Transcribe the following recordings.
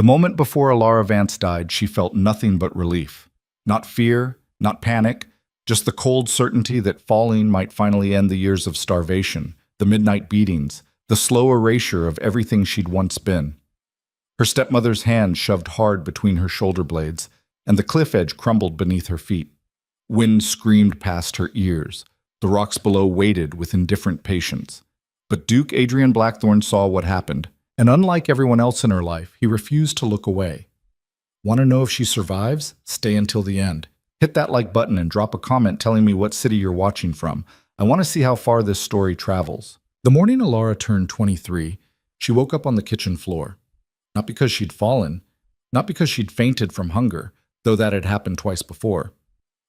The moment before Alara Vance died, she felt nothing but relief. Not fear, not panic, just the cold certainty that falling might finally end the years of starvation, the midnight beatings, the slow erasure of everything she'd once been. Her stepmother's hand shoved hard between her shoulder blades, and the cliff edge crumbled beneath her feet. Wind screamed past her ears. The rocks below waited with indifferent patience. But Duke Adrian Blackthorne saw what happened, and unlike everyone else in her life, he refused to look away. Want to know if she survives? Stay until the end. Hit that like button and drop a comment telling me what city you're watching from. I want to see how far this story travels. The morning Alara turned 23, she woke up on the kitchen floor. Not because she'd fallen, not because she'd fainted from hunger, though that had happened twice before.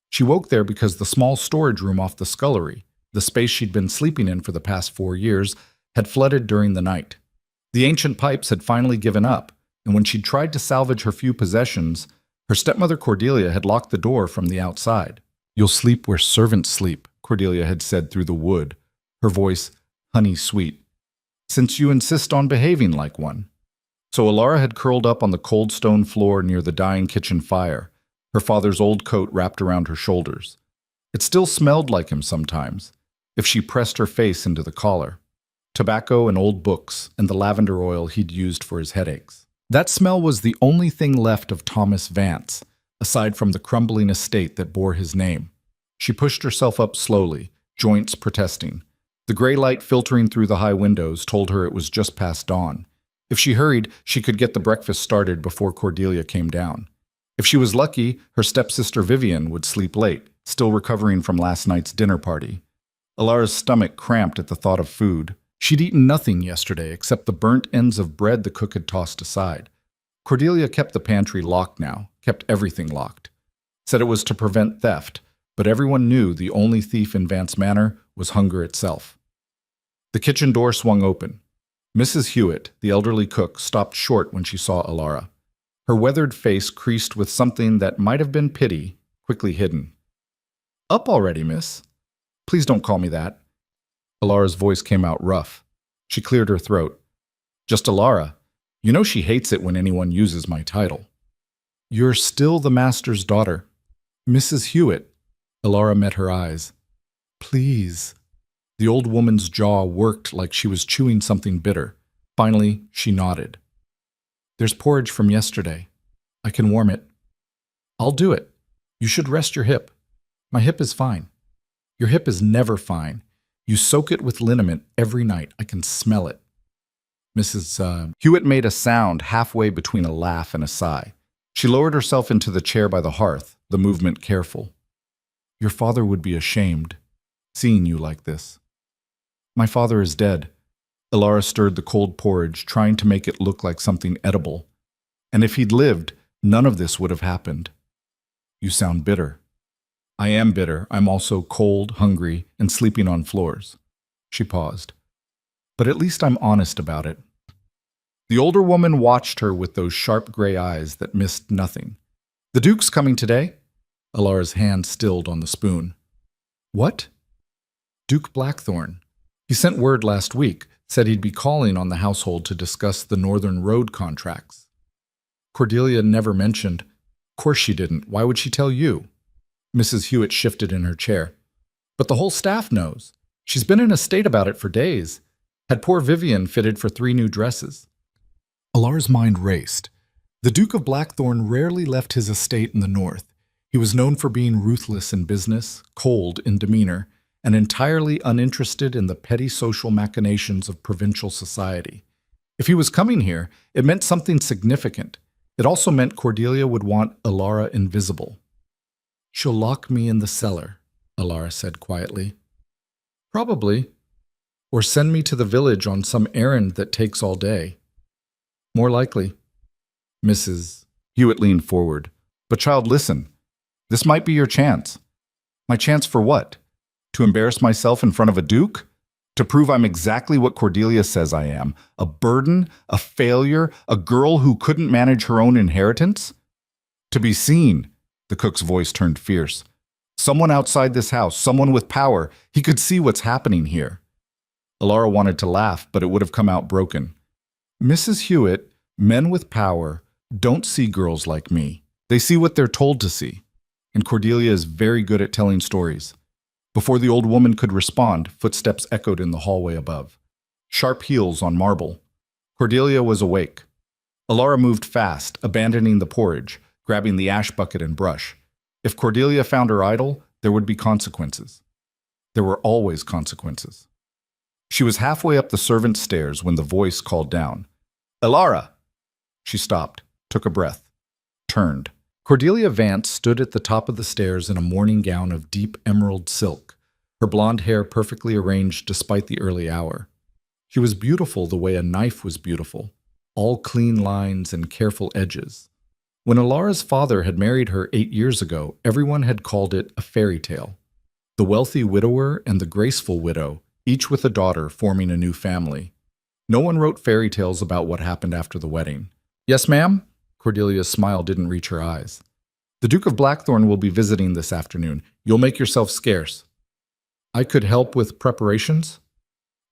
She woke there because the small storage room off the scullery, the space she'd been sleeping in for the past 4 years, had flooded during the night. The ancient pipes had finally given up, and when she'd tried to salvage her few possessions, her stepmother Cordelia had locked the door from the outside. "You'll sleep where servants sleep," Cordelia had said through the wood, her voice honey-sweet, "since you insist on behaving like one." So Alara had curled up on the cold stone floor near the dying kitchen fire, her father's old coat wrapped around her shoulders. It still smelled like him sometimes, if she pressed her face into the collar. Tobacco and old books and the lavender oil he'd used for his headaches. That smell was the only thing left of Thomas Vance, aside from the crumbling estate that bore his name. She pushed herself up slowly, joints protesting. The gray light filtering through the high windows told her it was just past dawn. If she hurried, she could get the breakfast started before Cordelia came down. If she was lucky, her stepsister Vivian would sleep late, still recovering from last night's dinner party. Alara's stomach cramped at the thought of food. She'd eaten nothing yesterday except the burnt ends of bread the cook had tossed aside. Cordelia kept the pantry locked now, kept everything locked. Said it was to prevent theft, but everyone knew the only thief in Vance Manor was hunger itself. The kitchen door swung open. Mrs. Hewitt, the elderly cook, stopped short when she saw Alara. Her weathered face creased with something that might have been pity, quickly hidden. "Up already, miss? Please don't call me that." Alara's voice came out rough. She cleared her throat. "Just Alara. You know she hates it when anyone uses my title." "You're still the master's daughter. Mrs. Hewitt." Alara met her eyes. "Please." The old woman's jaw worked like she was chewing something bitter. Finally, she nodded. "There's porridge from yesterday. I can warm it." "I'll do it. You should rest your hip." "My hip is fine." "Your hip is never fine. You soak it with liniment every night. I can smell it." Mrs. Hewitt made a sound halfway between a laugh and a sigh. She lowered herself into the chair by the hearth, the movement careful. "Your father would be ashamed, seeing you like this." "My father is dead." Alara stirred the cold porridge, trying to make it look like something edible. "And if he'd lived, none of this would have happened." "You sound bitter." "I am bitter. I'm also cold, hungry, and sleeping on floors." She paused. "But at least I'm honest about it." The older woman watched her with those sharp gray eyes that missed nothing. "The Duke's coming today?" Alara's hand stilled on the spoon. "What?" "Duke Blackthorne. He sent word last week, said he'd be calling on the household to discuss the Northern Road contracts." Cordelia never mentioned. "Of course she didn't. Why would she tell you?" Mrs. Hewitt shifted in her chair. "But the whole staff knows. She's been in a state about it for days. Had poor Vivian fitted for 3 new dresses." Alara's mind raced. The Duke of Blackthorne rarely left his estate in the north. He was known for being ruthless in business, cold in demeanor, and entirely uninterested in the petty social machinations of provincial society. If he was coming here, it meant something significant. It also meant Cordelia would want Alara invisible. "She'll lock me in the cellar," Alara said quietly. "Probably. Or send me to the village on some errand that takes all day." "More likely." Mrs. Hewitt leaned forward. "But child, listen. This might be your chance." "My chance for what? To embarrass myself in front of a duke? To prove I'm exactly what Cordelia says I am? A burden? A failure? A girl who couldn't manage her own inheritance? To be seen." The cook's voice turned fierce. "Someone outside this house, someone with power. He could see what's happening here." Alara wanted to laugh, but it would have come out broken. "Mrs. Hewitt, men with power, don't see girls like me. They see what they're told to see. And Cordelia is very good at telling stories. Before the old woman could respond, footsteps echoed in the hallway above. Sharp heels on marble. Cordelia was awake. Alara moved fast, abandoning the porridge, grabbing the ash bucket and brush. If Cordelia found her idol, there would be consequences. There were always consequences. She was halfway up the servants' stairs when the voice called down. "Alara!" She stopped, took a breath, turned. Cordelia Vance stood at the top of the stairs in a morning gown of deep emerald silk, her blonde hair perfectly arranged despite the early hour. She was beautiful the way a knife was beautiful, all clean lines and careful edges. When Alara's father had married her 8 years ago, everyone had called it a fairy tale. The wealthy widower and the graceful widow, each with a daughter forming a new family. No one wrote fairy tales about what happened after the wedding. "Yes, ma'am?" Cordelia's smile didn't reach her eyes. "The Duke of Blackthorn will be visiting this afternoon. You'll make yourself scarce." "I could help with preparations?"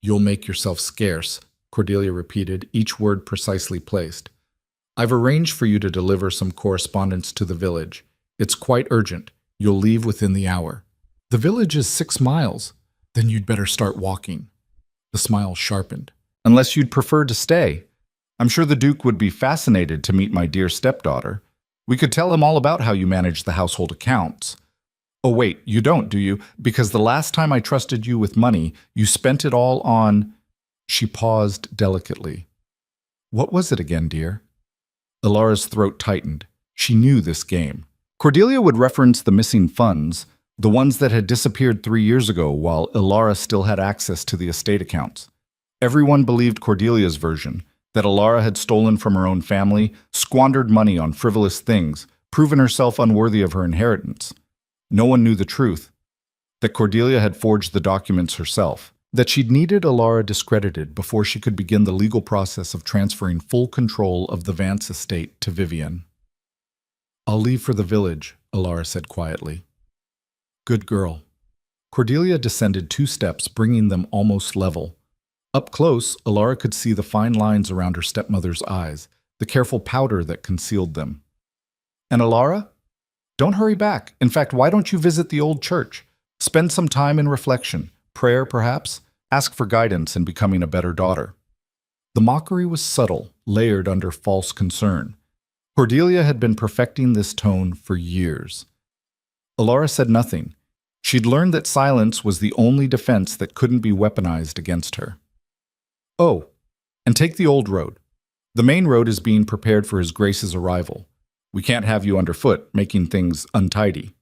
"You'll make yourself scarce," Cordelia repeated, each word precisely placed. "I've arranged for you to deliver some correspondence to the village. It's quite urgent. You'll leave within the hour." "The village is 6 miles. Then you'd better start walking." The smile sharpened. "Unless you'd prefer to stay. I'm sure the Duke would be fascinated to meet my dear stepdaughter. We could tell him all about how you manage the household accounts." "Oh wait, you don't, do you? Because the last time I trusted you with money, you spent it all on—" She paused delicately. "What was it again, dear?" Alara's throat tightened. She knew this game. Cordelia would reference the missing funds, the ones that had disappeared 3 years ago while Alara still had access to the estate accounts. Everyone believed Cordelia's version, that Alara had stolen from her own family, squandered money on frivolous things, proven herself unworthy of her inheritance. No one knew the truth, that Cordelia had forged the documents herself, that she'd needed Alara discredited before she could begin the legal process of transferring full control of the Vance estate to Vivian. "I'll leave for the village," Alara said quietly. "Good girl." Cordelia descended 2 steps, bringing them almost level. Up close, Alara could see the fine lines around her stepmother's eyes, the careful powder that concealed them. "And Alara? Don't hurry back. In fact, why don't you visit the old church? Spend some time in reflection, prayer perhaps, ask for guidance in becoming a better daughter." The mockery was subtle, layered under false concern. Cordelia had been perfecting this tone for years. Alara said nothing. She'd learned that silence was the only defense that couldn't be weaponized against her. "Oh, and take the old road. The main road is being prepared for His Grace's arrival. We can't have you underfoot, making things untidy."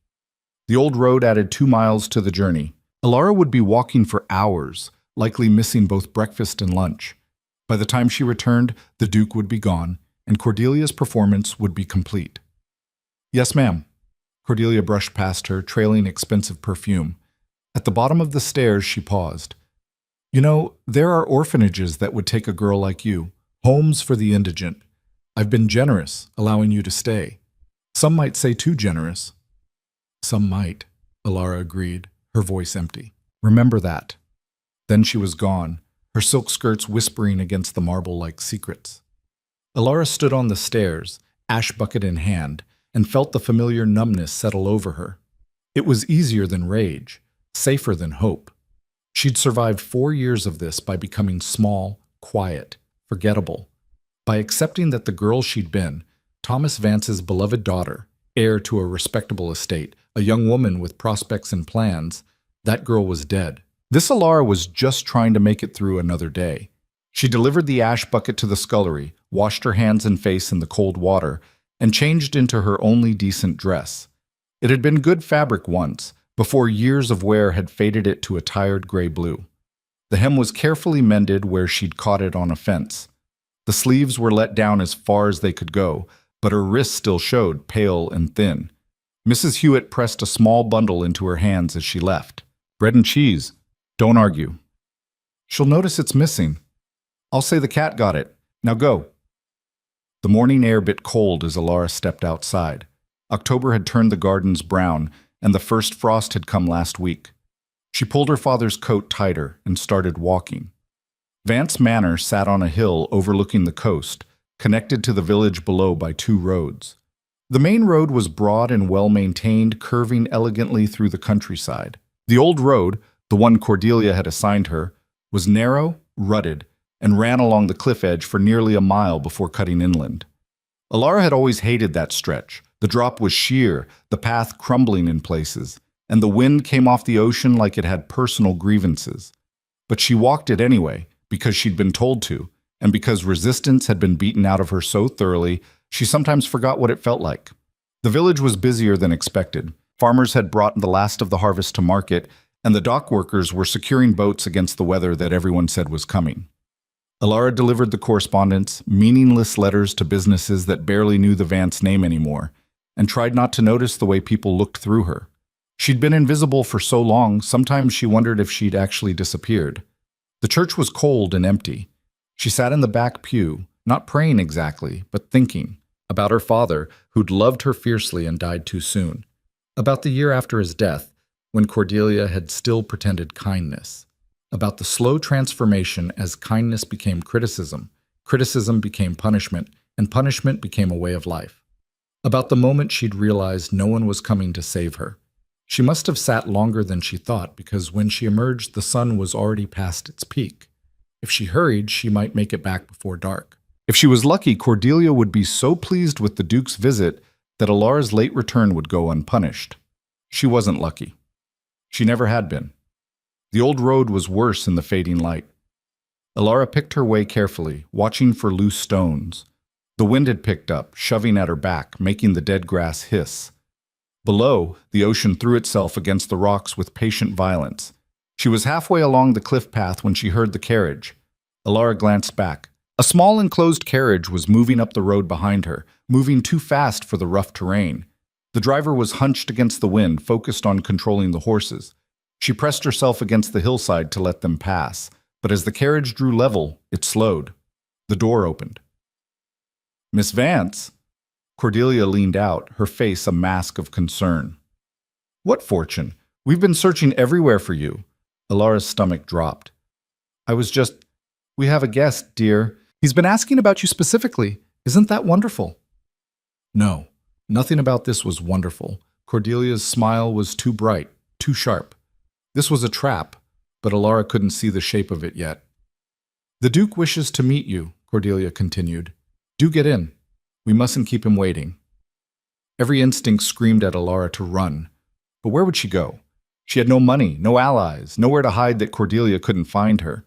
The old road added 2 miles to the journey. Alara would be walking for hours, likely missing both breakfast and lunch. By the time she returned, the Duke would be gone, and Cordelia's performance would be complete. "Yes, ma'am." Cordelia brushed past her, trailing expensive perfume. At the bottom of the stairs, she paused. "You know, there are orphanages that would take a girl like you, homes for the indigent. I've been generous, allowing you to stay. Some might say too generous." "Some might," Alara agreed, her voice empty. "Remember that." Then she was gone, her silk skirts whispering against the marble like secrets. Alara stood on the stairs, ash bucket in hand, and felt the familiar numbness settle over her. It was easier than rage, safer than hope. She'd survived 4 years of this by becoming small, quiet, forgettable, by accepting that the girl she'd been, Thomas Vance's beloved daughter, heir to a respectable estate, a young woman with prospects and plans, that girl was dead. This Alara was just trying to make it through another day. She delivered the ash bucket to the scullery, washed her hands and face in the cold water, and changed into her only decent dress. It had been good fabric once, before years of wear had faded it to a tired gray blue. The hem was carefully mended where she'd caught it on a fence. The sleeves were let down as far as they could go, but her wrists still showed, pale and thin. Mrs. Hewitt pressed a small bundle into her hands as she left. "Bread and cheese. Don't argue." "She'll notice it's missing. I'll say the cat got it. Now go." The morning air bit cold as Alara stepped outside. October had turned the gardens brown, and the first frost had come last week. She pulled her father's coat tighter and started walking. Vance Manor sat on a hill overlooking the coast, connected to the village below by two roads. The main road was broad and well-maintained, curving elegantly through the countryside. The old road, the one Cordelia had assigned her, was narrow, rutted, and ran along the cliff edge for nearly a mile before cutting inland. Alara had always hated that stretch. The drop was sheer, the path crumbling in places, and the wind came off the ocean like it had personal grievances. But she walked it anyway, because she'd been told to, and because resistance had been beaten out of her so thoroughly, she sometimes forgot what it felt like. The village was busier than expected. Farmers had brought the last of the harvest to market, and the dock workers were securing boats against the weather that everyone said was coming. Alara delivered the correspondence, meaningless letters to businesses that barely knew the Vance name anymore, and tried not to notice the way people looked through her. She'd been invisible for so long, sometimes she wondered if she'd actually disappeared. The church was cold and empty. She sat in the back pew, not praying exactly, but thinking about her father, who'd loved her fiercely and died too soon, about the year after his death, when Cordelia had still pretended kindness, about the slow transformation as kindness became criticism, criticism became punishment, and punishment became a way of life, about the moment she'd realized no one was coming to save her. She must have sat longer than she thought, because when she emerged, the sun was already past its peak. If she hurried, she might make it back before dark. If she was lucky, Cordelia would be so pleased with the Duke's visit that Alara's late return would go unpunished. She wasn't lucky. She never had been. The old road was worse in the fading light. Alara picked her way carefully, watching for loose stones. The wind had picked up, shoving at her back, making the dead grass hiss. Below, the ocean threw itself against the rocks with patient violence. She was halfway along the cliff path when she heard the carriage. Alara glanced back. A small enclosed carriage was moving up the road behind her, moving too fast for the rough terrain. The driver was hunched against the wind, focused on controlling the horses. She pressed herself against the hillside to let them pass, but as the carriage drew level, it slowed. The door opened. "Miss Vance?" Cordelia leaned out, her face a mask of concern. "What fortune? We've been searching everywhere for you." Alara's stomach dropped. We have a guest, dear. He's been asking about you specifically. Isn't that wonderful?" No, nothing about this was wonderful. Cordelia's smile was too bright, too sharp. This was a trap, but Alara couldn't see the shape of it yet. "The Duke wishes to meet you," Cordelia continued. "Do get in. We mustn't keep him waiting." Every instinct screamed at Alara to run. But where would she go? She had no money, no allies, nowhere to hide that Cordelia couldn't find her.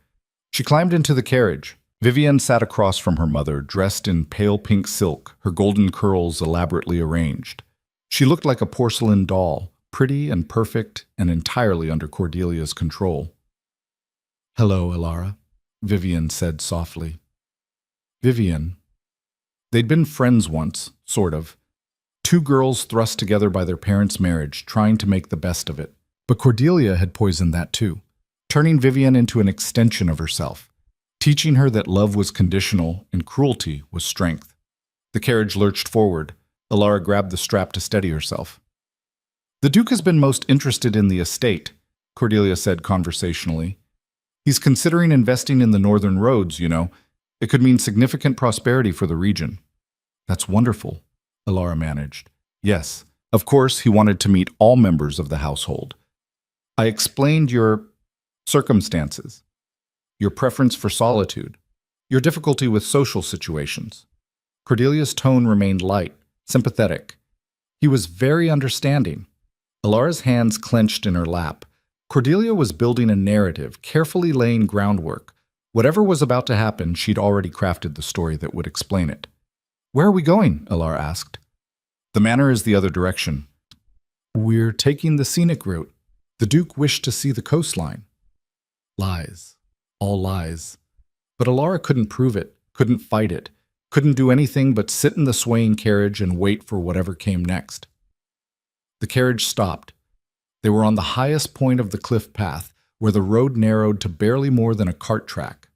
She climbed into the carriage. Vivian sat across from her mother, dressed in pale pink silk, her golden curls elaborately arranged. She looked like a porcelain doll, pretty and perfect and entirely under Cordelia's control. "Hello, Alara," Vivian said softly. Vivian. They'd been friends once, sort of. Two girls thrust together by their parents' marriage, trying to make the best of it. But Cordelia had poisoned that too, turning Vivian into an extension of herself, teaching her that love was conditional and cruelty was strength. The carriage lurched forward. Alara grabbed the strap to steady herself. "The Duke has been most interested in the estate," Cordelia said conversationally. "He's considering investing in the northern roads, you know. It could mean significant prosperity for the region." "That's wonderful," Alara managed. "Yes, of course he wanted to meet all members of the household. I explained your circumstances, your preference for solitude, your difficulty with social situations." Cordelia's tone remained light, sympathetic. He was very understanding. Alara's hands clenched in her lap. Cordelia was building a narrative, carefully laying groundwork. Whatever was about to happen, she'd already crafted the story that would explain it. "Where are we going?" Alara asked. "The manor is the other direction. We're taking the scenic route. The Duke wished to see the coastline." Lies. All lies. But Alara couldn't prove it, couldn't fight it, couldn't do anything but sit in the swaying carriage and wait for whatever came next. The carriage stopped. They were on the highest point of the cliff path, where the road narrowed to barely more than a cart track.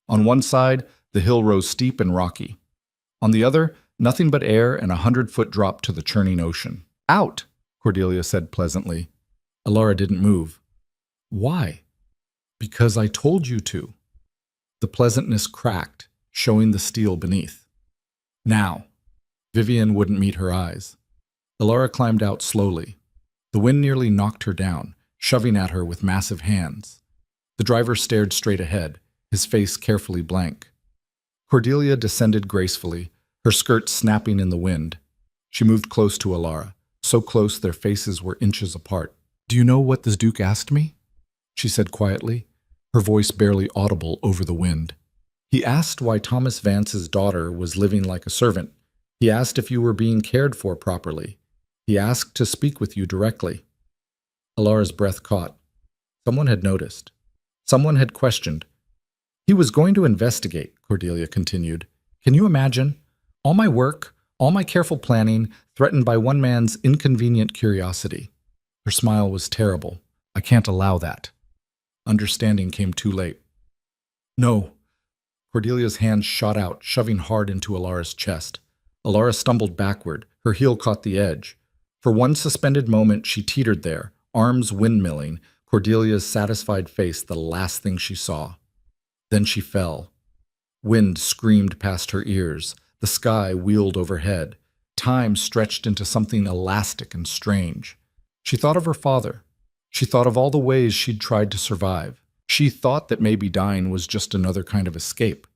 On one side, the hill rose steep and rocky. On the other, nothing but air and 100-foot drop to the churning ocean. "Out," Cordelia said pleasantly. Alara didn't move. "Why?" "Because I told you to." The pleasantness cracked, showing the steel beneath. Now. Vivian wouldn't meet her eyes. Alara climbed out slowly. The wind nearly knocked her down, shoving at her with massive hands. The driver stared straight ahead, his face carefully blank. Cordelia descended gracefully, her skirt snapping in the wind. She moved close to Alara, so close their faces were inches apart. "Do you know what the Duke asked me?" she said quietly, her voice barely audible over the wind. "He asked why Thomas Vance's daughter was living like a servant. He asked if you were being cared for properly. He asked to speak with you directly." Alara's breath caught. Someone had noticed. Someone had questioned. "He was going to investigate," Cordelia continued. "Can you imagine? All my work, all my careful planning, threatened by one man's inconvenient curiosity." Her smile was terrible. "I can't allow that." Understanding came too late. "No." Cordelia's hand shot out, shoving hard into Alara's chest. Alara stumbled backward. Her heel caught the edge. For one suspended moment, she teetered there, arms windmilling, Cordelia's satisfied face the last thing she saw. Then she fell. Wind screamed past her ears. The sky wheeled overhead. Time stretched into something elastic and strange. She thought of her father. She thought of all the ways she'd tried to survive. She thought that maybe dying was just another kind of escape.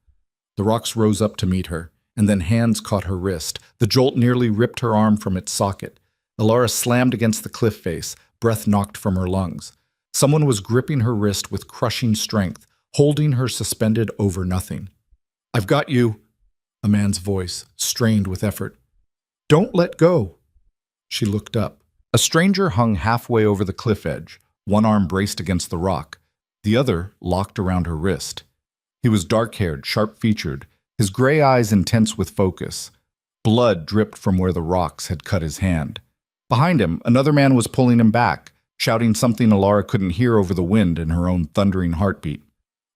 The rocks rose up to meet her, and then hands caught her wrist. The jolt nearly ripped her arm from its socket. Alara slammed against the cliff face, breath knocked from her lungs. Someone was gripping her wrist with crushing strength, holding her suspended over nothing. "I've got you," a man's voice, strained with effort. "Don't let go." She looked up. A stranger hung halfway over the cliff edge, one arm braced against the rock, the other locked around her wrist. He was dark-haired, sharp-featured, his gray eyes intense with focus. Blood dripped from where the rocks had cut his hand. Behind him, another man was pulling him back, shouting something Alara couldn't hear over the wind and her own thundering heartbeat.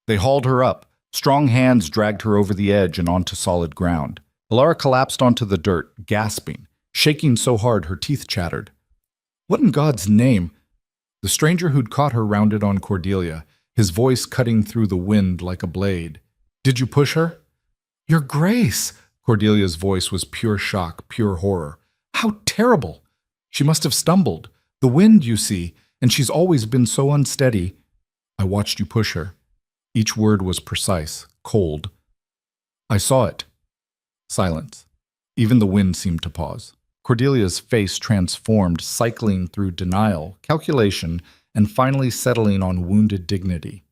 They hauled her up. Strong hands dragged her over the edge and onto solid ground. Alara collapsed onto the dirt, gasping, shaking so hard her teeth chattered. "What in God's name?" The stranger who'd caught her rounded on Cordelia, his voice cutting through the wind like a blade. "Did you push her?" "Your Grace!" Cordelia's voice was pure shock, pure horror. "How terrible! She must have stumbled. The wind, you see, and she's always been so unsteady." "I watched you push her." Each word was precise, cold. "I saw it." Silence. Even the wind seemed to pause. Cordelia's face transformed, cycling through denial, calculation, and finally settling on wounded dignity.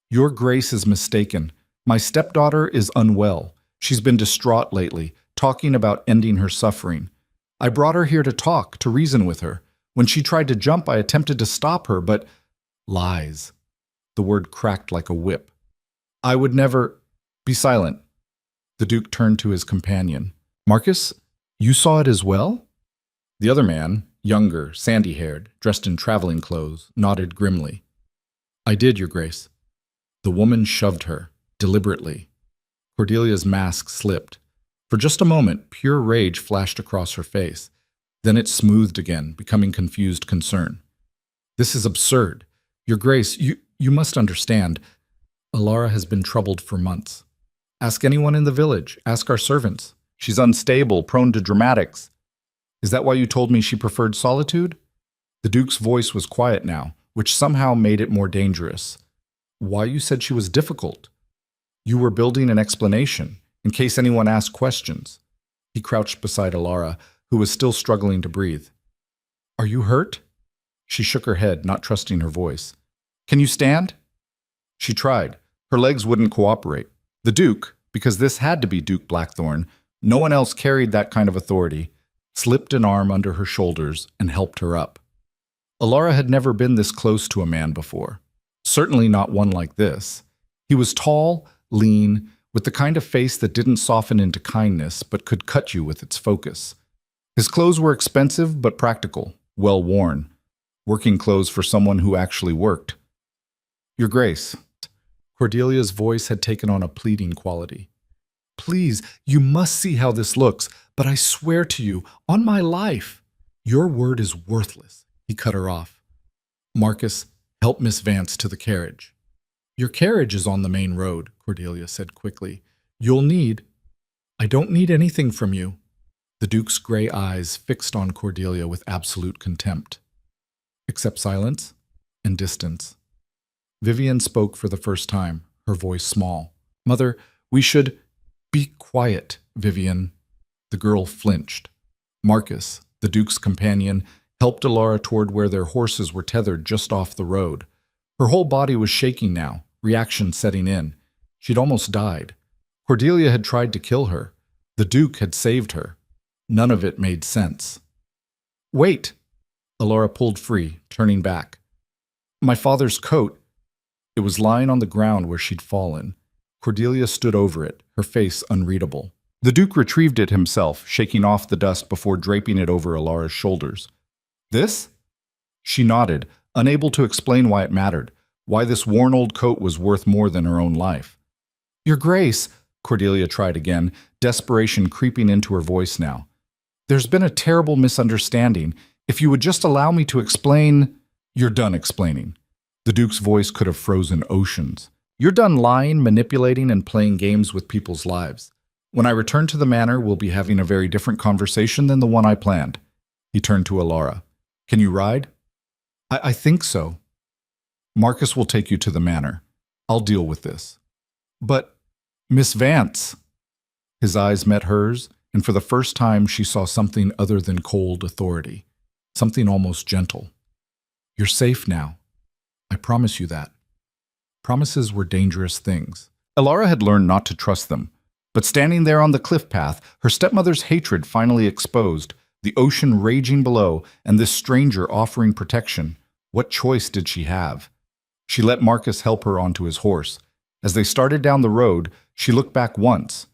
"Your Grace is mistaken. My stepdaughter is unwell. She's been distraught lately, talking about ending her suffering. I brought her here to talk, to reason with her. When she tried to jump, I attempted to stop her, but—" "Lies." The word cracked like a whip. "I would never—" "Be silent." The Duke turned to his companion. "Marcus, you saw it as well?" The other man, younger, sandy-haired, dressed in traveling clothes, nodded grimly. "I did, Your Grace." The woman shoved her, deliberately. Cordelia's mask slipped. For just a moment, pure rage flashed across her face. Then it smoothed again, becoming confused concern. "This is absurd. Your Grace, you must understand. Alara has been troubled for months. Ask anyone in the village. Ask our servants. She's unstable, prone to dramatics. Is that why you told me she preferred solitude?" The Duke's voice was quiet now, which somehow made it more dangerous. "Why you said she was difficult? You were building an explanation, in case anyone asked questions." He crouched beside Alara, who was still struggling to breathe. "Are you hurt?" She shook her head, not trusting her voice. "Can you stand?" She tried. Her legs wouldn't cooperate. The Duke, because this had to be Duke Blackthorn, no one else carried that kind of authority, slipped an arm under her shoulders and helped her up. Alara had never been this close to a man before. Certainly not one like this. He was tall, lean, with the kind of face that didn't soften into kindness but could cut you with its focus. His clothes were expensive but practical, well worn. Working clothes for someone who actually worked. "Your Grace." Cordelia's voice had taken on a pleading quality. "Please, you must see how this looks, but I swear to you, on my life—" "Your word is worthless," he cut her off. "Marcus, help Miss Vance to the carriage." "Your carriage is on the main road," Cordelia said quickly. "You'll need—" I don't need anything from you. The Duke's gray eyes fixed on Cordelia with absolute contempt. Except silence and distance. Vivian spoke for the first time, her voice small. Mother, we should... Be quiet, Vivian. The girl flinched. Marcus, the Duke's companion, helped Alara toward where their horses were tethered just off the road. Her whole body was shaking now, reaction setting in. She'd almost died. Cordelia had tried to kill her. The Duke had saved her. None of it made sense. Wait! Alara pulled free, turning back. My father's coat. It was lying on the ground where she'd fallen. Cordelia stood over it, her face unreadable. The Duke retrieved it himself, shaking off the dust before draping it over Alara's shoulders. This? She nodded, unable to explain why it mattered, why this worn old coat was worth more than her own life. Your Grace, Cordelia tried again, desperation creeping into her voice now. There's been a terrible misunderstanding. If you would just allow me to explain... You're done explaining. The Duke's voice could have frozen oceans. You're done lying, manipulating, and playing games with people's lives. When I return to the manor, we'll be having a very different conversation than the one I planned. He turned to Alara. Can you ride? I think so. Marcus will take you to the manor. I'll deal with this. But, Miss Vance... His eyes met hers, and for the first time she saw something other than cold authority. Something almost gentle. You're safe now. I promise you that. Promises were dangerous things. Alara had learned not to trust them. But standing there on the cliff path, her stepmother's hatred finally exposed, the ocean raging below, and this stranger offering protection, what choice did she have? She let Marcus help her onto his horse. As they started down the road, she looked back once.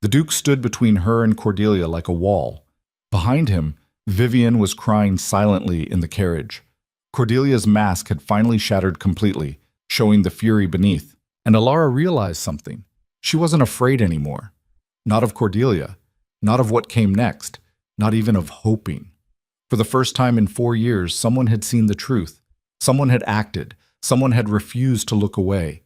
The Duke stood between her and Cordelia like a wall. Behind him, Vivian was crying silently in the carriage. Cordelia's mask had finally shattered completely, showing the fury beneath. And Alara realized something. She wasn't afraid anymore. Not of Cordelia. Not of what came next. Not even of hoping. For the first time in 4 years, someone had seen the truth. Someone had acted. Someone had refused to look away.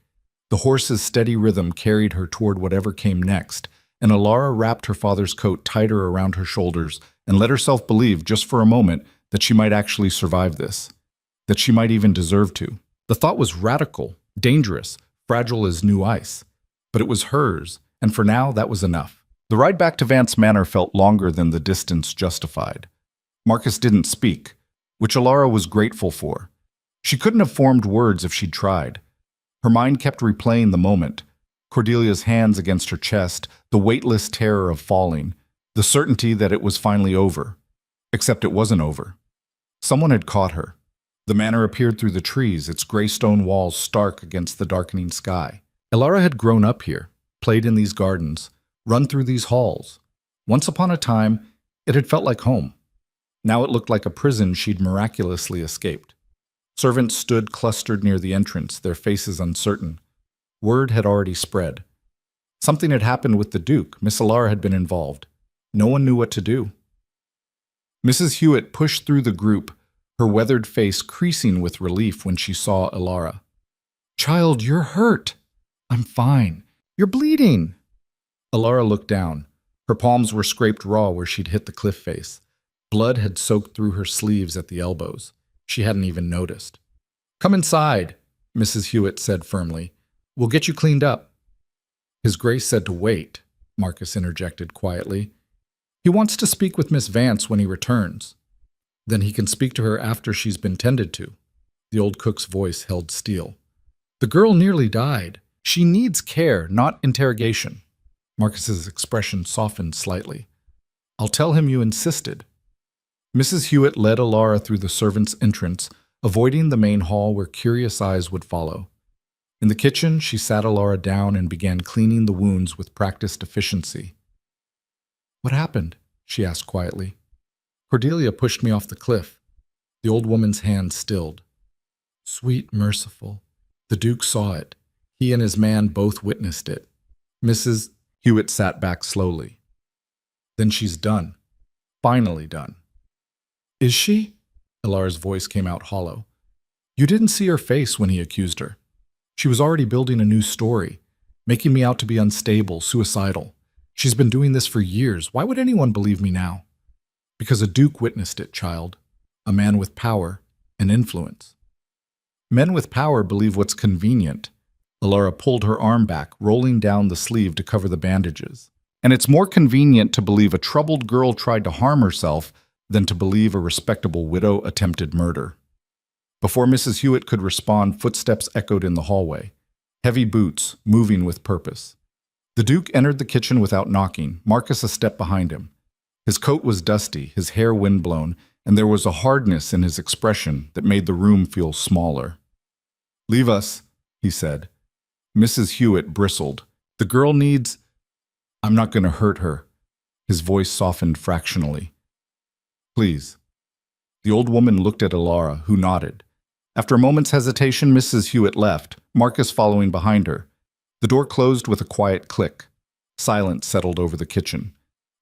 The horse's steady rhythm carried her toward whatever came next, and Alara wrapped her father's coat tighter around her shoulders and let herself believe, just for a moment, that she might actually survive this. That she might even deserve to. The thought was radical, dangerous, fragile as new ice. But it was hers, and for now that was enough. The ride back to Vance Manor felt longer than the distance justified. Marcus didn't speak, which Alara was grateful for. She couldn't have formed words if she'd tried. Her mind kept replaying the moment. Cordelia's hands against her chest, the weightless terror of falling, the certainty that it was finally over. Except it wasn't over. Someone had caught her. The manor appeared through the trees, its gray stone walls stark against the darkening sky. Alara had grown up here, played in these gardens, run through these halls. Once upon a time, it had felt like home. Now it looked like a prison she'd miraculously escaped. Servants stood clustered near the entrance, their faces uncertain. Word had already spread. Something had happened with the Duke. Miss Alara had been involved. No one knew what to do. Mrs. Hewitt pushed through the group, her weathered face creasing with relief when she saw Alara. Child, you're hurt. I'm fine. You're bleeding. Alara looked down. Her palms were scraped raw where she'd hit the cliff face. Blood had soaked through her sleeves at the elbows. She hadn't even noticed. Come inside, Mrs. Hewitt said firmly. We'll get you cleaned up. His Grace said to wait, Marcus interjected quietly. He wants to speak with Miss Vance when he returns. Then he can speak to her after she's been tended to. The old cook's voice held steel. The girl nearly died. She needs care, not interrogation. Marcus's expression softened slightly. I'll tell him you insisted. Mrs. Hewitt led Alara through the servants' entrance, avoiding the main hall where curious eyes would follow. In the kitchen, she sat Alara down and began cleaning the wounds with practiced efficiency. What happened? She asked quietly. Cordelia pushed me off the cliff. The old woman's hand stilled. Sweet, merciful. The Duke saw it. He and his man both witnessed it. Mrs. Hewitt sat back slowly. Then she's done. Finally done. Is she? Alara's voice came out hollow. You didn't see her face when he accused her. She was already building a new story, making me out to be unstable, suicidal. She's been doing this for years. Why would anyone believe me now? Because a duke witnessed it, child. A man with power and influence. Men with power believe what's convenient. Alara pulled her arm back, rolling down the sleeve to cover the bandages. And it's more convenient to believe a troubled girl tried to harm herself than to believe a respectable widow attempted murder. Before Mrs. Hewitt could respond, footsteps echoed in the hallway. Heavy boots, moving with purpose. The Duke entered the kitchen without knocking, Marcus a step behind him. His coat was dusty, his hair windblown, and there was a hardness in his expression that made the room feel smaller. "Leave us," he said. Mrs. Hewitt bristled. "The girl needs—" "I'm not going to hurt her." His voice softened fractionally. "Please." The old woman looked at Alara, who nodded. After a moment's hesitation, Mrs. Hewitt left, Marcus following behind her. The door closed with a quiet click. Silence settled over the kitchen.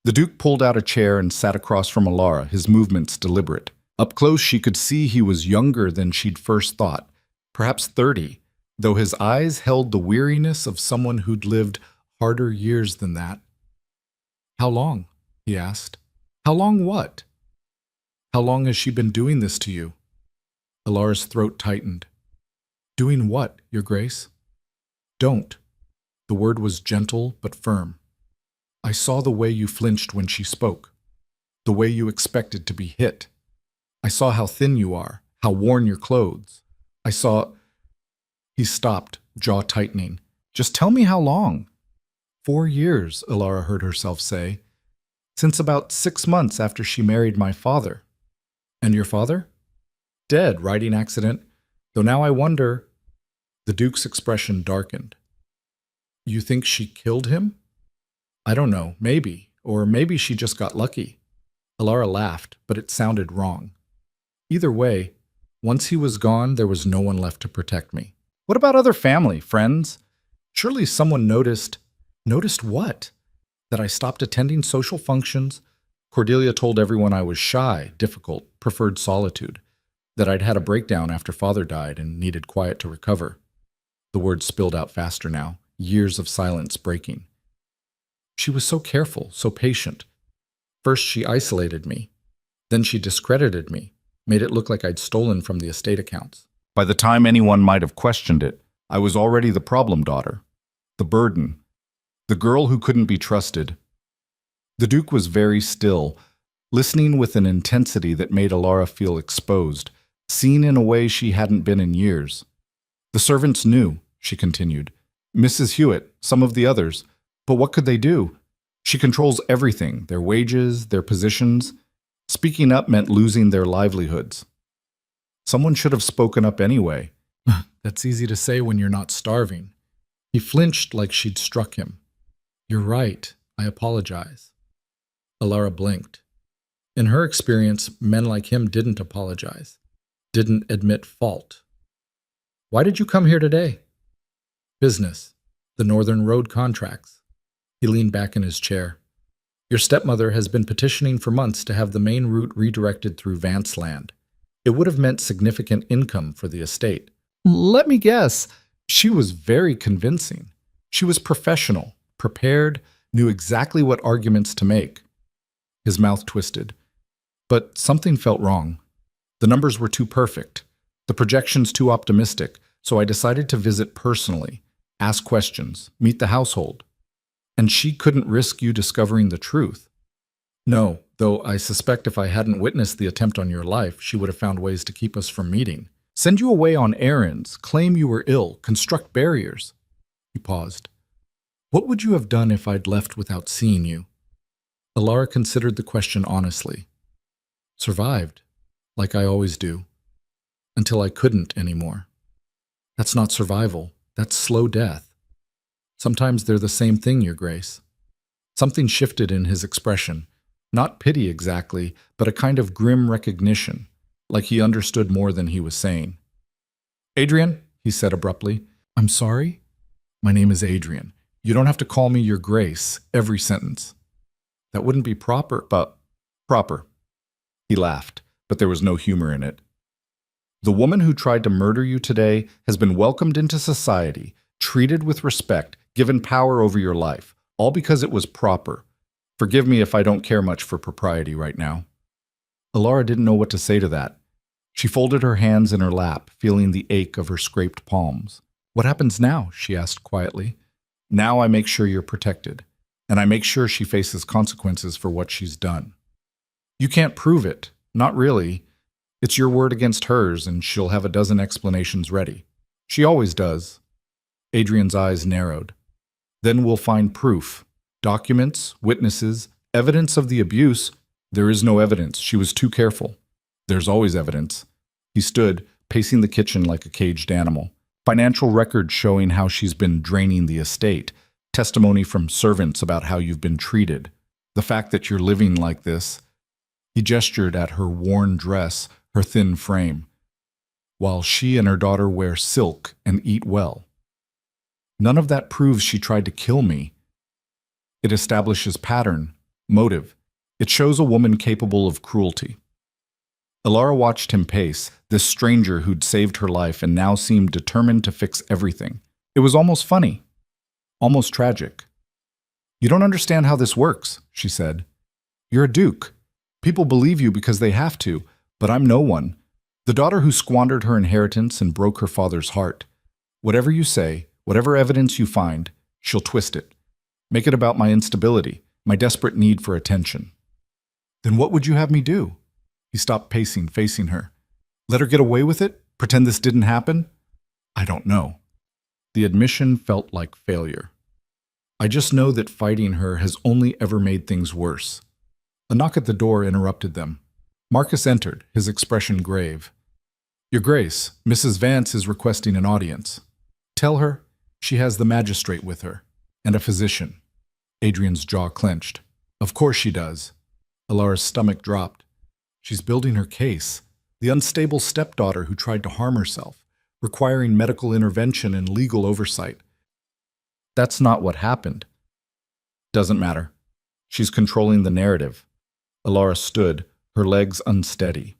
The Duke pulled out a chair and sat across from Alara, his movements deliberate. Up close, she could see he was younger than she'd first thought, perhaps 30, though his eyes held the weariness of someone who'd lived harder years than that. "How long?" he asked. "How long what? How long has she been doing this to you?" Alara's throat tightened. "Doing what, Your Grace?" "Don't." The word was gentle but firm. "I saw the way you flinched when she spoke, the way you expected to be hit. I saw how thin you are, how worn your clothes. I saw—" He stopped, jaw tightening. "Just tell me how long." 4 years, Alara heard herself say. "Since about 6 months after she married my father." "And your father?" "Dead, riding accident. Though now I wonder—" The Duke's expression darkened. "You think she killed him?" "I don't know, maybe. Or maybe she just got lucky." Alara laughed, but it sounded wrong. "Either way, once he was gone, there was no one left to protect me." "What about other family, friends? Surely someone noticed—" "Noticed what? That I stopped attending social functions? Cordelia told everyone I was shy, difficult, preferred solitude. That I'd had a breakdown after father died and needed quiet to recover." The words spilled out faster now, years of silence breaking. "She was so careful, so patient. First she isolated me. Then she discredited me, made it look like I'd stolen from the estate accounts. By the time anyone might have questioned it, I was already the problem daughter. The burden. The girl who couldn't be trusted." The Duke was very still, listening with an intensity that made Alara feel exposed, seen in a way she hadn't been in years. "The servants knew," she continued. "Mrs. Hewitt, some of the others. But what could they do? She controls everything, their wages, their positions. Speaking up meant losing their livelihoods. Someone should have spoken up anyway." "That's easy to say when you're not starving." He flinched like she'd struck him. "You're right. I apologize." Alara blinked. In her experience, men like him didn't apologize, didn't admit fault. "Why did you come here today?" "Business. The Northern Road contracts." He leaned back in his chair. "Your stepmother has been petitioning for months to have the main route redirected through Vance land. It would have meant significant income for the estate." "Let me guess. She was very convincing. She was professional, prepared, knew exactly what arguments to make." His mouth twisted. "But something felt wrong. The numbers were too perfect, the projections too optimistic, so I decided to visit personally, ask questions, meet the household. And she couldn't risk you discovering the truth." "No, though I suspect if I hadn't witnessed the attempt on your life, she would have found ways to keep us from meeting. Send you away on errands, claim you were ill, construct barriers." He paused. "What would you have done if I'd left without seeing you?" Alara considered the question honestly. "Survived, like I always do, until I couldn't anymore." "That's not survival, that's slow death." "Sometimes they're the same thing, Your Grace." Something shifted in his expression, not pity exactly, but a kind of grim recognition, like he understood more than he was saying. "Adrian," he said abruptly. "I'm sorry? My name is Adrian. You don't have to call me Your Grace every sentence." "That wouldn't be proper, but—" "Proper." He laughed, but there was no humor in it. "The woman who tried to murder you today has been welcomed into society, treated with respect, given power over your life, All because it was proper. Forgive me if I don't care much for propriety right now. Alara didn't know what to say to that. She folded her hands in her lap, feeling the ache of her scraped palms. What happens now? She asked quietly. Now I make sure you're protected, and I make sure she faces consequences for what she's done. You can't prove it. Not really. It's your word against hers, and she'll have a dozen explanations ready. She always does. Adrian's eyes narrowed. Then we'll find proof. Documents, witnesses, evidence of the abuse. There is no evidence. She was too careful. There's always evidence. He stood, pacing the kitchen like a caged animal. Financial records showing how she's been draining the estate. Testimony from servants about how you've been treated. The fact that you're living like this. He gestured at her worn dress, her thin frame, while she and her daughter wear silk and eat well. None of that proves she tried to kill me. It establishes pattern, motive. It shows a woman capable of cruelty. Alara watched him pace, this stranger who'd saved her life and now seemed determined to fix everything. It was almost funny, almost tragic. You don't understand how this works, she said. You're a duke. People believe you because they have to, but I'm no one. The daughter who squandered her inheritance and broke her father's heart. Whatever you say, whatever evidence you find, she'll twist it. Make it about my instability, my desperate need for attention. Then what would you have me do? He stopped pacing, facing her. Let her get away with it? Pretend this didn't happen? I don't know. The admission felt like failure. I just know that fighting her has only ever made things worse. A knock at the door interrupted them. Marcus entered, his expression grave. Your Grace, Mrs. Vance is requesting an audience. Tell her she has the magistrate with her, and a physician. Adrian's jaw clenched. Of course she does. Alara's stomach dropped. She's building her case. The unstable stepdaughter who tried to harm herself, requiring medical intervention and legal oversight. That's not what happened. Doesn't matter. She's controlling the narrative. Alara stood, her legs unsteady.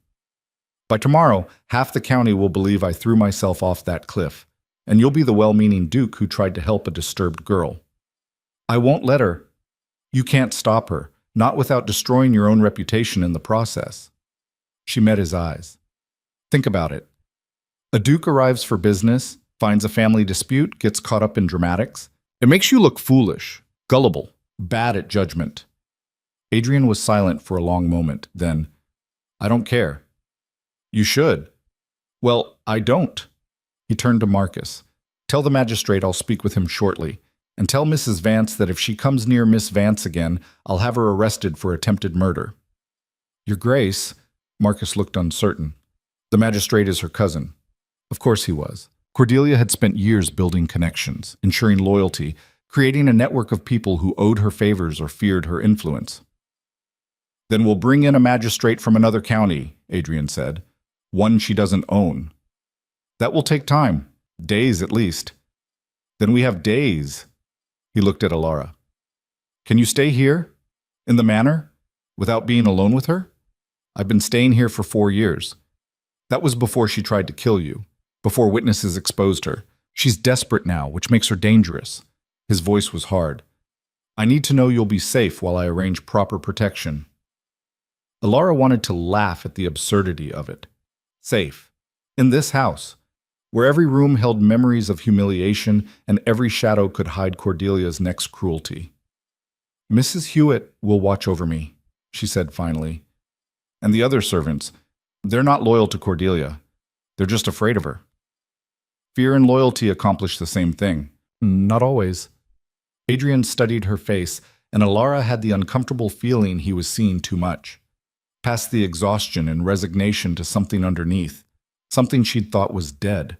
By tomorrow, half the county will believe I threw myself off that cliff, and you'll be the well-meaning duke who tried to help a disturbed girl. I won't let her. You can't stop her, not without destroying your own reputation in the process. She met his eyes. Think about it. A duke arrives for business, finds a family dispute, gets caught up in dramatics. It makes you look foolish, gullible, bad at judgment. Adrian was silent for a long moment, then, I don't care. You should. Well, I don't. He turned to Marcus. Tell the magistrate I'll speak with him shortly, and tell Mrs. Vance that if she comes near Miss Vance again, I'll have her arrested for attempted murder. Your Grace, Marcus looked uncertain. The magistrate is her cousin. Of course he was. Cordelia had spent years building connections, ensuring loyalty, creating a network of people who owed her favors or feared her influence. Then we'll bring in a magistrate from another county, Adrian said. One she doesn't own. That will take time. Days at least. Then we have days. He looked at Alara. Can you stay here? In the manor? Without being alone with her? I've been staying here for 4 years. That was before she tried to kill you. Before witnesses exposed her. She's desperate now, which makes her dangerous. His voice was hard. I need to know you'll be safe while I arrange proper protection. Alara wanted to laugh at the absurdity of it. Safe. In this house, where every room held memories of humiliation and every shadow could hide Cordelia's next cruelty. Mrs. Hewitt will watch over me, she said finally. And the other servants, they're not loyal to Cordelia. They're just afraid of her. Fear and loyalty accomplish the same thing. Not always. Adrian studied her face, and Alara had the uncomfortable feeling he was seeing too much. Past the exhaustion and resignation to something underneath, something she'd thought was dead.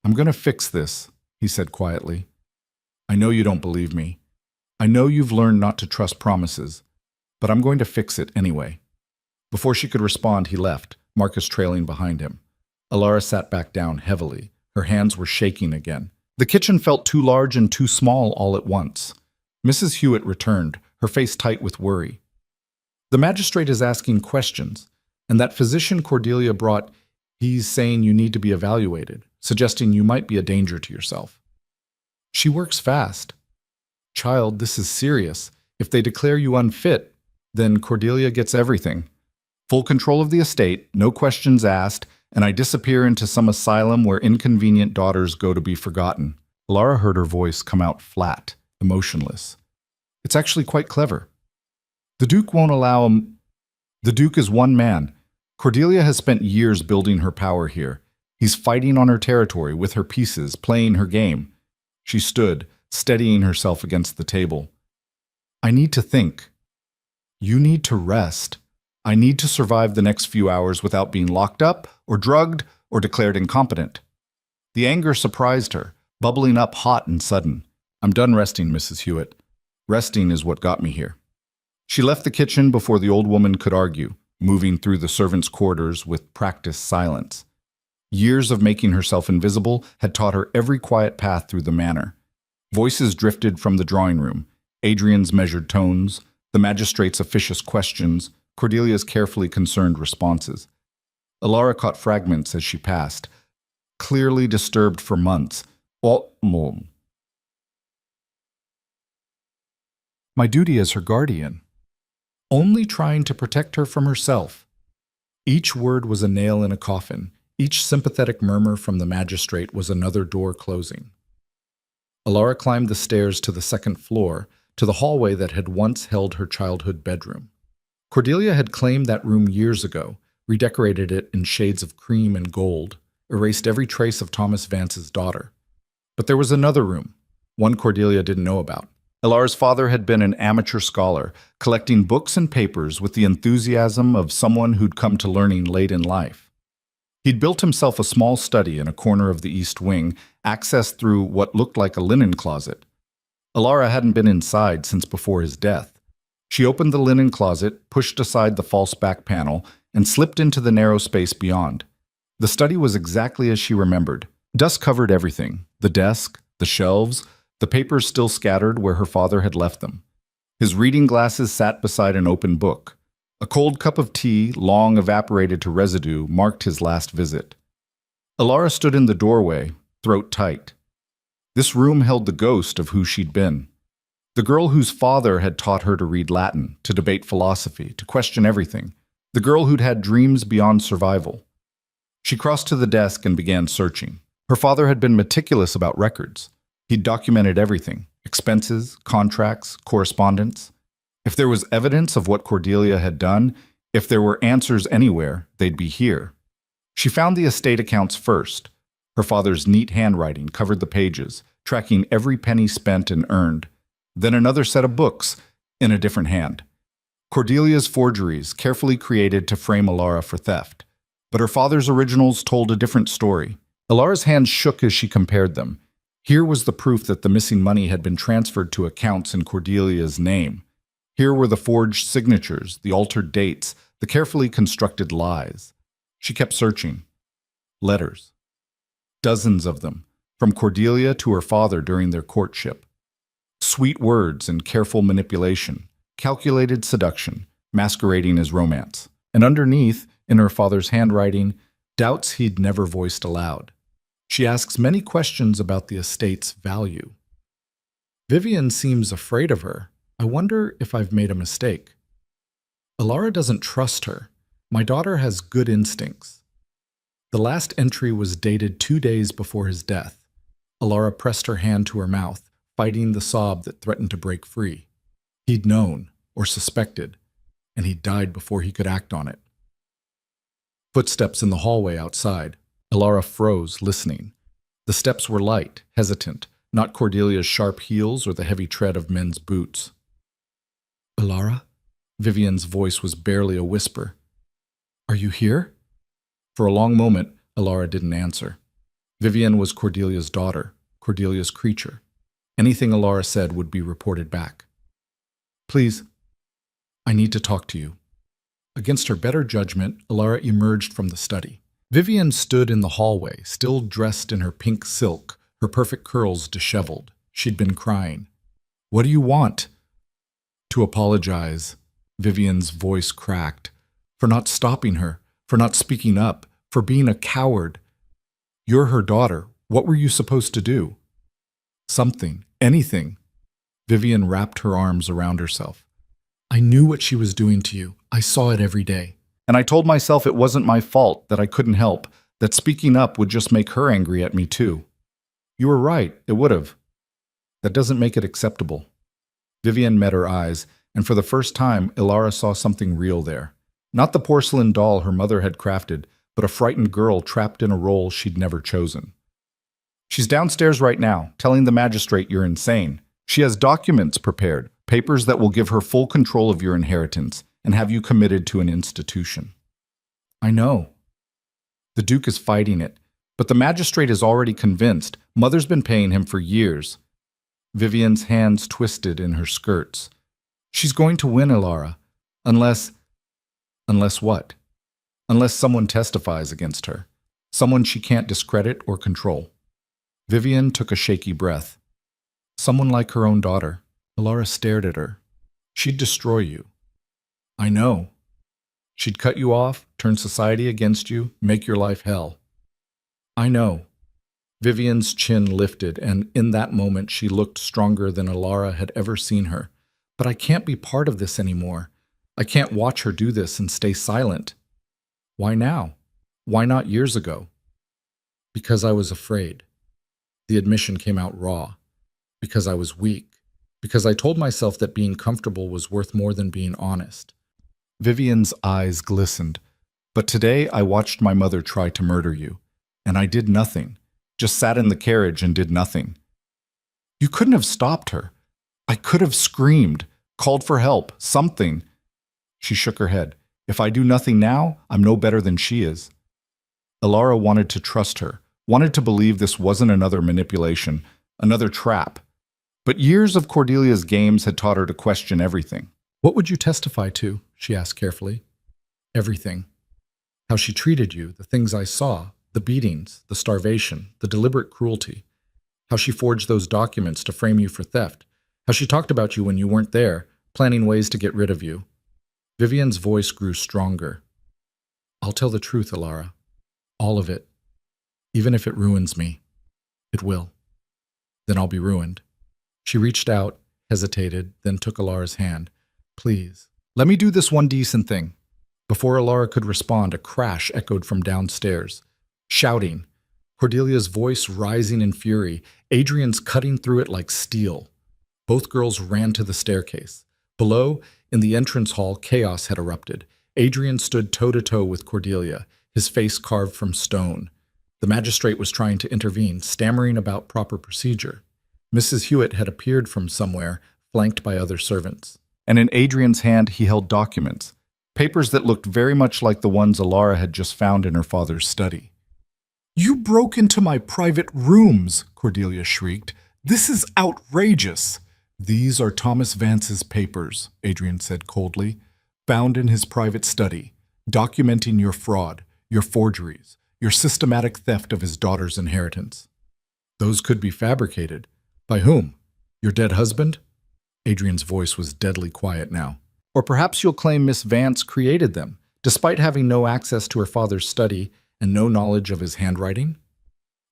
I'm going to fix this, he said quietly. I know you don't believe me. I know you've learned not to trust promises, but I'm going to fix it anyway. Before she could respond, he left, Marcus trailing behind him. Alara sat back down heavily. Her hands were shaking again. The kitchen felt too large and too small all at once. Mrs. Hewitt returned, her face tight with worry. The magistrate is asking questions, and that physician Cordelia brought, he's saying you need to be evaluated, suggesting you might be a danger to yourself. She works fast. Child, this is serious. If they declare you unfit, then Cordelia gets everything. Full control of the estate, no questions asked, and I disappear into some asylum where inconvenient daughters go to be forgotten. Laura heard her voice come out flat, emotionless. It's actually quite clever. The Duke won't allow him. The Duke is one man. Cordelia has spent years building her power here. He's fighting on her territory with her pieces, playing her game. She stood, steadying herself against the table. I need to think. You need to rest. I need to survive the next few hours without being locked up or drugged or declared incompetent. The anger surprised her, bubbling up hot and sudden. I'm done resting, Mrs. Hewitt. Resting is what got me here. She left the kitchen before the old woman could argue, moving through the servants' quarters with practiced silence. Years of making herself invisible had taught her every quiet path through the manor. Voices drifted from the drawing room, Adrian's measured tones, the magistrate's officious questions, Cordelia's carefully concerned responses. Alara caught fragments as she passed, clearly disturbed for months. My duty as her guardian. Only trying to protect her from herself. Each word was a nail in a coffin. Each sympathetic murmur from the magistrate was another door closing. Alara climbed the stairs to the second floor, to the hallway that had once held her childhood bedroom. Cordelia had claimed that room years ago, redecorated it in shades of cream and gold, erased every trace of Thomas Vance's daughter. But there was another room, one Cordelia didn't know about. Alara's father had been an amateur scholar, collecting books and papers with the enthusiasm of someone who'd come to learning late in life. He'd built himself a small study in a corner of the east wing, accessed through what looked like a linen closet. Alara hadn't been inside since before his death. She opened the linen closet, pushed aside the false back panel, and slipped into the narrow space beyond. The study was exactly as she remembered. Dust covered everything, the desk, the shelves, the papers still scattered where her father had left them. His reading glasses sat beside an open book. A cold cup of tea, long evaporated to residue, marked his last visit. Alara stood in the doorway, throat tight. This room held the ghost of who she'd been. The girl whose father had taught her to read Latin, to debate philosophy, to question everything. The girl who'd had dreams beyond survival. She crossed to the desk and began searching. Her father had been meticulous about records. He'd documented everything, expenses, contracts, correspondence. If there was evidence of what Cordelia had done, if there were answers anywhere, they'd be here. She found the estate accounts first. Her father's neat handwriting covered the pages, tracking every penny spent and earned. Then another set of books, in a different hand. Cordelia's forgeries, carefully created to frame Alara for theft. But her father's originals told a different story. Alara's hands shook as she compared them. Here was the proof that the missing money had been transferred to accounts in Cordelia's name. Here were the forged signatures, the altered dates, the carefully constructed lies. She kept searching. Letters. Dozens of them, from Cordelia to her father during their courtship. Sweet words and careful manipulation, calculated seduction, masquerading as romance. And underneath, in her father's handwriting, doubts he'd never voiced aloud. She asks many questions about the estate's value. Vivian seems afraid of her. I wonder if I've made a mistake. Alara doesn't trust her. My daughter has good instincts. The last entry was dated 2 days before his death. Alara pressed her hand to her mouth, fighting the sob that threatened to break free. He'd known, or suspected, and he'd died before he could act on it. Footsteps in the hallway outside. Alara froze, listening. The steps were light, hesitant, not Cordelia's sharp heels or the heavy tread of men's boots. Alara? Vivian's voice was barely a whisper. Are you here? For a long moment, Alara didn't answer. Vivian was Cordelia's daughter, Cordelia's creature. Anything Alara said would be reported back. Please, I need to talk to you. Against her better judgment, Alara emerged from the study. Vivian stood in the hallway, still dressed in her pink silk, her perfect curls disheveled. She'd been crying. What do you want? To apologize, Vivian's voice cracked, for not stopping her, for not speaking up, for being a coward. You're her daughter. What were you supposed to do? Something, anything. Vivian wrapped her arms around herself. I knew what she was doing to you. I saw it every day. And I told myself it wasn't my fault, that I couldn't help, that speaking up would just make her angry at me too. You were right, it would have. That doesn't make it acceptable. Vivian met her eyes, and for the first time, Ilara saw something real there. Not the porcelain doll her mother had crafted, but a frightened girl trapped in a role she'd never chosen. She's downstairs right now, telling the magistrate you're insane. She has documents prepared, papers that will give her full control of your inheritance and have you committed to an institution. I know. The Duke is fighting it, but the magistrate is already convinced. Mother's been paying him for years. Vivian's hands twisted in her skirts. She's going to win, Ilara. Unless what? Unless someone testifies against her. Someone she can't discredit or control. Vivian took a shaky breath. Someone like her own daughter. Ilara stared at her. She'd destroy you. I know. She'd cut you off, turn society against you, make your life hell. I know. Vivian's chin lifted, and in that moment she looked stronger than Ilara had ever seen her. But I can't be part of this anymore. I can't watch her do this and stay silent. Why now? Why not years ago? Because I was afraid. The admission came out raw. Because I was weak. Because I told myself that being comfortable was worth more than being honest. Vivian's eyes glistened. But today I watched my mother try to murder you. And I did nothing. Just sat in the carriage and did nothing. You couldn't have stopped her. I could have screamed, called for help, something. She shook her head. If I do nothing now, I'm no better than she is. Ilara wanted to trust her, wanted to believe this wasn't another manipulation, another trap. But years of Cordelia's games had taught her to question everything. What would you testify to? She asked carefully. Everything. How she treated you, the things I saw, the beatings, the starvation, the deliberate cruelty. How she forged those documents to frame you for theft. How she talked about you when you weren't there, planning ways to get rid of you. Vivian's voice grew stronger. I'll tell the truth, Ilara. All of it. Even if it ruins me. It will. Then I'll be ruined. She reached out, hesitated, then took Ilara's hand. Please, let me do this one decent thing. Before Ilara could respond, a crash echoed from downstairs. Shouting. Cordelia's voice rising in fury, Adrian's cutting through it like steel. Both girls ran to the staircase. Below, in the entrance hall, chaos had erupted. Adrian stood toe-to-toe with Cordelia, his face carved from stone. The magistrate was trying to intervene, stammering about proper procedure. Mrs. Hewitt had appeared from somewhere, flanked by other servants. And in Adrian's hand he held documents, papers that looked very much like the ones Ilara had just found in her father's study. You broke into my private rooms, Cordelia shrieked. This is outrageous. These are Thomas Vance's papers, Adrian said coldly, found in his private study, documenting your fraud, your forgeries, your systematic theft of his daughter's inheritance. Those could be fabricated. By whom? Your dead husband? Adrian's voice was deadly quiet now. Or perhaps you'll claim Miss Vance created them, despite having no access to her father's study and no knowledge of his handwriting?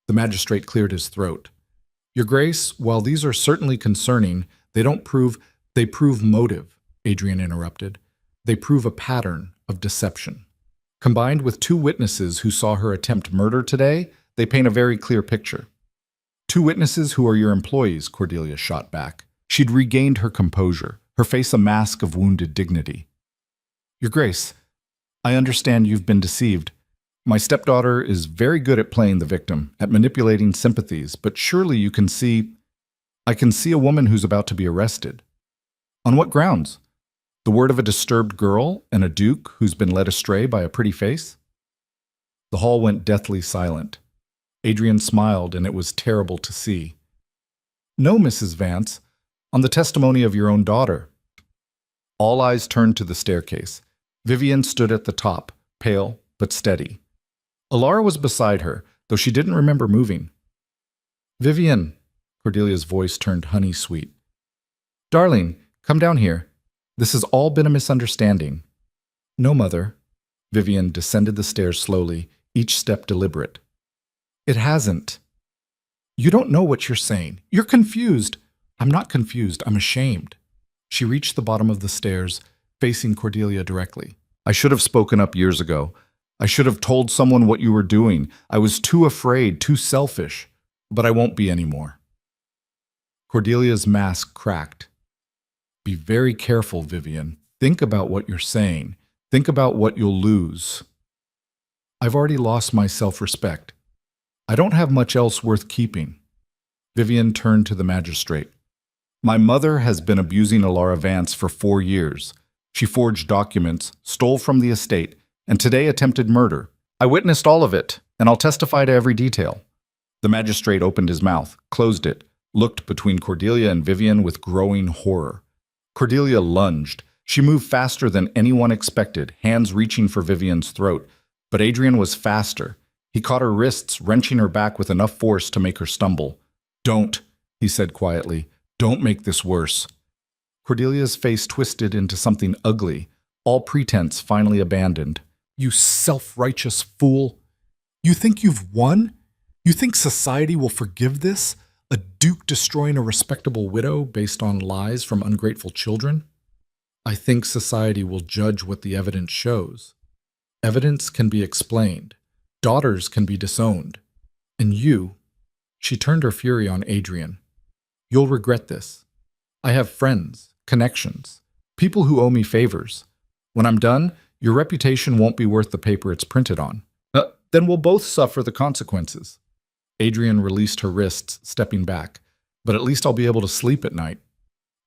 The magistrate cleared his throat. Your Grace, while these are certainly concerning, they prove motive, Adrian interrupted. They prove a pattern of deception. Combined with 2 witnesses who saw her attempt murder today, they paint a very clear picture. 2 witnesses who are your employees, Cordelia shot back. She'd regained her composure, her face a mask of wounded dignity. Your Grace, I understand you've been deceived. My stepdaughter is very good at playing the victim, at manipulating sympathies, but surely you can see... I can see a woman who's about to be arrested. On what grounds? The word of a disturbed girl and a duke who's been led astray by a pretty face? The hall went deathly silent. Adrian smiled, and it was terrible to see. No, Mrs. Vance, on the testimony of your own daughter. All eyes turned to the staircase. Vivian stood at the top, pale but steady. Ilara was beside her, though she didn't remember moving. Vivian, Cordelia's voice turned honey-sweet. Darling, come down here. This has all been a misunderstanding. No, Mother. Vivian descended the stairs slowly, each step deliberate. It hasn't. You don't know what you're saying. You're confused. I'm not confused, I'm ashamed. She reached the bottom of the stairs, facing Cordelia directly. I should have spoken up years ago. I should have told someone what you were doing. I was too afraid, too selfish. But I won't be anymore. Cordelia's mask cracked. Be very careful, Vivian. Think about what you're saying. Think about what you'll lose. I've already lost my self-respect. I don't have much else worth keeping. Vivian turned to the magistrate. My mother has been abusing Alara Vance for 4 years. She forged documents, stole from the estate, and today attempted murder. I witnessed all of it, and I'll testify to every detail. The magistrate opened his mouth, closed it, looked between Cordelia and Vivian with growing horror. Cordelia lunged. She moved faster than anyone expected, hands reaching for Vivian's throat. But Adrian was faster. He caught her wrists, wrenching her back with enough force to make her stumble. Don't, he said quietly. Don't make this worse. Cordelia's face twisted into something ugly, all pretense finally abandoned. You self-righteous fool. You think you've won? You think society will forgive this? A duke destroying a respectable widow based on lies from ungrateful children? I think society will judge what the evidence shows. Evidence can be explained. Daughters can be disowned. And you, she turned her fury on Adrian. You'll regret this. I have friends, connections, people who owe me favors. When I'm done, your reputation won't be worth the paper it's printed on. Then we'll both suffer the consequences. Adrian released her wrists, stepping back. But at least I'll be able to sleep at night.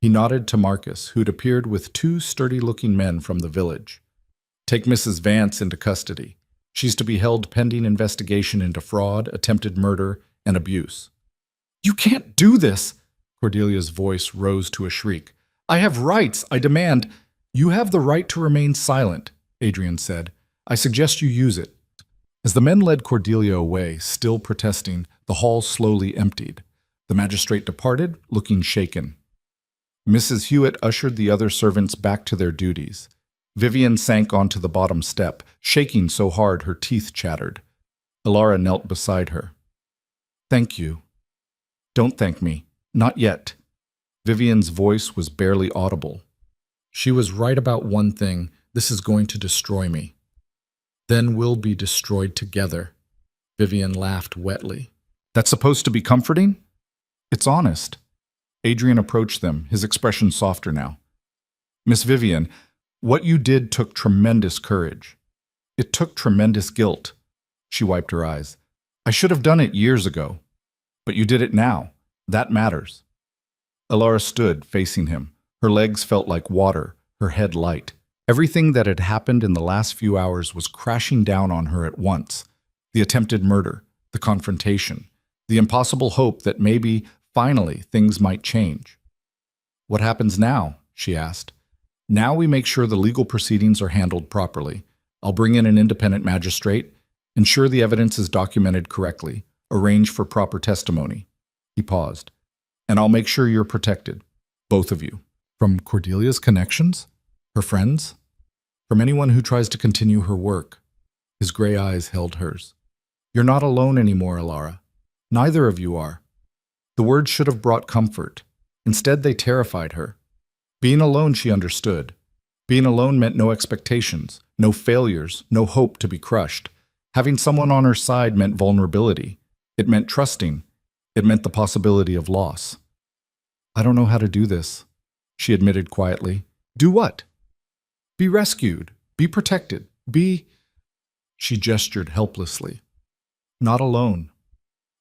He nodded to Marcus, who'd appeared with 2 sturdy-looking men from the village. Take Mrs. Vance into custody. She's to be held pending investigation into fraud, attempted murder, and abuse. You can't do this! Cordelia's voice rose to a shriek. I have rights. I demand. You have the right to remain silent, Adrian said. I suggest you use it. As the men led Cordelia away, still protesting, the hall slowly emptied. The magistrate departed, looking shaken. Mrs. Hewitt ushered the other servants back to their duties. Vivian sank onto the bottom step, shaking so hard her teeth chattered. Alara knelt beside her. Thank you. Don't thank me. Not yet. Vivian's voice was barely audible. She was right about one thing. This is going to destroy me. Then we'll be destroyed together. Vivian laughed wetly. That's supposed to be comforting? It's honest. Adrian approached them, his expression softer now. Miss Vivian, what you did took tremendous courage. It took tremendous guilt. She wiped her eyes. I should have done it years ago. But you did it now. That matters. Alara stood, facing him. Her legs felt like water, her head light. Everything that had happened in the last few hours was crashing down on her at once. The attempted murder, the confrontation, the impossible hope that maybe, finally, things might change. What happens now? She asked. Now we make sure the legal proceedings are handled properly. I'll bring in an independent magistrate, ensure the evidence is documented correctly, arrange for proper testimony. He paused. And I'll make sure you're protected, both of you. From Cordelia's connections? Her friends? From anyone who tries to continue her work? His gray eyes held hers. You're not alone anymore, Alara. Neither of you are. The words should have brought comfort. Instead, they terrified her. Being alone, she understood. Being alone meant no expectations, no failures, no hope to be crushed. Having someone on her side meant vulnerability. It meant trusting. It meant the possibility of loss. I don't know how to do this, she admitted quietly. Do what? Be rescued. Be protected. Be... She gestured helplessly. Not alone.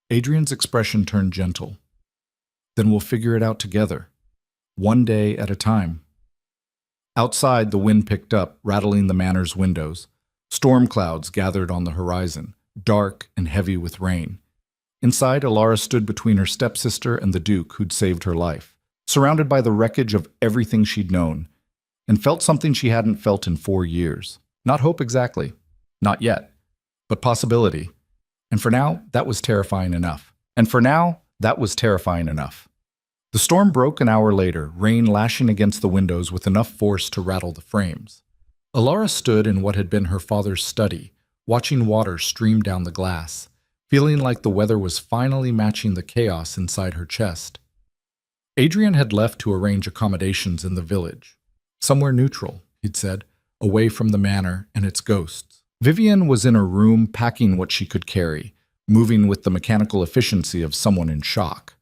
Adrian's expression turned gentle. Then we'll figure it out together. One day at a time. Outside, the wind picked up, rattling the manor's windows. Storm clouds gathered on the horizon, dark and heavy with rain. Inside, Alara stood between her stepsister and the Duke who'd saved her life, surrounded by the wreckage of everything she'd known, and felt something she hadn't felt in 4 years. Not hope exactly. Not yet. But possibility. And for now, that was terrifying enough. The storm broke an hour later, rain lashing against the windows with enough force to rattle the frames. Alara stood in what had been her father's study, watching water stream down the glass, feeling like the weather was finally matching the chaos inside her chest. Adrian had left to arrange accommodations in the village. Somewhere neutral, he'd said, away from the manor and its ghosts. Vivian was in her room packing what she could carry, moving with the mechanical efficiency of someone in shock.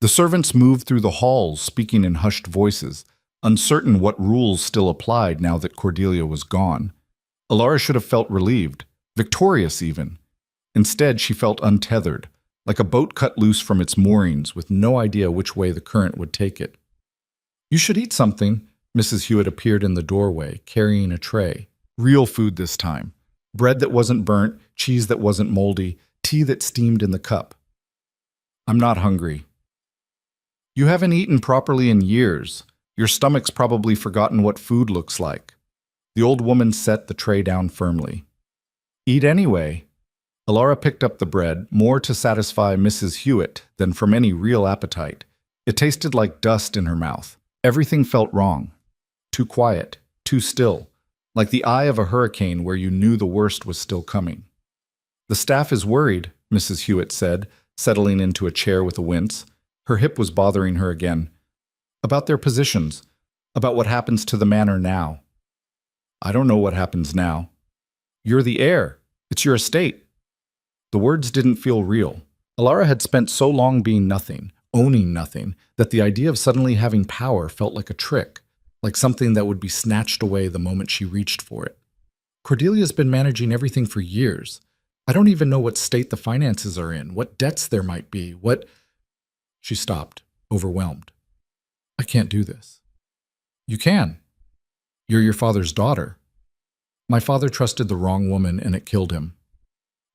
The servants moved through the halls, speaking in hushed voices, uncertain what rules still applied now that Cordelia was gone. Alara should have felt relieved, victorious even. Instead, she felt untethered, like a boat cut loose from its moorings with no idea which way the current would take it. "You should eat something." Mrs. Hewitt appeared in the doorway, carrying a tray. Real food this time. Bread that wasn't burnt, cheese that wasn't moldy, tea that steamed in the cup. "I'm not hungry." "You haven't eaten properly in years. Your stomach's probably forgotten what food looks like." The old woman set the tray down firmly. "Eat anyway." Alara picked up the bread, more to satisfy Mrs. Hewitt than from any real appetite. It tasted like dust in her mouth. Everything felt wrong. Too quiet, too still, like the eye of a hurricane where you knew the worst was still coming. "The staff is worried," Mrs. Hewitt said, settling into a chair with a wince. Her hip was bothering her again. "About their positions, about what happens to the manor now." "I don't know what happens now." "You're the heir. It's your estate." The words didn't feel real. Alara had spent so long being nothing, owning nothing, that the idea of suddenly having power felt like a trick, like something that would be snatched away the moment she reached for it. "Cordelia's been managing everything for years. I don't even know what state the finances are in, what debts there might be, what—" She stopped, overwhelmed. "I can't do this." "You can. You're your father's daughter." "My father trusted the wrong woman and it killed him."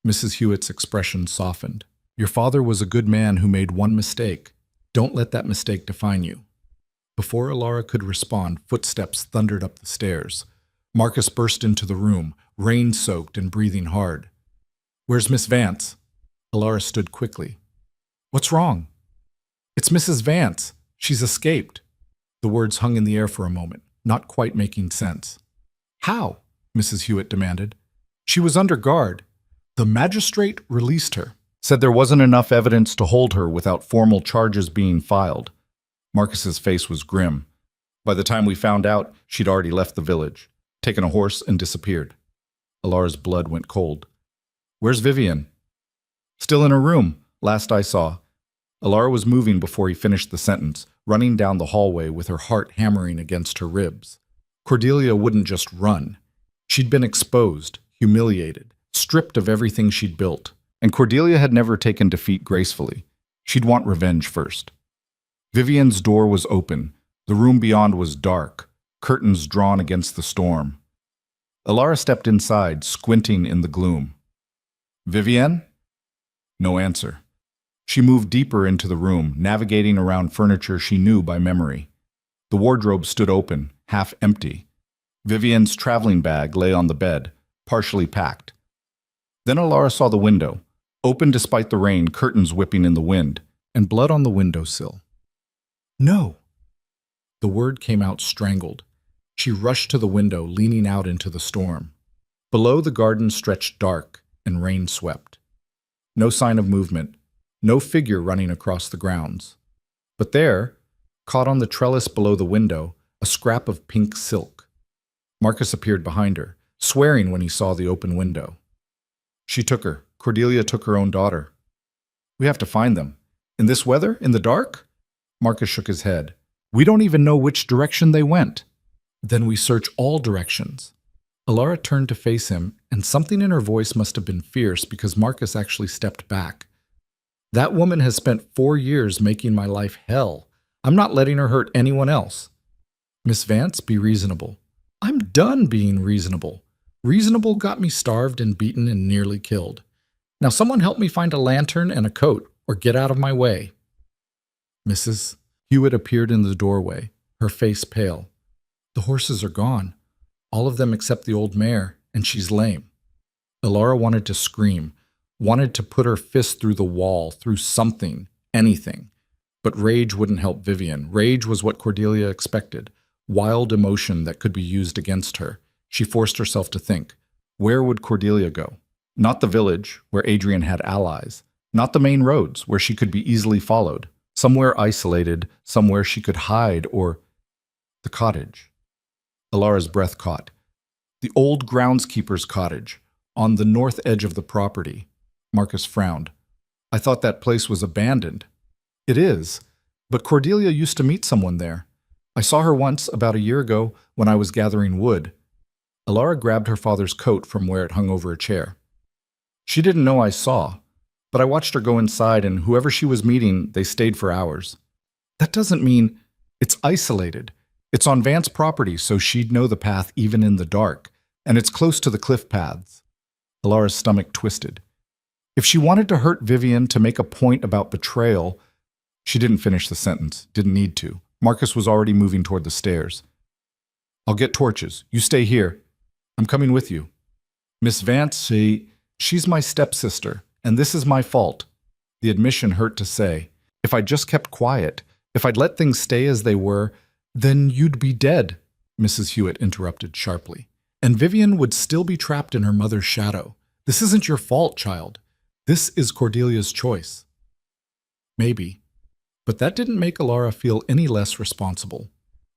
Mrs. Hewitt's expression softened. "Your father was a good man who made one mistake. Don't let that mistake define you." Before Alara could respond, footsteps thundered up the stairs. Marcus burst into the room, rain-soaked and breathing hard. "Where's Miss Vance?" Alara stood quickly. "What's wrong?" "It's Mrs. Vance. She's escaped." The words hung in the air for a moment, not quite making sense. "How?" Mrs. Hewitt demanded. "She was under guard. The magistrate released her. Said there wasn't enough evidence to hold her without formal charges being filed." Marcus's face was grim. "By the time we found out, she'd already left the village, taken a horse and disappeared." Alara's blood went cold. "Where's Vivian?" "Still in her room, last I saw." Alara was moving before he finished the sentence, running down the hallway with her heart hammering against her ribs. Cordelia wouldn't just run. She'd been exposed, humiliated, stripped of everything she'd built. And Cordelia had never taken defeat gracefully. She'd want revenge first. Vivian's door was open. The room beyond was dark, curtains drawn against the storm. Alara stepped inside, squinting in the gloom. "Vivian?" No answer. She moved deeper into the room, navigating around furniture she knew by memory. The wardrobe stood open, half empty. Vivian's traveling bag lay on the bed, partially packed. Then Alara saw the window, open despite the rain, curtains whipping in the wind, and blood on the windowsill. "No!" The word came out strangled. She rushed to the window, leaning out into the storm. Below, the garden stretched dark and rain-swept. No sign of movement, no figure running across the grounds. But there, caught on the trellis below the window, a scrap of pink silk. Marcus appeared behind her, swearing when he saw the open window. "She took her. Cordelia took her own daughter." "We have to find them. In this weather? In the dark?" Marcus shook his head. "We don't even know which direction they went." "Then we search all directions." Alara turned to face him, and something in her voice must have been fierce because Marcus actually stepped back. "That woman has spent 4 years making my life hell. I'm not letting her hurt anyone else." "Miss Vance, be reasonable." "I'm done being reasonable. Reasonable got me starved and beaten and nearly killed. Now someone help me find a lantern and a coat, or get out of my way." Mrs. Hewitt appeared in the doorway, her face pale. "The horses are gone. All of them except the old mare, and she's lame." Alara wanted to scream, wanted to put her fist through the wall, through something, anything. But rage wouldn't help Vivian. Rage was what Cordelia expected, wild emotion that could be used against her. She forced herself to think. Where would Cordelia go? Not the village, where Adrian had allies. Not the main roads, where she could be easily followed. Somewhere isolated, somewhere she could hide, or the cottage. Alara's breath caught. The old groundskeeper's cottage, on the north edge of the property. Marcus frowned. I thought that place was abandoned. It is, but Cordelia used to meet someone there. I saw her once, about a year ago, when I was gathering wood. Alara grabbed her father's coat from where it hung over a chair. She didn't know I saw, but I watched her go inside, and whoever she was meeting, they stayed for hours. That doesn't mean it's isolated. It's on Vance's property, so she'd know the path even in the dark, and it's close to the cliff paths. Alara's stomach twisted. If she wanted to hurt Vivian to make a point about betrayal, she didn't finish the sentence, didn't need to. Marcus was already moving toward the stairs. I'll get torches. You stay here. I'm coming with you. Miss Vance, she's my stepsister, and this is my fault. The admission hurt to say. If I'd just kept quiet, if I'd let things stay as they were, then you'd be dead, Mrs. Hewitt interrupted sharply. And Vivian would still be trapped in her mother's shadow. This isn't your fault, child. This is Cordelia's choice. Maybe. But that didn't make Alara feel any less responsible.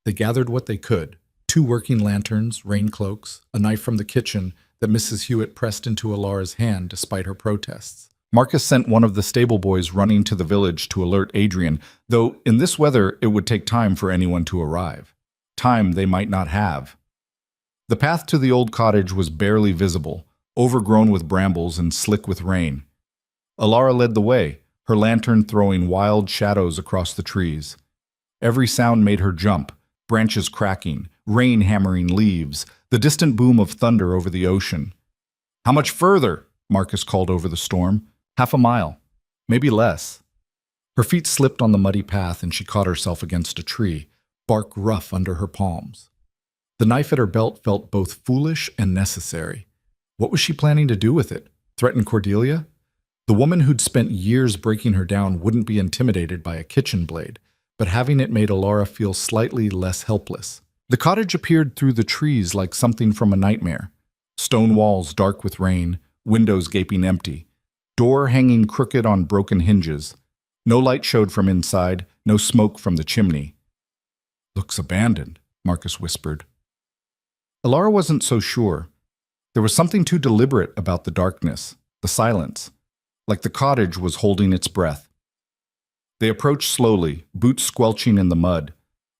They gathered what they could. 2 working lanterns, rain cloaks, a knife from the kitchen that Mrs. Hewitt pressed into Alara's hand despite her protests. Marcus sent one of the stable boys running to the village to alert Adrian, though in this weather it would take time for anyone to arrive. Time they might not have. The path to the old cottage was barely visible, overgrown with brambles and slick with rain. Alara led the way, her lantern throwing wild shadows across the trees. Every sound made her jump, branches cracking, rain hammering leaves, the distant boom of thunder over the ocean. How much further? Marcus called over the storm. 1/2 mile, maybe less. Her feet slipped on the muddy path and she caught herself against a tree, bark rough under her palms. The knife at her belt felt both foolish and necessary. What was she planning to do with it? Threaten Cordelia? The woman who'd spent years breaking her down wouldn't be intimidated by a kitchen blade, but having it made Alara feel slightly less helpless. The cottage appeared through the trees like something from a nightmare. Stone walls dark with rain, windows gaping empty, door hanging crooked on broken hinges. No light showed from inside, no smoke from the chimney. Looks abandoned, Marcus whispered. Alara wasn't so sure. There was something too deliberate about the darkness, the silence, like the cottage was holding its breath. They approached slowly, boots squelching in the mud.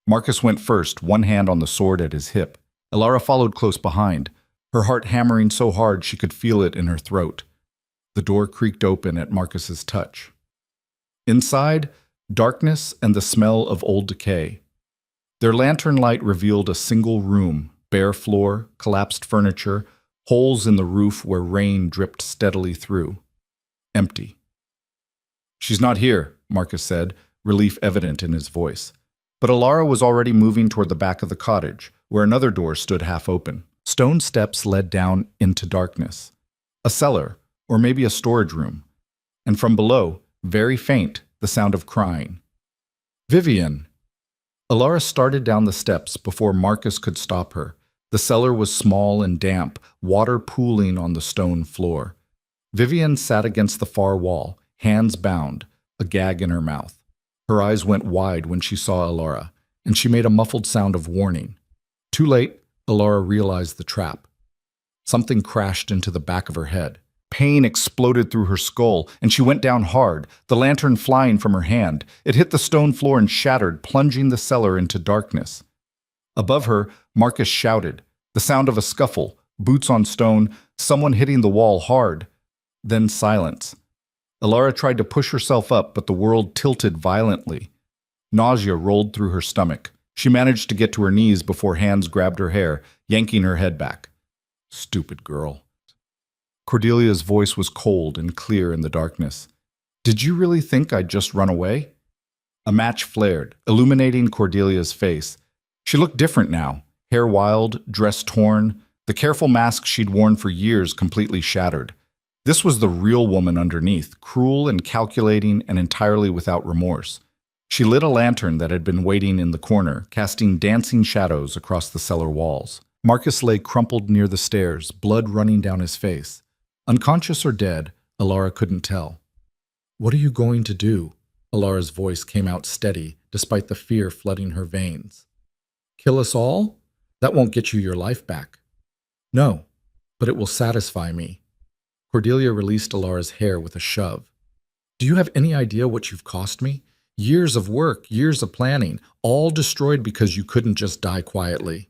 Marcus went first, one hand on the sword at his hip. Alara followed close behind, her heart hammering so hard she could feel it in her throat. The door creaked open at Marcus's touch. Inside, darkness and the smell of old decay. Their lantern light revealed a single room, bare floor, collapsed furniture, holes in the roof where rain dripped steadily through. Empty. She's not here, Marcus said, relief evident in his voice. But Alara was already moving toward the back of the cottage, where another door stood half open. Stone steps led down into darkness. A cellar, or maybe a storage room. And from below, very faint, the sound of crying. Vivian! Alara started down the steps before Marcus could stop her. The cellar was small and damp, water pooling on the stone floor. Vivian sat against the far wall, hands bound, a gag in her mouth. Her eyes went wide when she saw Alara, and she made a muffled sound of warning. Too late, Alara realized the trap. Something crashed into the back of her head. Pain exploded through her skull, and she went down hard, the lantern flying from her hand. It hit the stone floor and shattered, plunging the cellar into darkness. Above her, Marcus shouted, the sound of a scuffle, boots on stone, someone hitting the wall hard. Then silence. Alara tried to push herself up, but the world tilted violently. Nausea rolled through her stomach. She managed to get to her knees before hands grabbed her hair, yanking her head back. Stupid girl. Cordelia's voice was cold and clear in the darkness. Did you really think I'd just run away? A match flared, illuminating Cordelia's face. She looked different now, hair wild, dress torn, the careful mask she'd worn for years completely shattered. This was the real woman underneath, cruel and calculating and entirely without remorse. She lit a lantern that had been waiting in the corner, casting dancing shadows across the cellar walls. Marcus lay crumpled near the stairs, blood running down his face. Unconscious or dead, Alara couldn't tell. What are you going to do? Alara's voice came out steady, despite the fear flooding her veins. Kill us all? That won't get you your life back. No, but it will satisfy me. Cordelia released Alara's hair with a shove. Do you have any idea what you've cost me? Years of work, years of planning, all destroyed because you couldn't just die quietly.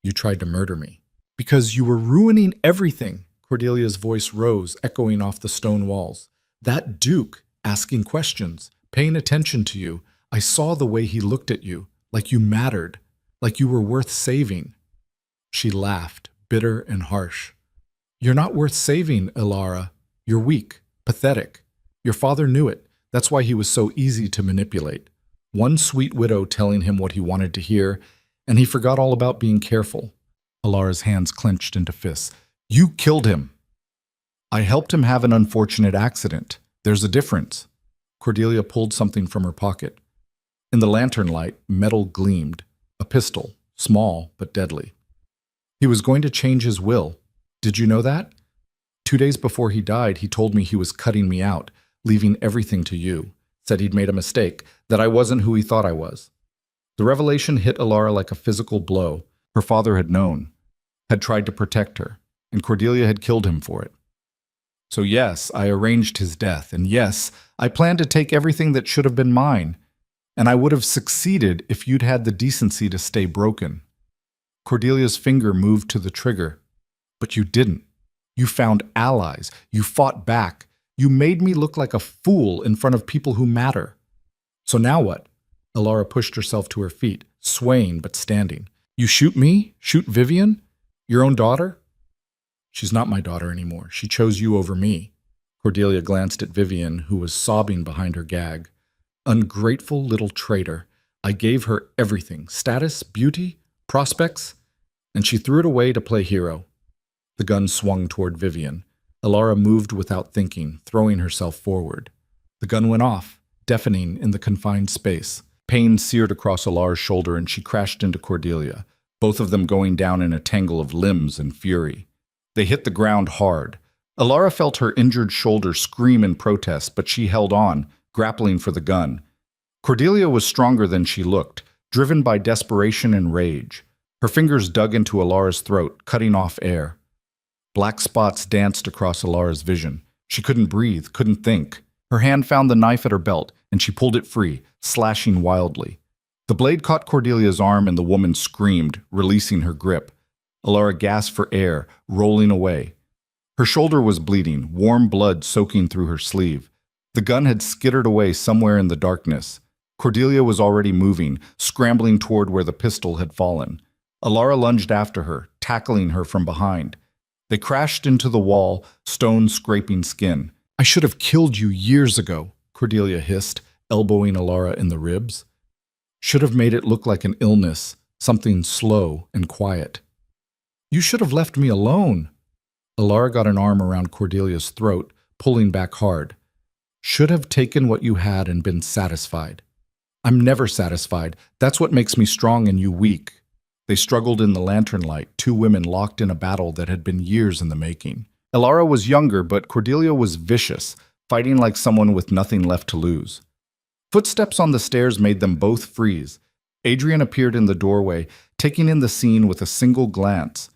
You tried to murder me. Because you were ruining everything. Cordelia's voice rose, echoing off the stone walls. That Duke, asking questions, paying attention to you. I saw the way he looked at you, like you mattered, like you were worth saving. She laughed, bitter and harsh. You're not worth saving, Alara. You're weak, pathetic. Your father knew it. That's why he was so easy to manipulate. One sweet widow telling him what he wanted to hear, and he forgot all about being careful. Alara's hands clenched into fists. You killed him. I helped him have an unfortunate accident. There's a difference. Cordelia pulled something from her pocket. In the lantern light, metal gleamed. A pistol, small but deadly. He was going to change his will. Did you know that? 2 days before he died, he told me he was cutting me out, leaving everything to you. Said he'd made a mistake, that I wasn't who he thought I was. The revelation hit Alara like a physical blow. Her father had known, had tried to protect her, and Cordelia had killed him for it. So yes, I arranged his death, and yes, I planned to take everything that should have been mine, and I would have succeeded if you'd had the decency to stay broken. Cordelia's finger moved to the trigger, but you didn't. You found allies. You fought back. You made me look like a fool in front of people who matter. So now what? Alara pushed herself to her feet, swaying but standing. You shoot me? Shoot Vivian? Your own daughter? She's not my daughter anymore. She chose you over me. Cordelia glanced at Vivian, who was sobbing behind her gag. Ungrateful little traitor. I gave her everything. Status, beauty, prospects, and she threw it away to play hero. The gun swung toward Vivian. Alara moved without thinking, throwing herself forward. The gun went off, deafening in the confined space. Pain seared across Alara's shoulder and she crashed into Cordelia, both of them going down in a tangle of limbs and fury. They hit the ground hard. Alara felt her injured shoulder scream in protest, but she held on, grappling for the gun. Cordelia was stronger than she looked, driven by desperation and rage. Her fingers dug into Alara's throat, cutting off air. Black spots danced across Alara's vision. She couldn't breathe, couldn't think. Her hand found the knife at her belt, and she pulled it free, slashing wildly. The blade caught Cordelia's arm and the woman screamed, releasing her grip. Alara gasped for air, rolling away. Her shoulder was bleeding, warm blood soaking through her sleeve. The gun had skittered away somewhere in the darkness. Cordelia was already moving, scrambling toward where the pistol had fallen. Alara lunged after her, tackling her from behind. They crashed into the wall, stone scraping skin. I should have killed you years ago, Cordelia hissed, elbowing Alara in the ribs. Should have made it look like an illness, something slow and quiet. You should have left me alone. Alara got an arm around Cordelia's throat, pulling back hard. Should have taken what you had and been satisfied. I'm never satisfied. That's what makes me strong and you weak. They struggled in the lantern light, two women locked in a battle that had been years in the making. Alara was younger, but Cordelia was vicious, fighting like someone with nothing left to lose. Footsteps on the stairs made them both freeze. Adrian appeared in the doorway, taking in the scene with a single glance.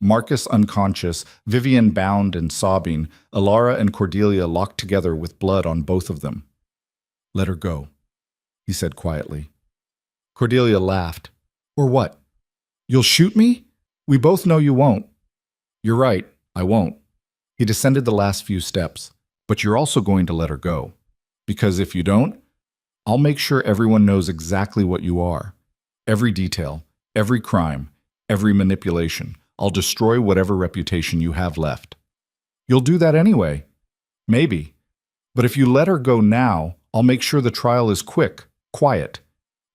Marcus unconscious, Vivian bound and sobbing, Alara and Cordelia locked together with blood on both of them. Let her go, he said quietly. Cordelia laughed. Or what? You'll shoot me? We both know you won't. You're right, I won't. He descended the last few steps. But you're also going to let her go. Because if you don't, I'll make sure everyone knows exactly what you are. Every detail, every crime, every manipulation. I'll destroy whatever reputation you have left. You'll do that anyway. Maybe. But if you let her go now, I'll make sure the trial is quick, quiet.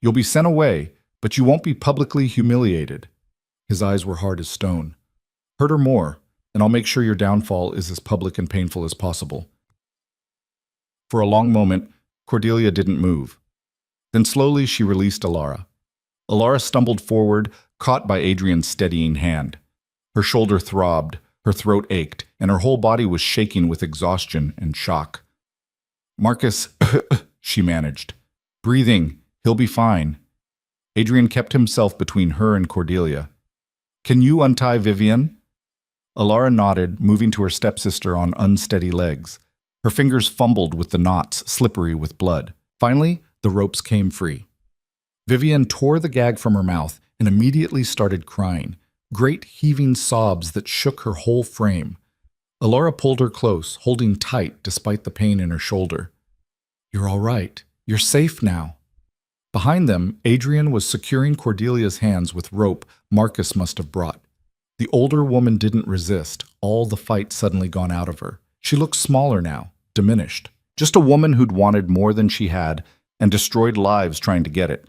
You'll be sent away, but you won't be publicly humiliated. His eyes were hard as stone. Hurt her more, and I'll make sure your downfall is as public and painful as possible. For a long moment, Cordelia didn't move. Then slowly she released Alara. Alara stumbled forward, caught by Adrian's steadying hand. Her shoulder throbbed, her throat ached, and her whole body was shaking with exhaustion and shock. Marcus, she managed. Breathing. He'll be fine. Adrian kept himself between her and Cordelia. Can you untie Vivian? Alara nodded, moving to her stepsister on unsteady legs. Her fingers fumbled with the knots, slippery with blood. Finally, the ropes came free. Vivian tore the gag from her mouth and immediately started crying, great heaving sobs that shook her whole frame. Alara pulled her close, holding tight despite the pain in her shoulder. You're all right. You're safe now. Behind them, Adrian was securing Cordelia's hands with rope Marcus must have brought. The older woman didn't resist, all the fight suddenly gone out of her. She looked smaller now, diminished. Just a woman who'd wanted more than she had and destroyed lives trying to get it.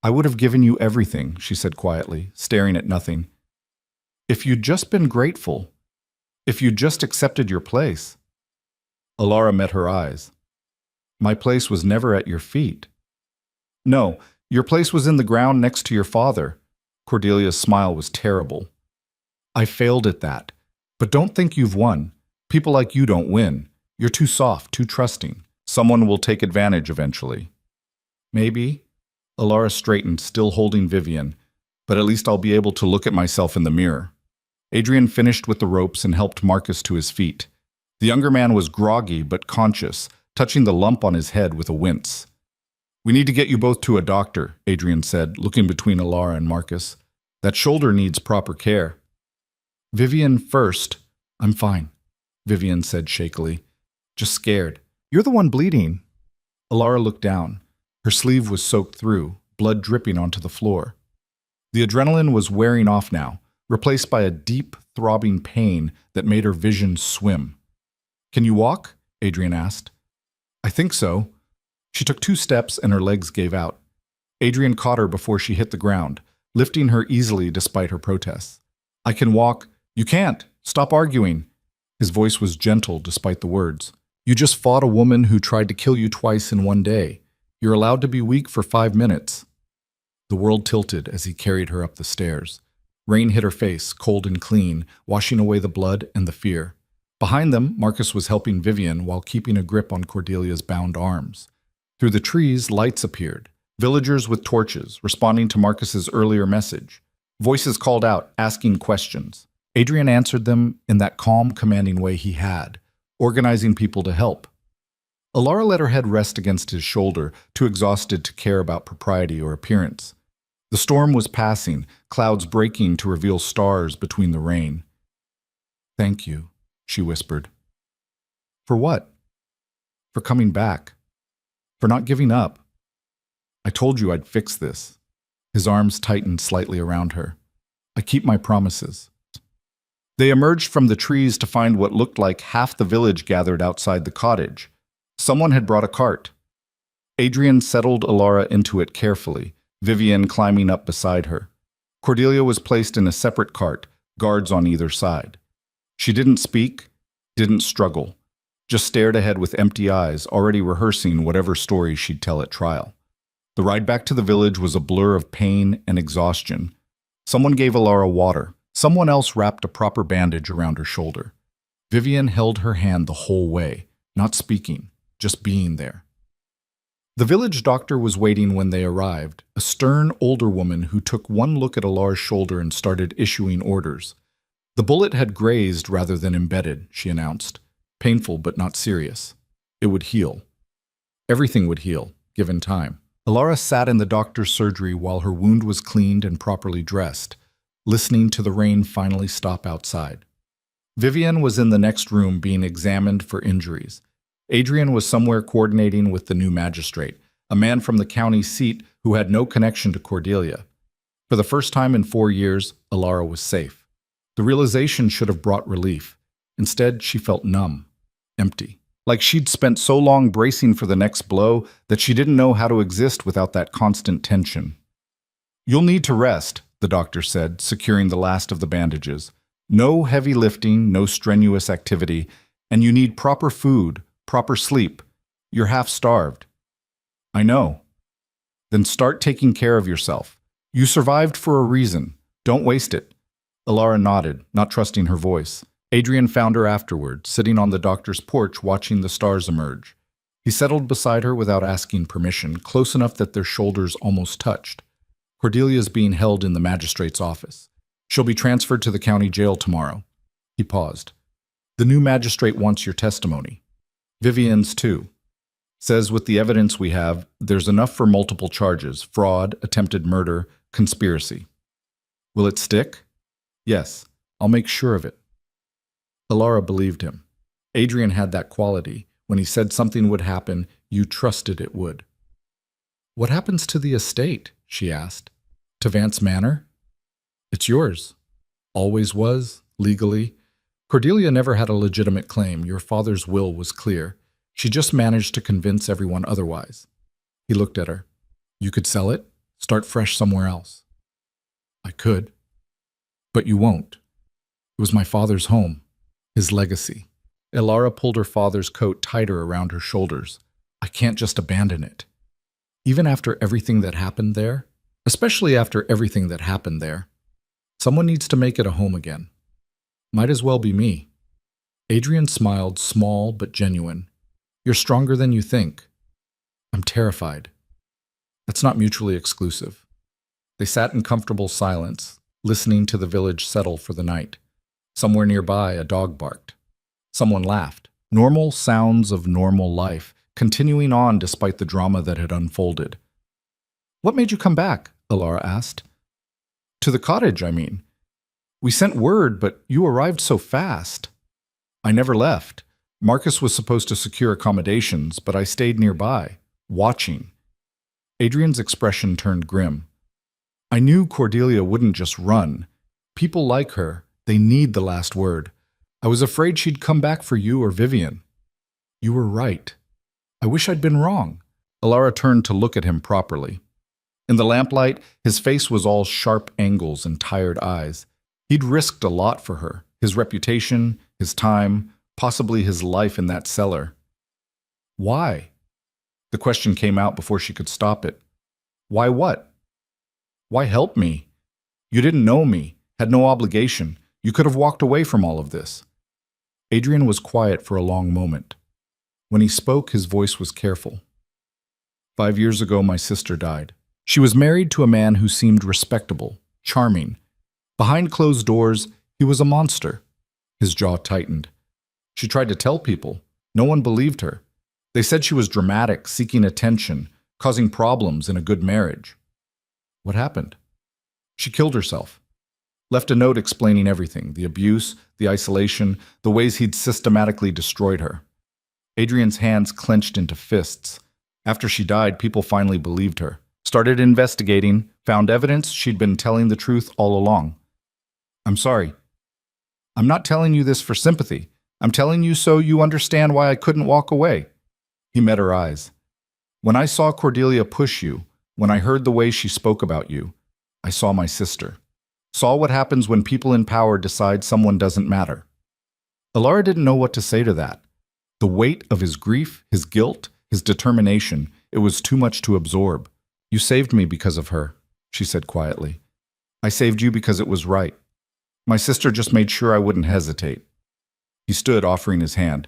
I would have given you everything, she said quietly, staring at nothing. If you'd just been grateful. If you'd just accepted your place. Alara met her eyes. My place was never at your feet. No, your place was in the ground next to your father. Cordelia's smile was terrible. I failed at that. But don't think you've won. People like you don't win. You're too soft, too trusting. Someone will take advantage eventually. Maybe. Alara straightened, still holding Vivian. But at least I'll be able to look at myself in the mirror. Adrian finished with the ropes and helped Marcus to his feet. The younger man was groggy but conscious, touching the lump on his head with a wince. We need to get you both to a doctor, Adrian said, looking between Alara and Marcus. That shoulder needs proper care. Vivian first. I'm fine, Vivian said shakily. Just scared. You're the one bleeding. Alara looked down. Her sleeve was soaked through, blood dripping onto the floor. The adrenaline was wearing off now, replaced by a deep, throbbing pain that made her vision swim. Can you walk? Adrian asked. I think so. She took 2 steps and her legs gave out. Adrian caught her before she hit the ground, lifting her easily despite her protests. I can walk. You can't. Stop arguing. His voice was gentle despite the words. You just fought a woman who tried to kill you twice in one day. You're allowed to be weak for 5 minutes. The world tilted as he carried her up the stairs. Rain hit her face, cold and clean, washing away the blood and the fear. Behind them, Marcus was helping Vivian while keeping a grip on Cordelia's bound arms. Through the trees, lights appeared. Villagers with torches, responding to Marcus's earlier message. Voices called out, asking questions. Adrian answered them in that calm, commanding way he had, organizing people to help. Alara let her head rest against his shoulder, too exhausted to care about propriety or appearance. The storm was passing, clouds breaking to reveal stars between the rain. Thank you, she whispered. For what? For coming back. For not giving up. I told you I'd fix this. His arms tightened slightly around her. I keep my promises. They emerged from the trees to find what looked like half the village gathered outside the cottage. Someone had brought a cart. Adrian settled Alara into it carefully, Vivian climbing up beside her. Cordelia was placed in a separate cart, guards on either side. She didn't speak, didn't struggle, just stared ahead with empty eyes, already rehearsing whatever story she'd tell at trial. The ride back to the village was a blur of pain and exhaustion. Someone gave Alara water. Someone else wrapped a proper bandage around her shoulder. Vivian held her hand the whole way, not speaking, just being there. The village doctor was waiting when they arrived, a stern older woman who took one look at Alara's shoulder and started issuing orders. The bullet had grazed rather than embedded, she announced. Painful but not serious. It would heal. Everything would heal, given time. Alara sat in the doctor's surgery while her wound was cleaned and properly dressed, listening to the rain finally stop outside. Vivian was in the next room being examined for injuries. Adrian was somewhere coordinating with the new magistrate, a man from the county seat who had no connection to Cordelia. For the first time in 4 years, Alara was safe. The realization should have brought relief. Instead, she felt numb, empty. Like she'd spent so long bracing for the next blow that she didn't know how to exist without that constant tension. You'll need to rest, the doctor said, securing the last of the bandages. No heavy lifting, no strenuous activity, and you need proper food, proper sleep. You're half-starved. I know. Then start taking care of yourself. You survived for a reason. Don't waste it. Alara nodded, not trusting her voice. Adrian found her afterward, sitting on the doctor's porch watching the stars emerge. He settled beside her without asking permission, close enough that their shoulders almost touched. Cordelia is being held in the magistrate's office. She'll be transferred to the county jail tomorrow. He paused. The new magistrate wants your testimony. Vivian's too. Says with the evidence we have, there's enough for multiple charges: fraud, attempted murder, conspiracy. Will it stick? Yes, I'll make sure of it. Alara believed him. Adrian had that quality. When he said something would happen, you trusted it would. What happens to the estate? She asked. To Vance Manor? It's yours. Always was, legally. Cordelia never had a legitimate claim. Your father's will was clear. She just managed to convince everyone otherwise. He looked at her. You could sell it, start fresh somewhere else. I could. But you won't. It was my father's home, his legacy. Alara pulled her father's coat tighter around her shoulders. I can't just abandon it. Even after everything that happened there, especially after everything that happened there, someone needs to make it a home again. Might as well be me. Adrian smiled, small but genuine. You're stronger than you think. I'm terrified. That's not mutually exclusive. They sat in comfortable silence, listening to the village settle for the night. Somewhere nearby, a dog barked. Someone laughed. Normal sounds of normal life, continuing on despite the drama that had unfolded. What made you come back? Alara asked. To the cottage, I mean. We sent word, but you arrived so fast. I never left. Marcus was supposed to secure accommodations, but I stayed nearby, watching. Adrian's expression turned grim. I knew Cordelia wouldn't just run. People like her, they need the last word. I was afraid she'd come back for you or Vivian. You were right. I wish I'd been wrong. Alara turned to look at him properly. In the lamplight, his face was all sharp angles and tired eyes. He'd risked a lot for her, his reputation, his time, possibly his life in that cellar. Why? The question came out before she could stop it. Why what? Why help me? You didn't know me, had no obligation. You could have walked away from all of this. Adrian was quiet for a long moment. When he spoke, his voice was careful. 5 years ago, my sister died. She was married to a man who seemed respectable, charming. Behind closed doors, he was a monster. His jaw tightened. She tried to tell people. No one believed her. They said she was dramatic, seeking attention, causing problems in a good marriage. What happened? She killed herself. Left a note explaining everything, the abuse, the isolation, the ways he'd systematically destroyed her. Adrian's hands clenched into fists. After she died, people finally believed her. Started investigating, found evidence she'd been telling the truth all along. I'm sorry. I'm not telling you this for sympathy. I'm telling you so you understand why I couldn't walk away. He met her eyes. When I saw Cordelia push you, when I heard the way she spoke about you, I saw my sister. Saw what happens when people in power decide someone doesn't matter. Alara didn't know what to say to that. The weight of his grief, his guilt, his determination, it was too much to absorb. You saved me because of her, she said quietly. I saved you because it was right. My sister just made sure I wouldn't hesitate. He stood, offering his hand.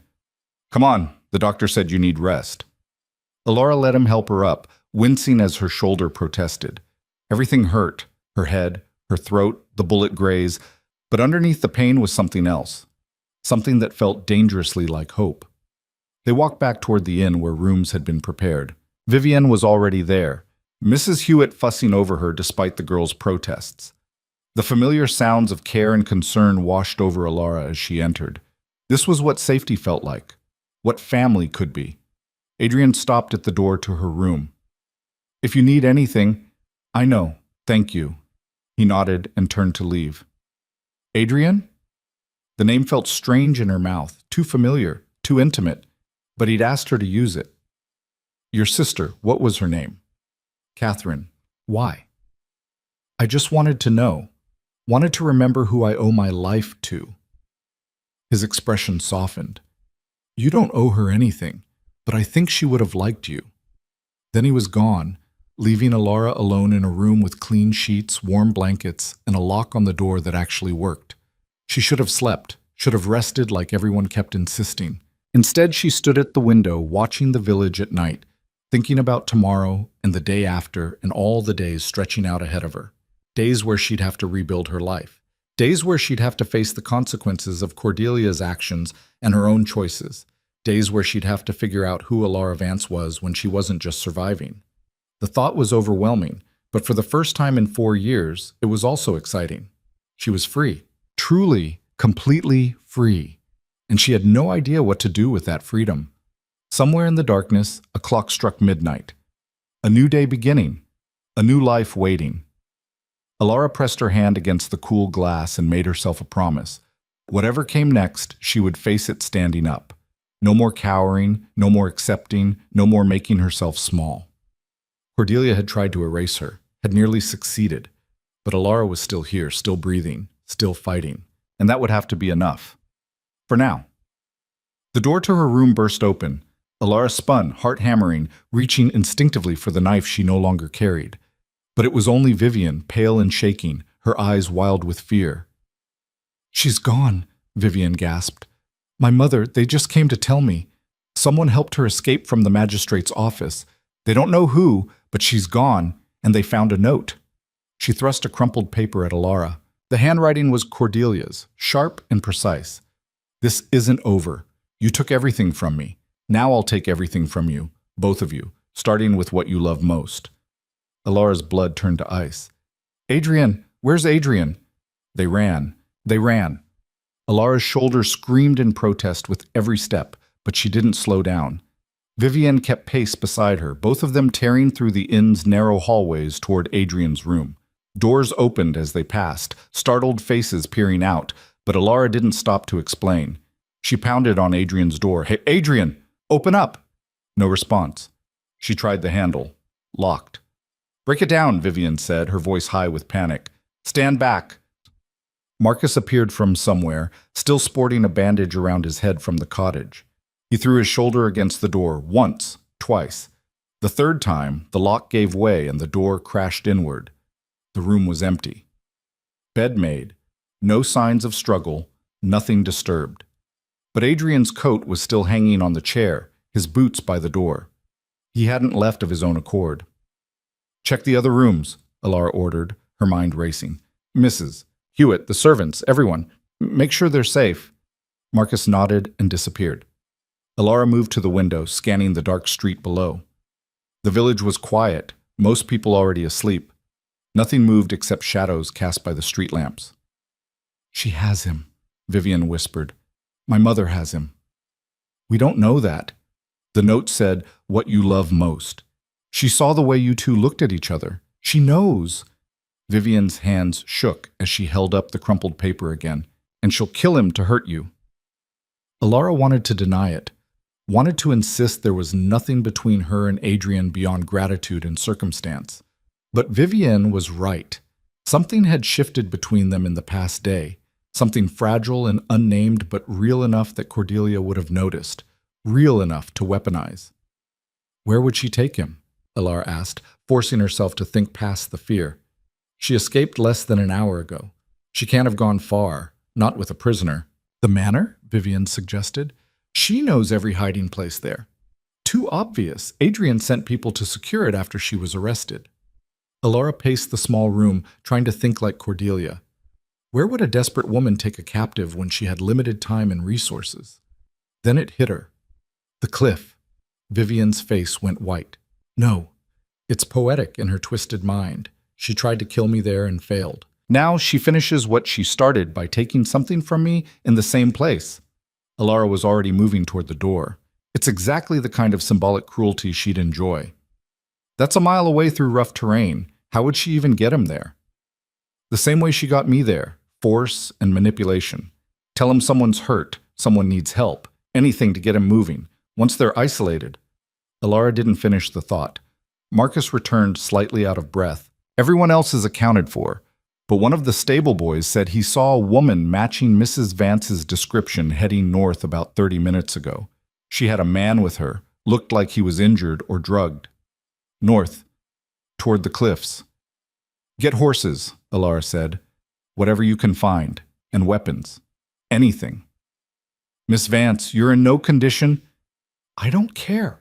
Come on, the doctor said you need rest. Alara let him help her up, wincing as her shoulder protested. Everything hurt, her head, her throat, the bullet graze, but underneath the pain was something else, something that felt dangerously like hope. They walked back toward the inn where rooms had been prepared. Vivian was already there, Mrs. Hewitt fussing over her despite the girl's protests. The familiar sounds of care and concern washed over Alara as she entered. This was what safety felt like, what family could be. Adrian stopped at the door to her room. If you need anything, I know, thank you. He nodded and turned to leave. Adrian? The name felt strange in her mouth, too familiar, too intimate, but he'd asked her to use it. Your sister, what was her name? Catherine. Why? I just wanted to know, wanted to remember who I owe my life to. His expression softened. You don't owe her anything, but I think she would have liked you. Then he was gone, leaving Alara alone in a room with clean sheets, warm blankets, and a lock on the door that actually worked. She should have slept, should have rested like everyone kept insisting. Instead, she stood at the window watching the village at night, thinking about tomorrow and the day after and all the days stretching out ahead of her. Days where she'd have to rebuild her life. Days where she'd have to face the consequences of Cordelia's actions and her own choices. Days where she'd have to figure out who Alara Vance was when she wasn't just surviving. The thought was overwhelming, but for the first time in 4 years, it was also exciting. She was free. Truly, completely free. And she had no idea what to do with that freedom. Somewhere in the darkness, a clock struck midnight. A new day beginning. A new life waiting. Alara pressed her hand against the cool glass and made herself a promise. Whatever came next, she would face it standing up. No more cowering, no more accepting, no more making herself small. Cordelia had tried to erase her, had nearly succeeded. But Alara was still here, still breathing, still fighting. And that would have to be enough. For now. The door to her room burst open. Alara spun, heart hammering, reaching instinctively for the knife she no longer carried. But it was only Vivian, pale and shaking, her eyes wild with fear. "She's gone," Vivian gasped. "My mother, they just came to tell me. Someone helped her escape from the magistrate's office. They don't know who, but she's gone, and they found a note." She thrust a crumpled paper at Alara. The handwriting was Cordelia's, sharp and precise. "This isn't over. You took everything from me. Now I'll take everything from you, both of you, starting with what you love most." Alara's blood turned to ice. "Adrian! Where's Adrian?" They ran. They ran. Alara's shoulder screamed in protest with every step, but she didn't slow down. Vivian kept pace beside her, both of them tearing through the inn's narrow hallways toward Adrian's room. Doors opened as they passed, startled faces peering out, but Alara didn't stop to explain. She pounded on Adrian's door. "Hey, Adrian! Open up!" No response. She tried the handle. Locked. "Break it down," Vivian said, her voice high with panic. "Stand back." Marcus appeared from somewhere, still sporting a bandage around his head from the cottage. He threw his shoulder against the door, once, twice. The third time, the lock gave way and the door crashed inward. The room was empty. Bed made. No signs of struggle, nothing disturbed. But Adrian's coat was still hanging on the chair, his boots by the door. He hadn't left of his own accord. "Check the other rooms," Alara ordered, her mind racing. "Mrs. Hewitt, the servants, everyone. Make sure they're safe." Marcus nodded and disappeared. Alara moved to the window, scanning the dark street below. The village was quiet, most people already asleep. Nothing moved except shadows cast by the street lamps. "She has him," Vivian whispered. "My mother has him." "We don't know that." The note said, "What you love most." "She saw the way you two looked at each other. She knows." Vivian's hands shook as she held up the crumpled paper again. "And she'll kill him to hurt you." Alara wanted to deny it, wanted to insist there was nothing between her and Adrian beyond gratitude and circumstance. But Vivian was right. Something had shifted between them in the past day, something fragile and unnamed but real enough that Cordelia would have noticed, real enough to weaponize. "Where would she take him?" Alara asked, forcing herself to think past the fear. She escaped less than an hour ago. She can't have gone far, not with a prisoner. "The manor?" Vivian suggested. "She knows every hiding place there." "Too obvious. Adrian sent people to secure it after she was arrested." Alara paced the small room, trying to think like Cordelia. Where would a desperate woman take a captive when she had limited time and resources? Then it hit her. The cliff. Vivian's face went white. "No. It's poetic in her twisted mind. She tried to kill me there and failed. Now she finishes what she started by taking something from me in the same place." Alara was already moving toward the door. It's exactly the kind of symbolic cruelty she'd enjoy. That's a mile away through rough terrain. How would she even get him there? The same way she got me there. Force and manipulation. Tell him someone's hurt, someone needs help, anything to get him moving. Once they're isolated. Alara didn't finish the thought. Marcus returned slightly out of breath. Everyone else is accounted for, but one of the stable boys said he saw a woman matching Mrs. Vance's description heading north about 30 minutes ago. She had a man with her, looked like he was injured or drugged. North, toward the cliffs. "Get horses," Alara said. "Whatever you can find, and weapons. Anything." Miss Vance, you're in no condition. I don't care.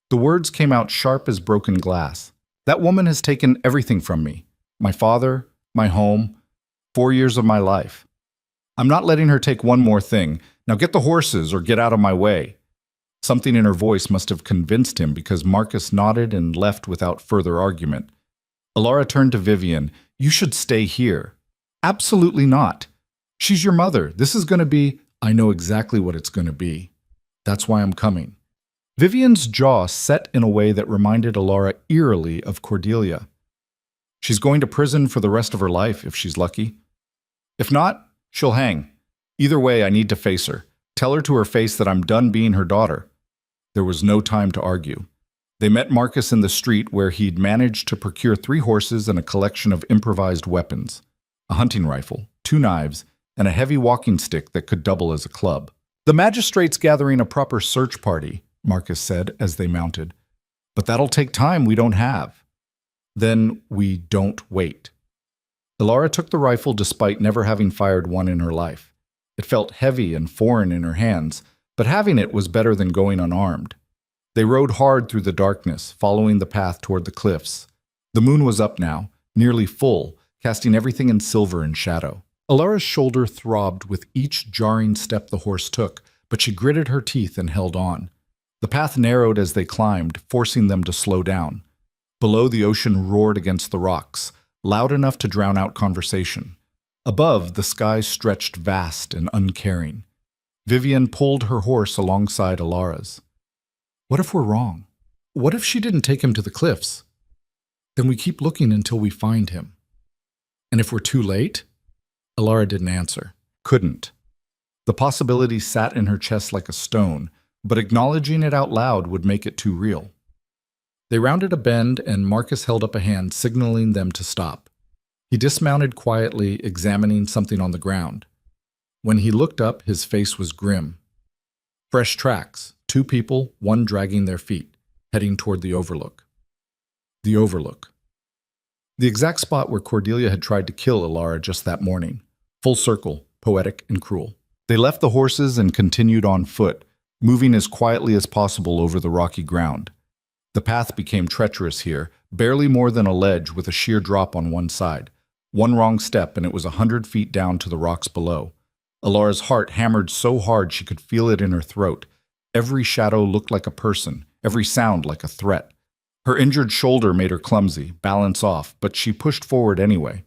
The words came out sharp as broken glass. That woman has taken everything from me. My father, my home, 4 years of my life. I'm not letting her take one more thing. Now get the horses or get out of my way. Something in her voice must have convinced him because Marcus nodded and left without further argument. Alara turned to Vivian. You should stay here. Absolutely not. She's your mother. This is going to be... I know exactly what it's going to be. That's why I'm coming. Vivian's jaw set in a way that reminded Alara eerily of Cordelia. She's going to prison for the rest of her life if she's lucky. If not, she'll hang. Either way, I need to face her. Tell her to her face that I'm done being her daughter. There was no time to argue. They met Marcus in the street where he'd managed to procure 3 horses and a collection of improvised weapons. A hunting rifle, 2 knives, and a heavy walking stick that could double as a club. The magistrate's gathering a proper search party, Marcus said as they mounted. But that'll take time we don't have. Then we don't wait. Alara took the rifle despite never having fired one in her life. It felt heavy and foreign in her hands, but having it was better than going unarmed. They rode hard through the darkness, following the path toward the cliffs. The moon was up now, nearly full, casting everything in silver and shadow. Alara's shoulder throbbed with each jarring step the horse took, but she gritted her teeth and held on. The path narrowed as they climbed, forcing them to slow down. Below, the ocean roared against the rocks, loud enough to drown out conversation. Above, the sky stretched vast and uncaring. Vivian pulled her horse alongside Alara's. What if we're wrong? What if she didn't take him to the cliffs? Then we keep looking until we find him. And if we're too late? Alara didn't answer. Couldn't. The possibility sat in her chest like a stone, but acknowledging it out loud would make it too real. They rounded a bend, and Marcus held up a hand, signaling them to stop. He dismounted quietly, examining something on the ground. When he looked up, his face was grim. Fresh tracks, 2 people, one dragging their feet, heading toward the overlook. The overlook. The exact spot where Cordelia had tried to kill Alara just that morning. Full circle, poetic and cruel. They left the horses and continued on foot, moving as quietly as possible over the rocky ground. The path became treacherous here, barely more than a ledge with a sheer drop on one side. One wrong step and it was 100 feet down to the rocks below. Alara's heart hammered so hard she could feel it in her throat. Every shadow looked like a person, every sound like a threat. Her injured shoulder made her clumsy, balance off, but she pushed forward anyway.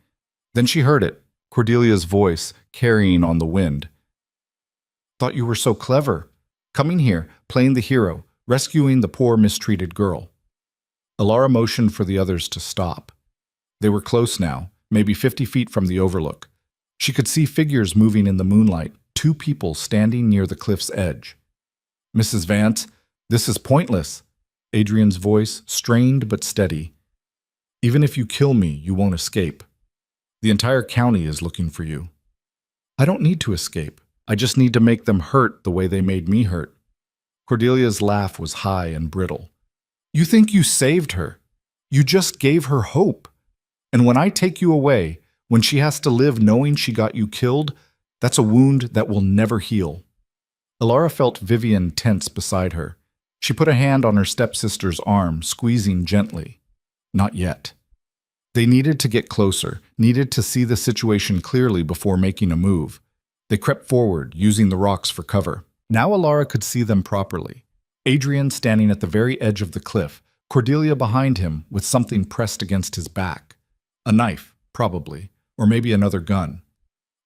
Then she heard it, Cordelia's voice, carrying on the wind. Thought you were so clever. Coming here, playing the hero, rescuing the poor mistreated girl. Alara motioned for the others to stop. They were close now, maybe 50 feet from the overlook. She could see figures moving in the moonlight, 2 people standing near the cliff's edge. Mrs. Vance, this is pointless. Adrian's voice, strained but steady. Even if you kill me, you won't escape. The entire county is looking for you. I don't need to escape. I just need to make them hurt the way they made me hurt. Cordelia's laugh was high and brittle. You think you saved her. You just gave her hope. And when I take you away, when she has to live knowing she got you killed, that's a wound that will never heal. Alara felt Vivian tense beside her. She put a hand on her stepsister's arm, squeezing gently. Not yet. They needed to get closer, needed to see the situation clearly before making a move. They crept forward, using the rocks for cover. Now Alara could see them properly. Adrian standing at the very edge of the cliff, Cordelia behind him with something pressed against his back. A knife, probably, or maybe another gun.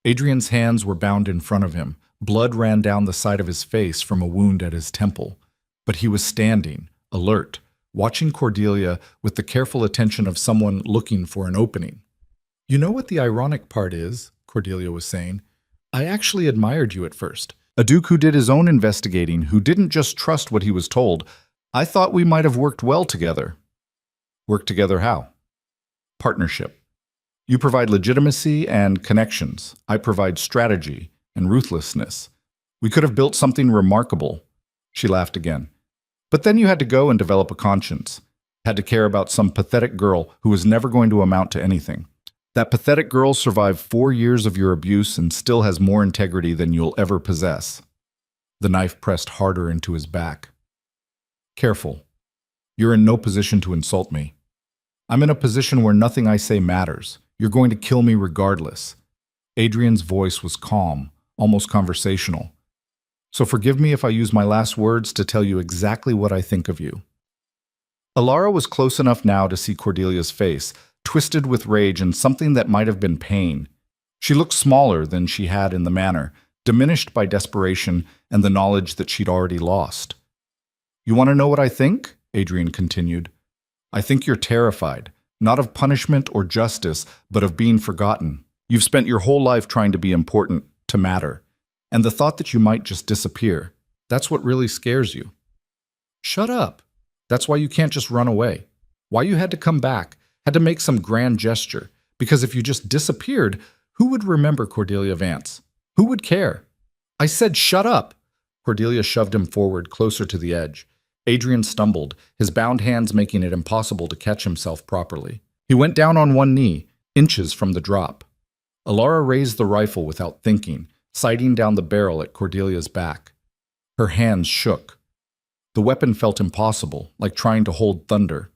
Adrian's hands were bound in front of him. Blood ran down the side of his face from a wound at his temple. But he was standing, alert, watching Cordelia with the careful attention of someone looking for an opening. You know what the ironic part is, Cordelia was saying. I actually admired you at first. A duke who did his own investigating, who didn't just trust what he was told. I thought we might have worked well together. Work together how? Partnership. You provide legitimacy and connections. I provide strategy and ruthlessness. We could have built something remarkable. She laughed again. But then you had to go and develop a conscience. Had to care about some pathetic girl who was never going to amount to anything. That pathetic girl survived 4 years of your abuse and still has more integrity than you'll ever possess. The knife pressed harder into his back. Careful. You're in no position to insult me. I'm in a position where nothing I say matters. You're going to kill me regardless. Adrian's voice was calm, almost conversational. So forgive me if I use my last words to tell you exactly what I think of you. Alara was close enough now to see Cordelia's face, twisted with rage and something that might have been pain. She looked smaller than she had in the manor, diminished by desperation and the knowledge that she'd already lost. You want to know what I think? Adrian continued. I think you're terrified, not of punishment or justice, but of being forgotten. You've spent your whole life trying to be important, to matter. And the thought that you might just disappear, that's what really scares you. Shut up. That's why you can't just run away. Why you had to come back, had to make some grand gesture. Because if you just disappeared, who would remember Cordelia Vance? Who would care? I said shut up. Cordelia shoved him forward, closer to the edge. Adrian stumbled, his bound hands making it impossible to catch himself properly. He went down on one knee, inches from the drop. Alara raised the rifle without thinking, sighting down the barrel at Cordelia's back. Her hands shook. The weapon felt impossible, like trying to hold thunder.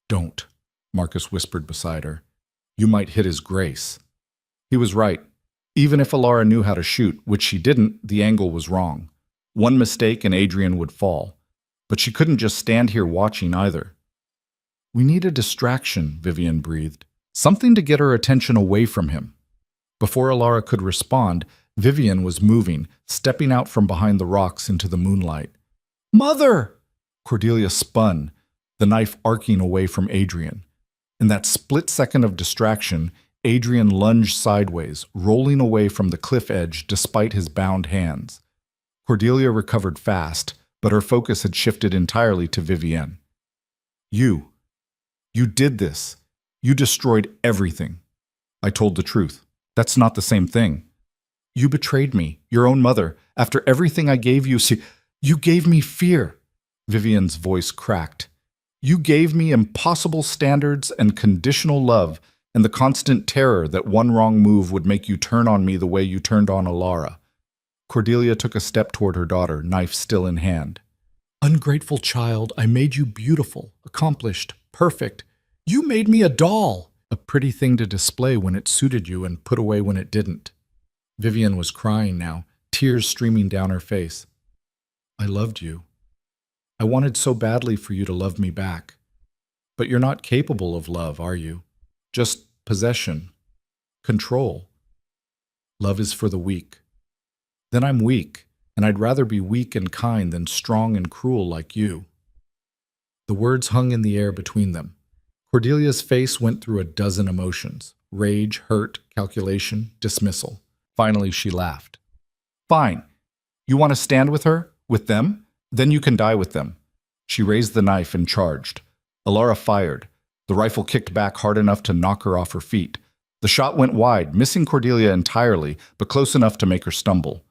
Don't, Marcus whispered beside her. You might hit his grace. He was right. Even if Alara knew how to shoot, which she didn't, the angle was wrong. One mistake and Adrian would fall. But she couldn't just stand here watching either. We need a distraction, Vivian breathed. Something to get her attention away from him. Before Alara could respond, Vivian was moving, stepping out from behind the rocks into the moonlight. Mother! Cordelia spun, the knife arcing away from Adrian. In that split second of distraction, Adrian lunged sideways, rolling away from the cliff edge despite his bound hands. Cordelia recovered fast, but her focus had shifted entirely to Vivienne. You did this. You destroyed everything. I told the truth. That's not the same thing. You betrayed me, your own mother. After everything I gave you, you gave me fear. Vivian's voice cracked. You gave me impossible standards and conditional love and the constant terror that one wrong move would make you turn on me the way you turned on Alara. Cordelia took a step toward her daughter, knife still in hand. Ungrateful child, I made you beautiful, accomplished, perfect. You made me a doll, a pretty thing to display when it suited you and put away when it didn't. Vivian was crying now, tears streaming down her face. I loved you. I wanted so badly for you to love me back. But you're not capable of love, are you? Just possession, control. Love is for the weak. Then I'm weak, and I'd rather be weak and kind than strong and cruel like you. The words hung in the air between them. Cordelia's face went through a dozen emotions: rage, hurt, calculation, dismissal. Finally, she laughed. Fine. You want to stand with her? With them? Then you can die with them. She raised the knife and charged. Alara fired. The rifle kicked back hard enough to knock her off her feet. The shot went wide, missing Cordelia entirely, but close enough to make her stumble.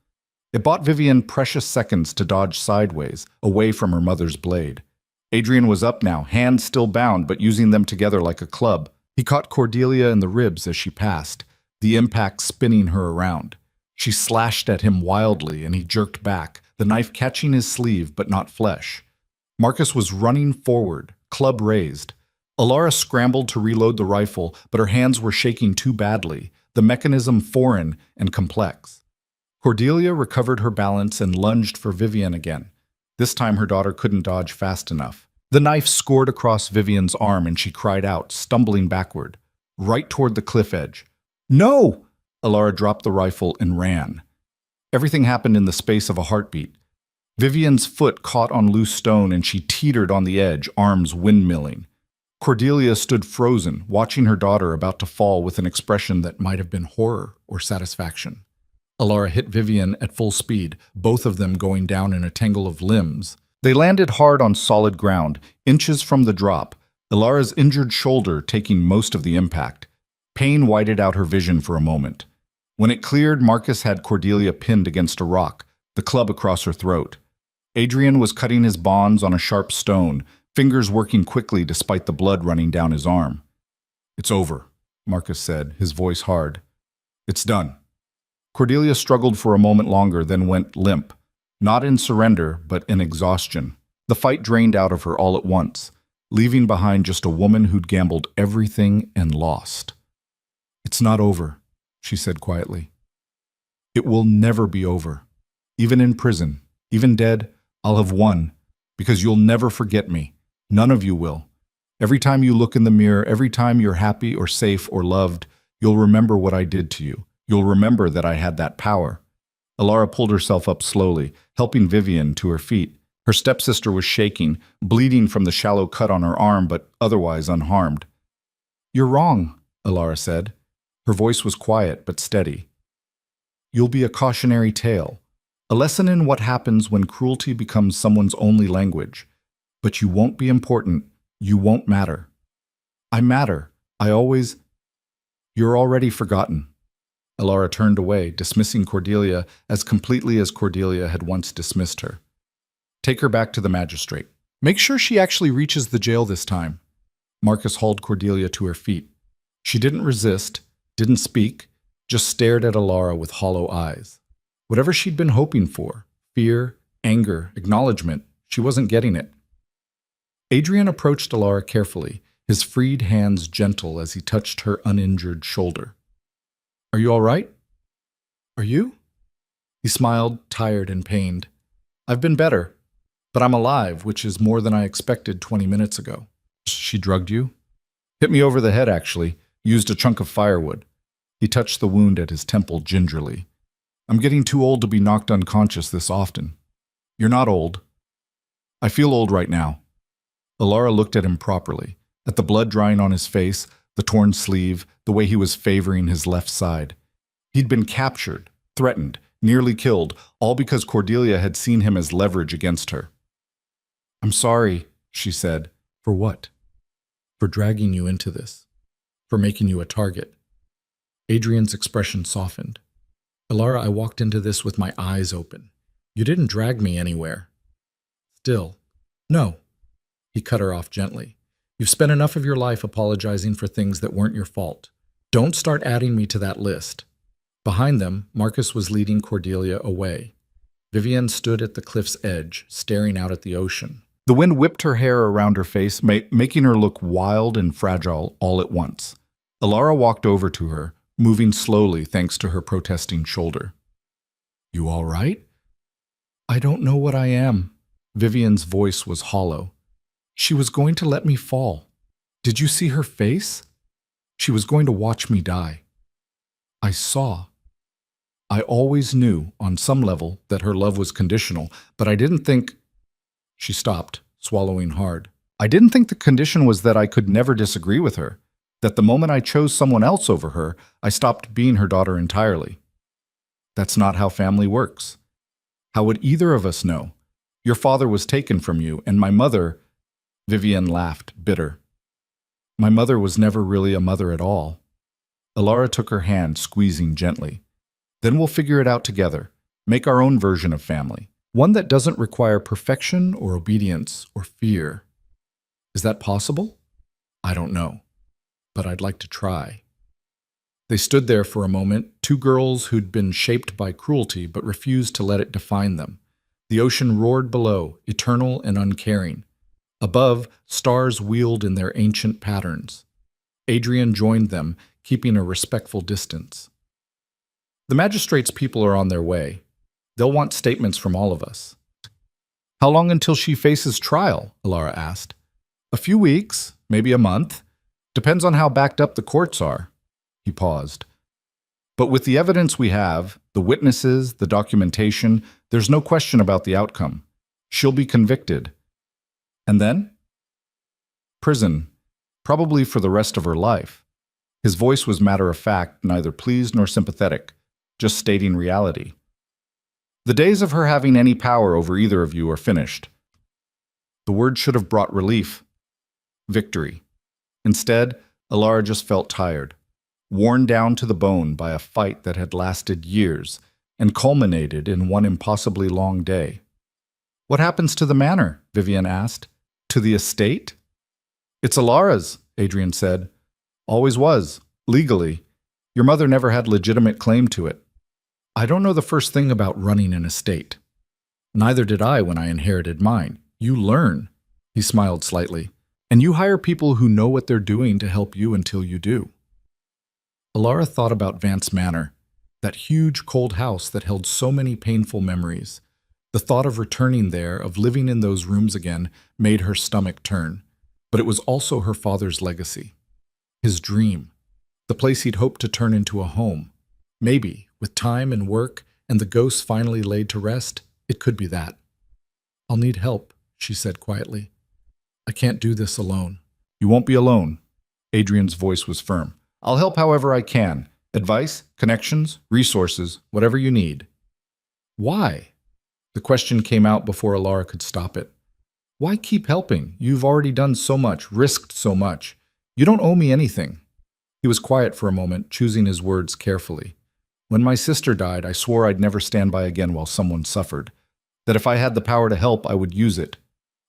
It bought Vivian precious seconds to dodge sideways, away from her mother's blade. Adrian was up now, hands still bound, but using them together like a club. He caught Cordelia in the ribs as she passed, the impact spinning her around. She slashed at him wildly, and he jerked back, the knife catching his sleeve but not flesh. Marcus was running forward, club raised. Alara scrambled to reload the rifle, but her hands were shaking too badly, the mechanism foreign and complex. Cordelia recovered her balance and lunged for Vivian again. This time her daughter couldn't dodge fast enough. The knife scored across Vivian's arm and she cried out, stumbling backward, right toward the cliff edge. No! Alara dropped the rifle and ran. Everything happened in the space of a heartbeat. Vivian's foot caught on loose stone and she teetered on the edge, arms windmilling. Cordelia stood frozen, watching her daughter about to fall with an expression that might have been horror or satisfaction. Alara hit Vivian at full speed, both of them going down in a tangle of limbs. They landed hard on solid ground, inches from the drop, Alara's injured shoulder taking most of the impact. Pain whited out her vision for a moment. When it cleared, Marcus had Cordelia pinned against a rock, the club across her throat. Adrian was cutting his bonds on a sharp stone, fingers working quickly despite the blood running down his arm. It's over, Marcus said, his voice hard. It's done. Cordelia struggled for a moment longer, then went limp. not in surrender, but in exhaustion. The fight drained out of her all at once, leaving behind just a woman who'd gambled everything and lost. "It's not over," she said quietly. "It will never be over. Even in prison, even dead, I'll have won, because you'll never forget me. None of you will. Every time you look in the mirror, every time you're happy or safe or loved, you'll remember what I did to you. You'll remember that I had that power." Alara pulled herself up slowly, helping Vivian to her feet. Her stepsister was shaking, bleeding from the shallow cut on her arm, but otherwise unharmed. "You're wrong," Alara said. Her voice was quiet but steady. "You'll be a cautionary tale, a lesson in what happens when cruelty becomes someone's only language. But you won't be important. You won't matter." "I matter. I always—" "You're already forgotten." Alara turned away, dismissing Cordelia as completely as Cordelia had once dismissed her. "Take her back to the magistrate. Make sure she actually reaches the jail this time." Marcus hauled Cordelia to her feet. She didn't resist, didn't speak, just stared at Alara with hollow eyes. Whatever she'd been hoping for, fear, anger, acknowledgement, she wasn't getting it. Adrian approached Alara carefully, his freed hands gentle as he touched her uninjured shoulder. "Are you all right? Are you?" He smiled, tired and pained. "I've been better, but I'm alive, which is more than I expected 20 minutes ago." "She drugged you?" "Hit me over the head, actually. Used a chunk of firewood." He touched the wound at his temple gingerly. "I'm getting too old to be knocked unconscious this often." "You're not old." "I feel old right now." Alara looked at him properly, at the blood drying on his face, the torn sleeve, the way he was favoring his left side. He'd been captured, threatened, nearly killed, all because Cordelia had seen him as leverage against her. "I'm sorry," she said. "For what?" "For dragging you into this. For making you a target." Adrian's expression softened. "Alara, I walked into this with my eyes open. You didn't drag me anywhere." "Still, no." He cut her off gently. "You've spent enough of your life apologizing for things that weren't your fault. Don't start adding me to that list." Behind them, Marcus was leading Cordelia away. Vivian stood at the cliff's edge, staring out at the ocean. The wind whipped her hair around her face, making her look wild and fragile all at once. Alara walked over to her, moving slowly thanks to her protesting shoulder. "You all right?" "I don't know what I am." Vivian's voice was hollow. "She was going to let me fall. Did you see her face? She was going to watch me die. I saw. I always knew, on some level, that her love was conditional, but I didn't think—" She stopped, swallowing hard. "I didn't think the condition was that I could never disagree with her, that the moment I chose someone else over her, I stopped being her daughter entirely. That's not how family works. How would either of us know? Your father was taken from you, and my mother—" Vivian laughed, bitter. "My mother was never really a mother at all." Alara took her hand, squeezing gently. "Then we'll figure it out together, make our own version of family, one that doesn't require perfection or obedience or fear. Is that possible? I don't know, but I'd like to try." They stood there for a moment, two girls who'd been shaped by cruelty but refused to let it define them. The ocean roared below, eternal and uncaring. Above, stars wheeled in their ancient patterns. Adrian joined them, keeping a respectful distance. "The magistrate's people are on their way. They'll want statements from all of us." "How long until she faces trial?" Alara asked. "A few weeks, maybe a month. Depends on how backed up the courts are." He paused. "But with the evidence we have, the witnesses, the documentation, there's no question about the outcome. She'll be convicted. And then?" "Prison, probably for the rest of her life." His voice was matter-of-fact, neither pleased nor sympathetic, just stating reality. "The days of her having any power over either of you are finished." The word should have brought relief, victory. Instead, Alara just felt tired, worn down to the bone by a fight that had lasted years and culminated in one impossibly long day. "What happens to the manor?" Vivian asked. "To the estate?" "It's Alara's," Adrian said. "Always was, legally. Your mother never had legitimate claim to it." "I don't know the first thing about running an estate." Neither did I when I inherited mine. You learn. He smiled slightly. And you hire people who know what they're doing to help you until you do. Alara thought about Vance Manor, that huge cold house that held so many painful memories. The thought of returning there, of living in those rooms again, made her stomach turn. But it was also her father's legacy. His dream. The place he'd hoped to turn into a home. Maybe, with time and work and the ghosts finally laid to rest, it could be that. I'll need help, she said quietly. I can't do this alone. You won't be alone. Adrian's voice was firm. I'll help however I can. Advice, connections, resources, whatever you need. Why? The question came out before Alara could stop it. Why keep helping? You've already done so much, risked so much. You don't owe me anything. He was quiet for a moment, choosing his words carefully. When my sister died, I swore I'd never stand by again while someone suffered. That if I had the power to help, I would use it.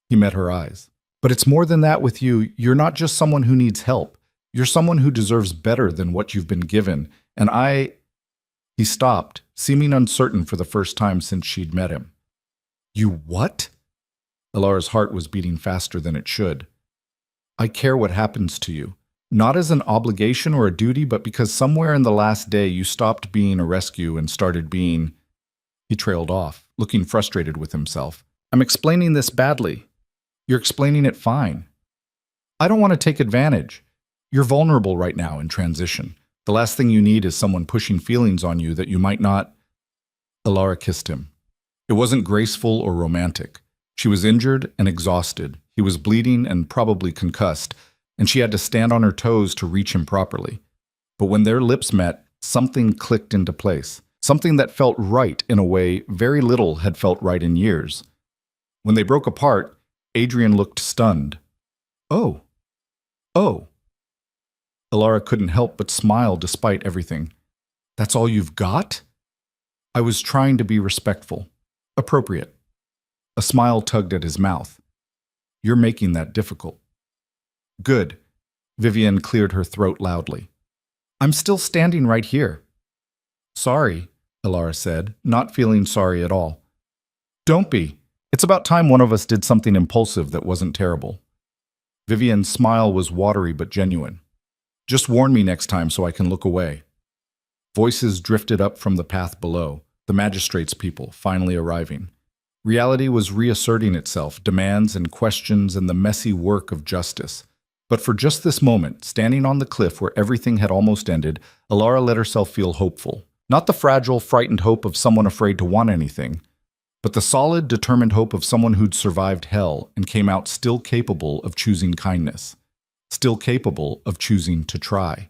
He met her eyes. But it's more than that with you. You're not just someone who needs help. You're someone who deserves better than what you've been given. And He stopped, seeming uncertain for the first time since she'd met him. You what? Alara's heart was beating faster than it should. I care what happens to you. Not as an obligation or a duty, but because somewhere in the last day you stopped being a rescue and started being... He trailed off, looking frustrated with himself. I'm explaining this badly. You're explaining it fine. I don't want to take advantage. You're vulnerable right now in transition. The last thing you need is someone pushing feelings on you that you might not... Alara kissed him. It wasn't graceful or romantic. She was injured and exhausted. He was bleeding and probably concussed, and she had to stand on her toes to reach him properly. But when their lips met, something clicked into place. Something that felt right in a way very little had felt right in years. When they broke apart, Adrian looked stunned. Oh. Alara couldn't help but smile despite everything. That's all you've got? I was trying to be respectful. Appropriate. A smile tugged at his mouth. You're making that difficult. Good. Vivian cleared her throat loudly. I'm still standing right here. Sorry, Alara said, not feeling sorry at all. Don't be. It's about time one of us did something impulsive that wasn't terrible. Vivian's smile was watery but genuine. Just warn me next time so I can look away. Voices drifted up from the path below, the magistrate's people finally arriving. Reality was reasserting itself, demands and questions and the messy work of justice. But for just this moment, standing on the cliff where everything had almost ended, Alara let herself feel hopeful. Not the fragile, frightened hope of someone afraid to want anything, but the solid, determined hope of someone who'd survived hell and came out still capable of choosing kindness. Still capable of choosing to try.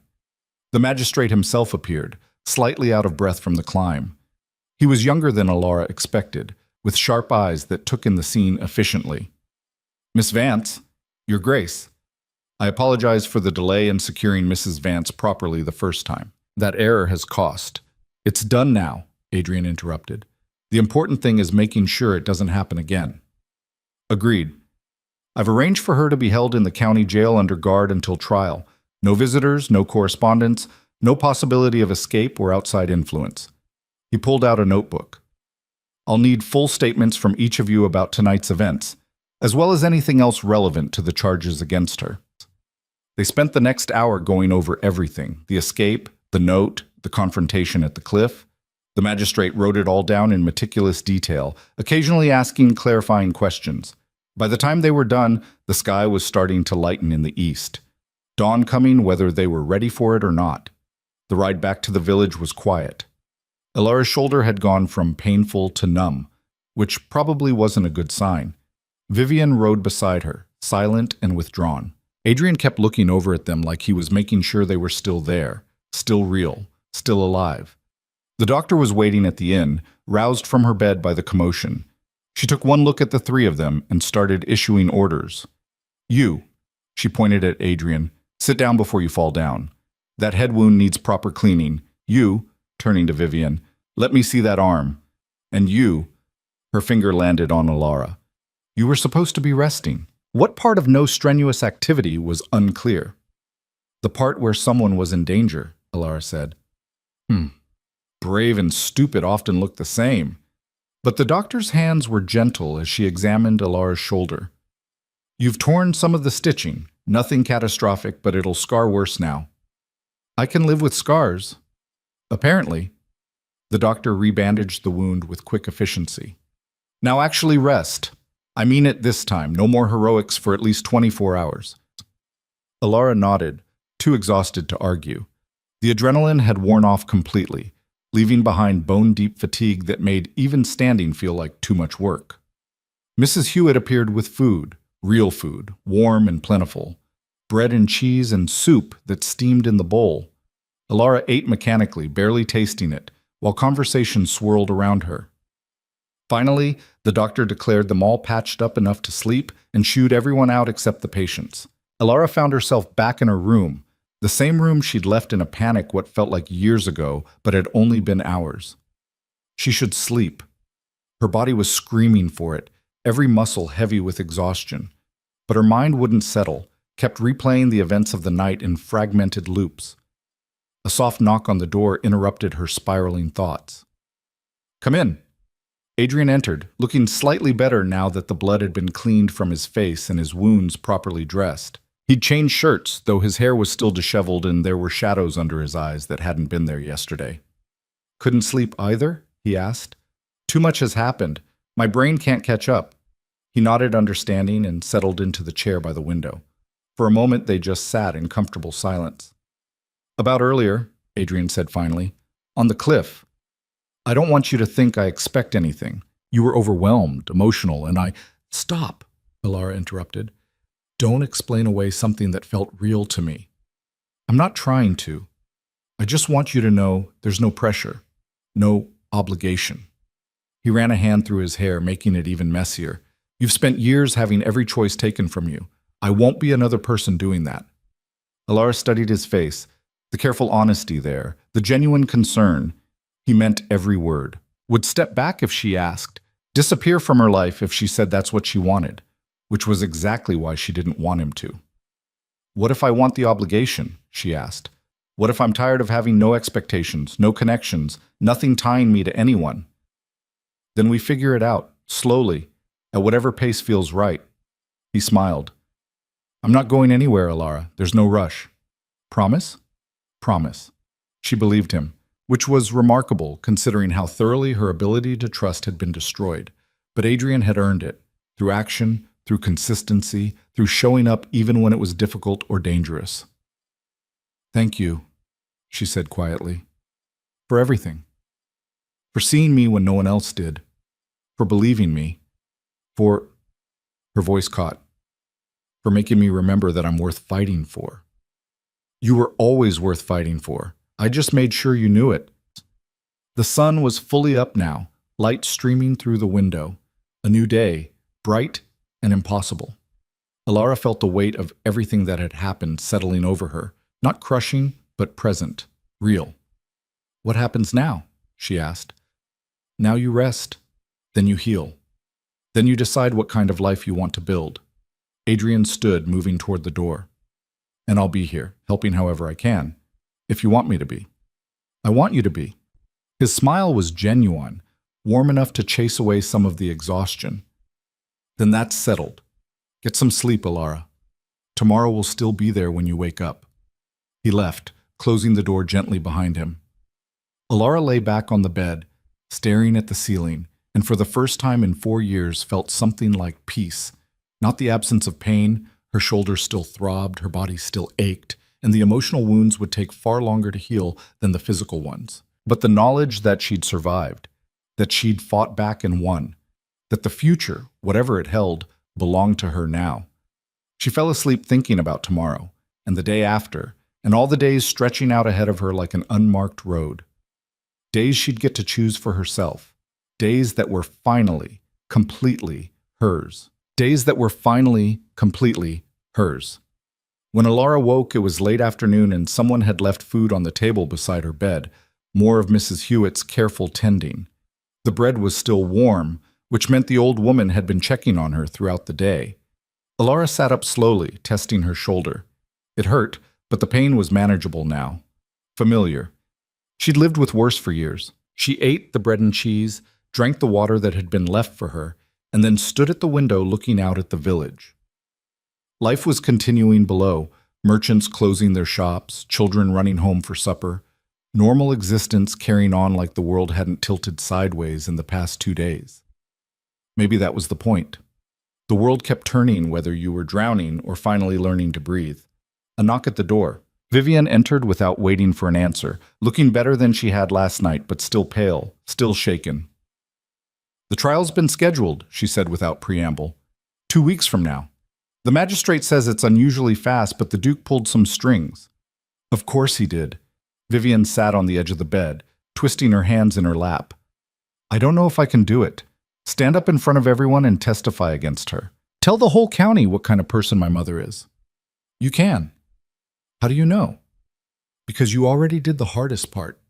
The magistrate himself appeared, slightly out of breath from the climb. He was younger than Alara expected, with sharp eyes that took in the scene efficiently. Miss Vance, Your Grace. I apologize for the delay in securing Mrs. Vance properly the first time. That error has cost. It's done now, Adrian interrupted. The important thing is making sure it doesn't happen again. Agreed. I've arranged for her to be held in the county jail under guard until trial. No visitors, no correspondence, no possibility of escape or outside influence. He pulled out a notebook. I'll need full statements from each of you about tonight's events, as well as anything else relevant to the charges against her. They spent the next hour going over everything, the escape, the note, the confrontation at the cliff. The magistrate wrote it all down in meticulous detail, occasionally asking clarifying questions. By the time they were done, the sky was starting to lighten in the east. Dawn coming whether they were ready for it or not. The ride back to the village was quiet. Alara's shoulder had gone from painful to numb, which probably wasn't a good sign. Vivian rode beside her, silent and withdrawn. Adrian kept looking over at them like he was making sure they were still there, still real, still alive. The doctor was waiting at the inn, roused from her bed by the commotion. She took one look at the three of them and started issuing orders. You, she pointed at Adrian, sit down before you fall down. That head wound needs proper cleaning. You, turning to Vivian, let me see that arm. And you, her finger landed on Alara. You were supposed to be resting. What part of no strenuous activity was unclear? The part where someone was in danger, Alara said. Brave and stupid often look the same. But the doctor's hands were gentle as she examined Alara's shoulder. You've torn some of the stitching. Nothing catastrophic, but it'll scar worse now. I can live with scars. Apparently. The doctor rebandaged the wound with quick efficiency. Now actually rest. I mean it this time. No more heroics for at least 24 hours. Alara nodded, too exhausted to argue. The adrenaline had worn off completely, leaving behind bone-deep fatigue that made even standing feel like too much work. Mrs. Hewitt appeared with food, real food, warm and plentiful, bread and cheese and soup that steamed in the bowl. Alara ate mechanically, barely tasting it, while conversation swirled around her. Finally, the doctor declared them all patched up enough to sleep and shooed everyone out except the patients. Alara found herself back in her room, the same room she'd left in a panic what felt like years ago, but had only been hours. She should sleep. Her body was screaming for it, every muscle heavy with exhaustion. But her mind wouldn't settle, kept replaying the events of the night in fragmented loops. A soft knock on the door interrupted her spiraling thoughts. Come in. Adrian entered, looking slightly better now that the blood had been cleaned from his face and his wounds properly dressed. He'd changed shirts, though his hair was still disheveled and there were shadows under his eyes that hadn't been there yesterday. Couldn't sleep either? He asked. Too much has happened. My brain can't catch up. He nodded understanding and settled into the chair by the window. For a moment they just sat in comfortable silence. About earlier, Adrian said finally, on the cliff. I don't want you to think I expect anything. You were overwhelmed, emotional, and I— Stop, Alara interrupted. Don't explain away something that felt real to me. I'm not trying to. I just want you to know there's no pressure, no obligation. He ran a hand through his hair, making it even messier. You've spent years having every choice taken from you. I won't be another person doing that. Alara studied his face, the careful honesty there, the genuine concern. He meant every word. Would step back if she asked, disappear from her life if she said that's what she wanted, which was exactly why she didn't want him to. What if I want the obligation? She asked. What if I'm tired of having no expectations, no connections, nothing tying me to anyone? Then we figure it out, slowly, at whatever pace feels right. He smiled. I'm not going anywhere, Alara. There's no rush. Promise? Promise. She believed him, which was remarkable considering how thoroughly her ability to trust had been destroyed. But Adrian had earned it, through action, through consistency, through showing up even when it was difficult or dangerous. Thank you, she said quietly, for everything. For seeing me when no one else did. For believing me. For— Her voice caught. For making me remember that I'm worth fighting for. You were always worth fighting for. I just made sure you knew it. The sun was fully up now, light streaming through the window. A new day, bright and impossible. Alara felt the weight of everything that had happened settling over her, not crushing, but present, real. What happens now? She asked. Now you rest, then you heal. Then you decide what kind of life you want to build. Adrian stood, moving toward the door. And I'll be here, helping however I can, if you want me to be. I want you to be. His smile was genuine, warm enough to chase away some of the exhaustion. Then that's settled. Get some sleep, Alara. Tomorrow will still be there when you wake up. He left, closing the door gently behind him. Alara lay back on the bed, staring at the ceiling, and for the first time in 4 years felt something like peace. Not the absence of pain. Her shoulders still throbbed, her body still ached, and the emotional wounds would take far longer to heal than the physical ones. But the knowledge that she'd survived, that she'd fought back and won, that the future, whatever it held, belonged to her now. She fell asleep thinking about tomorrow, and the day after, and all the days stretching out ahead of her like an unmarked road. Days she'd get to choose for herself. Days that were finally, completely hers. Days that were finally, completely hers. When Alara woke, it was late afternoon and someone had left food on the table beside her bed, more of Mrs. Hewitt's careful tending. The bread was still warm, which meant the old woman had been checking on her throughout the day. Alara sat up slowly, testing her shoulder. It hurt, but the pain was manageable now. Familiar. She'd lived with worse for years. She ate the bread and cheese, drank the water that had been left for her, and then stood at the window looking out at the village. Life was continuing below, merchants closing their shops, children running home for supper, normal existence carrying on like the world hadn't tilted sideways in the past 2 days. Maybe that was the point. The world kept turning whether you were drowning or finally learning to breathe. A knock at the door. Vivian entered without waiting for an answer, looking better than she had last night, but still pale, still shaken. "The trial's been scheduled," she said without preamble. 2 weeks from now. The magistrate says it's unusually fast, but the Duke pulled some strings. Of course he did. Vivian sat on the edge of the bed, twisting her hands in her lap. "I don't know if I can do it. Stand up in front of everyone and testify against her. Tell the whole county what kind of person my mother is." "You can." "How do you know?" "Because you already did the hardest part.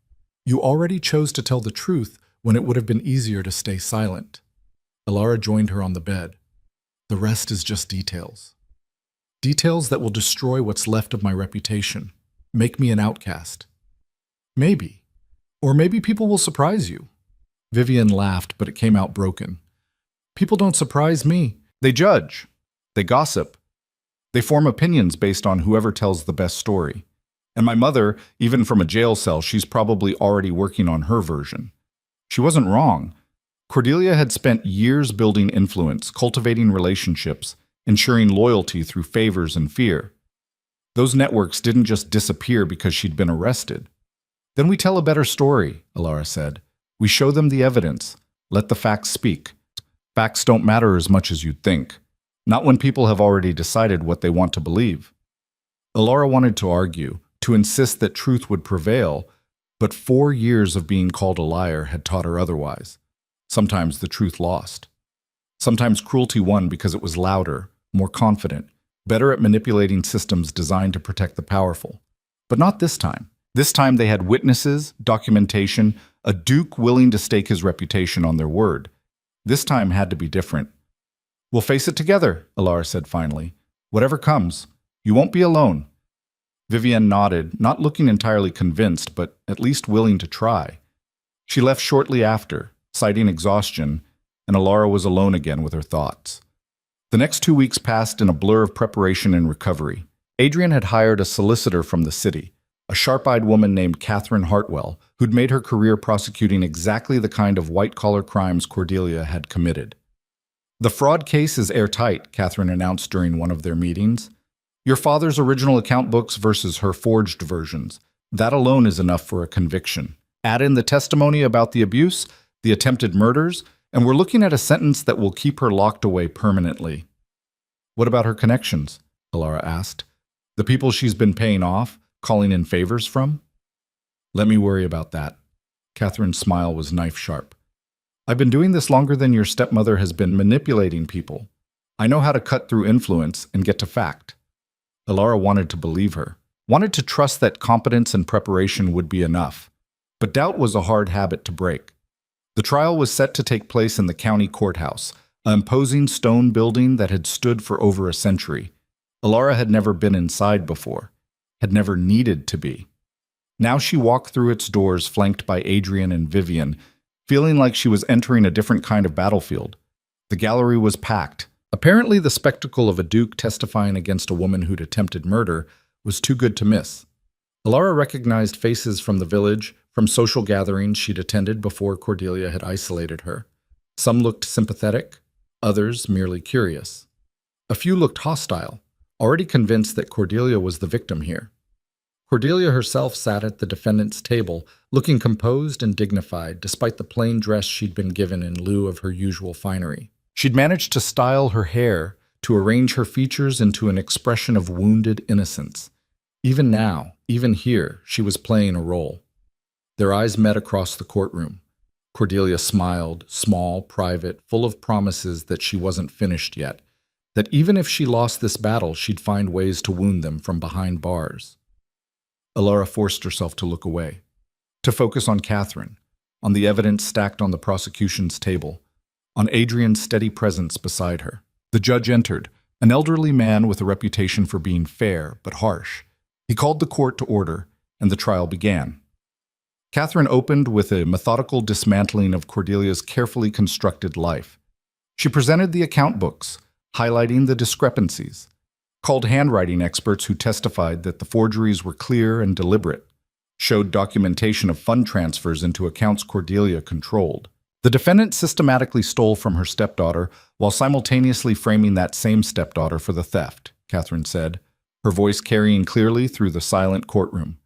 You already chose to tell the truth when it would have been easier to stay silent." Alara joined her on the bed. "The rest is just details. Details that will destroy what's left of my reputation, make me an outcast. Maybe. Or maybe people will surprise you." Vivian laughed, but it came out broken. "People don't surprise me. They judge. They gossip. They form opinions based on whoever tells the best story. And my mother, even from a jail cell, she's probably already working on her version. She wasn't wrong. Cordelia had spent years building influence, cultivating relationships, ensuring loyalty through favors and fear. Those networks didn't just disappear because she'd been arrested. Then we tell a better story," Alara said. "We show them the evidence. Let the facts speak. Facts don't matter as much as you'd think. Not when people have already decided what they want to believe." Alara wanted to argue, to insist that truth would prevail, but 4 years of being called a liar had taught her otherwise. Sometimes the truth lost. Sometimes cruelty won because it was louder, more confident, better at manipulating systems designed to protect the powerful. But not this time. This time they had witnesses, documentation, a Duke willing to stake his reputation on their word. This time had to be different. "We'll face it together," Alara said finally. "Whatever comes, you won't be alone." Vivian nodded, not looking entirely convinced, but at least willing to try. She left shortly after, citing exhaustion, and Alara was alone again with her thoughts. The next 2 weeks passed in a blur of preparation and recovery. Adrian had hired a solicitor from the city, a sharp-eyed woman named Catherine Hartwell, who'd made her career prosecuting exactly the kind of white-collar crimes Cordelia had committed. "The fraud case is airtight," Catherine announced during one of their meetings. "Your father's original account books versus her forged versions. That alone is enough for a conviction. Add in the testimony about the abuse, the attempted murders, and we're looking at a sentence that will keep her locked away permanently." "What about her connections?" Alara asked. "The people she's been paying off, calling in favors from?" "Let me worry about that." Catherine's smile was knife-sharp. "I've been doing this longer than your stepmother has been manipulating people. I know how to cut through influence and get to fact." Alara wanted to believe her, wanted to trust that competence and preparation would be enough. But doubt was a hard habit to break. The trial was set to take place in the county courthouse, an imposing stone building that had stood for over a century. Alara had never been inside before, had never needed to be. Now she walked through its doors flanked by Adrian and Vivian, feeling like she was entering a different kind of battlefield. The gallery was packed. Apparently the spectacle of a duke testifying against a woman who'd attempted murder was too good to miss. Alara recognized faces from the village, from social gatherings she'd attended before Cordelia had isolated her. Some looked sympathetic, others merely curious. A few looked hostile, already convinced that Cordelia was the victim here. Cordelia herself sat at the defendant's table, looking composed and dignified despite the plain dress she'd been given in lieu of her usual finery. She'd managed to style her hair, to arrange her features into an expression of wounded innocence. Even now, even here, she was playing a role. Their eyes met across the courtroom. Cordelia smiled, small, private, full of promises that she wasn't finished yet, that even if she lost this battle, she'd find ways to wound them from behind bars. Alara forced herself to look away, to focus on Catherine, on the evidence stacked on the prosecution's table, on Adrian's steady presence beside her. The judge entered, an elderly man with a reputation for being fair but harsh. He called the court to order, and the trial began. Catherine opened with a methodical dismantling of Cordelia's carefully constructed life. She presented the account books, highlighting the discrepancies, called handwriting experts who testified that the forgeries were clear and deliberate, showed documentation of fund transfers into accounts Cordelia controlled. The defendant systematically stole from her stepdaughter while simultaneously framing that same stepdaughter for the theft, Catherine said, her voice carrying clearly through the silent courtroom.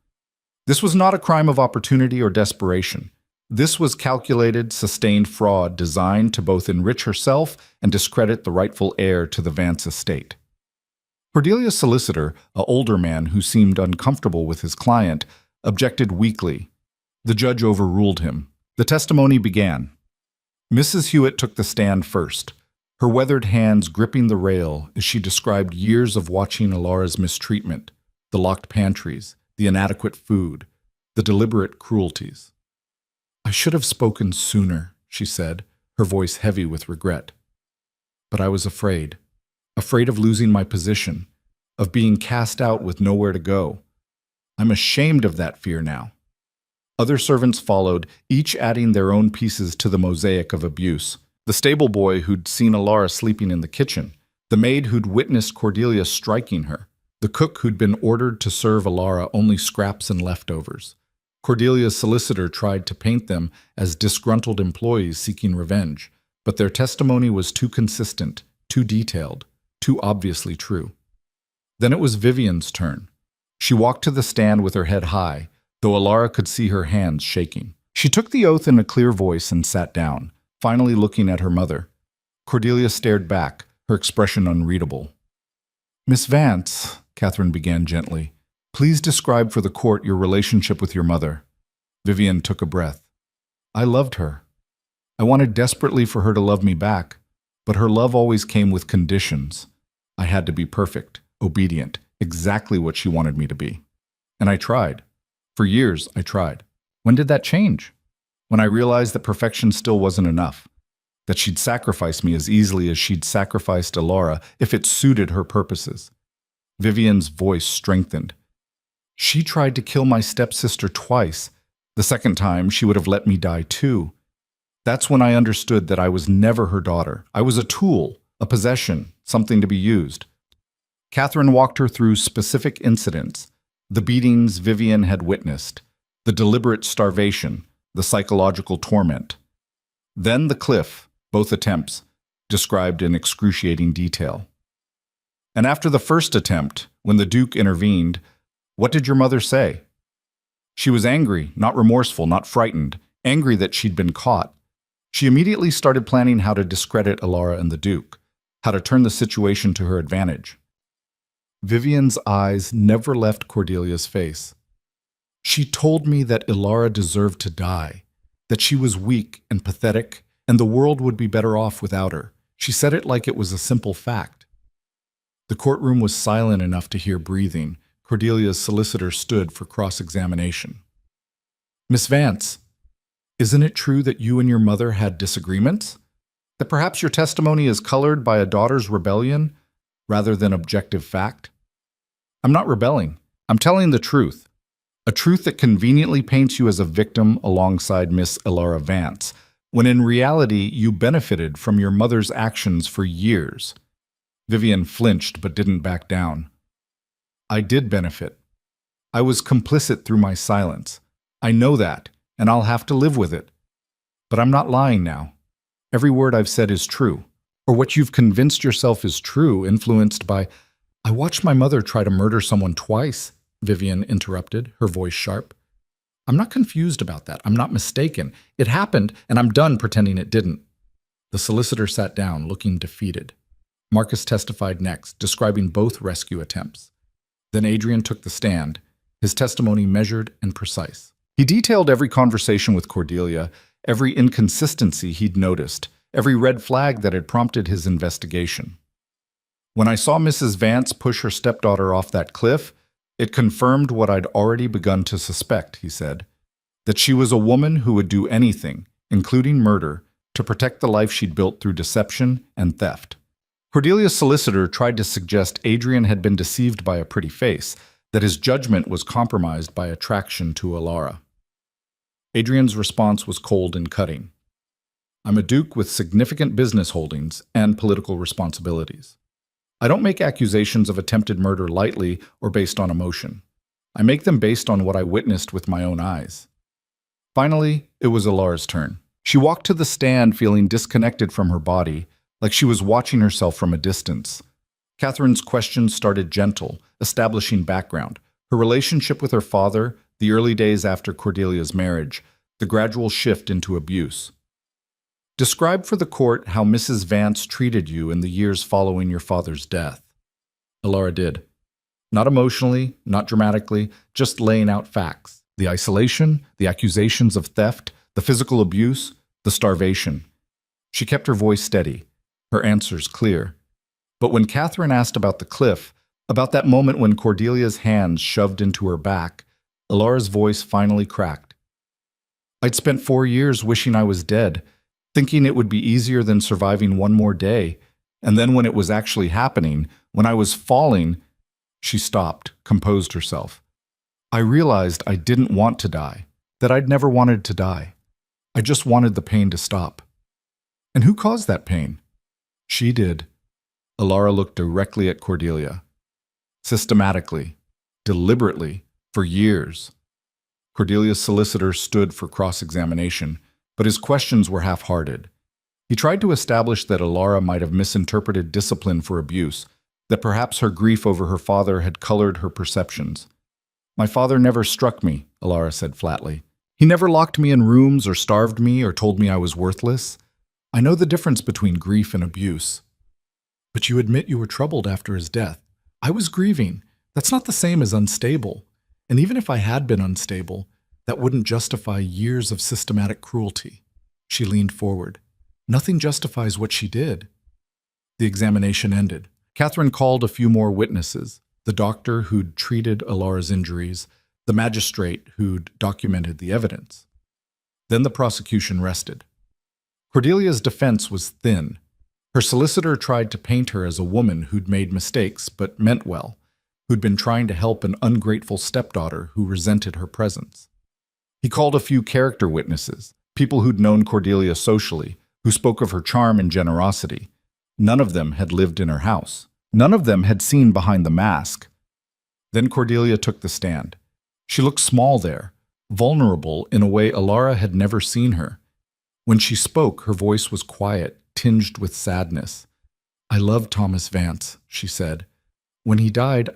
This was not a crime of opportunity or desperation. This was calculated, sustained fraud designed to both enrich herself and discredit the rightful heir to the Vance estate. Cordelia's solicitor, an older man who seemed uncomfortable with his client, objected weakly. The judge overruled him. The testimony began. Mrs. Hewitt took the stand first, her weathered hands gripping the rail as she described years of watching Alara's mistreatment, the locked pantries, the inadequate food, the deliberate cruelties. "I should have spoken sooner," she said, her voice heavy with regret. "But I was afraid of losing my position, of being cast out with nowhere to go. I'm ashamed of that fear now." Other servants followed, each adding their own pieces to the mosaic of abuse. The stable boy who'd seen Alara sleeping in the kitchen, the maid who'd witnessed Cordelia striking her, the cook who'd been ordered to serve Alara only scraps and leftovers. Cordelia's solicitor tried to paint them as disgruntled employees seeking revenge, but their testimony was too consistent, too detailed, too obviously true. Then it was Vivian's turn. She walked to the stand with her head high, though Alara could see her hands shaking. She took the oath in a clear voice and sat down, finally looking at her mother. Cordelia stared back, her expression unreadable. "Miss Vance," Catherine began gently, "please describe for the court your relationship with your mother." Vivian took a breath. "I loved her. I wanted desperately for her to love me back, but her love always came with conditions. I had to be perfect, obedient, exactly what she wanted me to be. And I tried. For years, I tried. When did that change? When I realized that perfection still wasn't enough, that she'd sacrifice me as easily as she'd sacrificed Alara if it suited her purposes." Vivian's voice strengthened. "She tried to kill my stepsister twice. The second time, she would have let me die too. That's when I understood that I was never her daughter. I was a tool, a possession, something to be used." Catherine walked her through specific incidents, the beatings Vivian had witnessed, the deliberate starvation, the psychological torment. Then the cliff, both attempts, described in excruciating detail. "And after the first attempt, when the Duke intervened, what did your mother say?" "She was angry, not remorseful, not frightened, angry that she'd been caught. She immediately started planning how to discredit Alara and the Duke, how to turn the situation to her advantage." Vivian's eyes never left Cordelia's face. "She told me that Alara deserved to die, that she was weak and pathetic, and the world would be better off without her. She said it like it was a simple fact." The courtroom was silent enough to hear breathing. Cordelia's solicitor stood for cross-examination. "Miss Vance, isn't it true that you and your mother had disagreements? That perhaps your testimony is colored by a daughter's rebellion rather than objective fact?" "I'm not rebelling. I'm telling the truth. A truth that conveniently paints you as a victim alongside Miss Alara Vance, when in reality you benefited from your mother's actions for years." Vivian flinched but didn't back down. "I did benefit. I was complicit through my silence. I know that, and I'll have to live with it. But I'm not lying now. Every word I've said is true, or what you've convinced yourself is true, influenced by—" "I watched my mother try to murder someone twice," Vivian interrupted, her voice sharp. "I'm not confused about that. I'm not mistaken. It happened, and I'm done pretending it didn't." The solicitor sat down, looking defeated. Marcus testified next, describing both rescue attempts. Then Adrian took the stand, his testimony measured and precise. He detailed every conversation with Cordelia, every inconsistency he'd noticed, every red flag that had prompted his investigation. "When I saw Mrs. Vance push her stepdaughter off that cliff, it confirmed what I'd already begun to suspect," he said, "that she was a woman who would do anything, including murder, to protect the life she'd built through deception and theft." Cordelia's solicitor tried to suggest Adrian had been deceived by a pretty face, that his judgment was compromised by attraction to Alara. Adrian's response was cold and cutting. I'm a duke with significant business holdings and political responsibilities. I don't make accusations of attempted murder lightly or based on emotion. I make them based on what I witnessed with my own eyes. Finally, it was Alara's turn. She walked to the stand feeling disconnected from her body, like she was watching herself from a distance. Catherine's questions started gentle, establishing background, her relationship with her father, the early days after Cordelia's marriage, the gradual shift into abuse. Describe for the court how Mrs. Vance treated you in the years following your father's death. Alara did. Not emotionally, not dramatically, just laying out facts. The isolation, the accusations of theft, the physical abuse, the starvation. She kept her voice steady, her answers clear. But when Catherine asked about the cliff, about that moment when Cordelia's hands shoved into her back, Alara's voice finally cracked. I'd spent 4 years wishing I was dead, thinking it would be easier than surviving one more day. And then when it was actually happening, when I was falling, she stopped, composed herself. I realized I didn't want to die, that I'd never wanted to die. I just wanted the pain to stop. And who caused that pain? She did. Alara looked directly at Cordelia. Systematically, deliberately, for years. Cordelia's solicitor stood for cross-examination, but his questions were half-hearted. He tried to establish that Alara might have misinterpreted discipline for abuse, that perhaps her grief over her father had colored her perceptions. My father never struck me, Alara said flatly. He never locked me in rooms or starved me or told me I was worthless. I know the difference between grief and abuse. But you admit you were troubled after his death. I was grieving. That's not the same as unstable. And even if I had been unstable, that wouldn't justify years of systematic cruelty. She leaned forward. Nothing justifies what she did. The examination ended. Catherine called a few more witnesses, the doctor who'd treated Alara's injuries, the magistrate who'd documented the evidence. Then the prosecution rested. Cordelia's defense was thin. Her solicitor tried to paint her as a woman who'd made mistakes but meant well, who'd been trying to help an ungrateful stepdaughter who resented her presence. He called a few character witnesses, people who'd known Cordelia socially, who spoke of her charm and generosity. None of them had lived in her house. None of them had seen behind the mask. Then Cordelia took the stand. She looked small there, vulnerable in a way Alara had never seen her. When she spoke, her voice was quiet, tinged with sadness. I loved Thomas Vance, she said. When he died,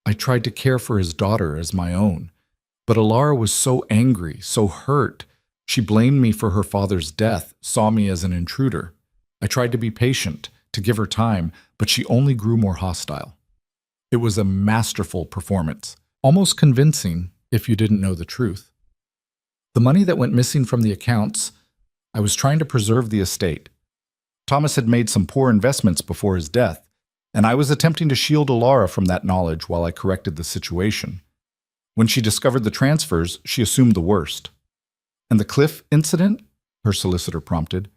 I tried to care for his daughter as my own. But Alara was so angry, so hurt. She blamed me for her father's death, saw me as an intruder. I tried to be patient, to give her time, but she only grew more hostile. It was a masterful performance, almost convincing if you didn't know the truth. The money that went missing from the accounts, I was trying to preserve the estate. Thomas had made some poor investments before his death, and I was attempting to shield Alara from that knowledge while I corrected the situation. When she discovered the transfers, she assumed the worst. And the Cliff incident? Her solicitor prompted.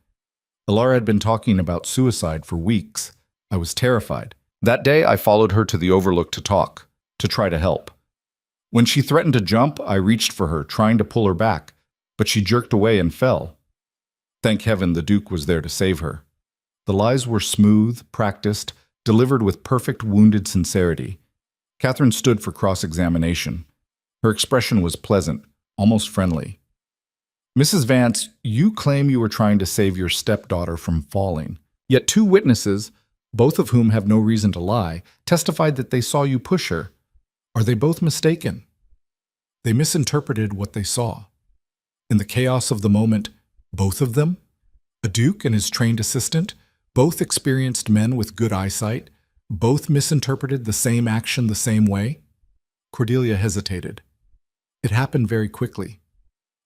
Alara had been talking about suicide for weeks. I was terrified. That day, I followed her to the Overlook to talk, to try to help. When she threatened to jump, I reached for her, trying to pull her back, but she jerked away and fell. Thank heaven the Duke was there to save her. The lies were smooth, practiced, delivered with perfect wounded sincerity. Catherine stood for cross-examination. Her expression was pleasant, almost friendly. Mrs. Vance, you claim you were trying to save your stepdaughter from falling. Yet 2 witnesses, both of whom have no reason to lie, testified that they saw you push her. Are they both mistaken? They misinterpreted what they saw. In the chaos of the moment, both of them, a duke and his trained assistant, both experienced men with good eyesight, both misinterpreted the same action the same way? Cordelia hesitated. It happened very quickly.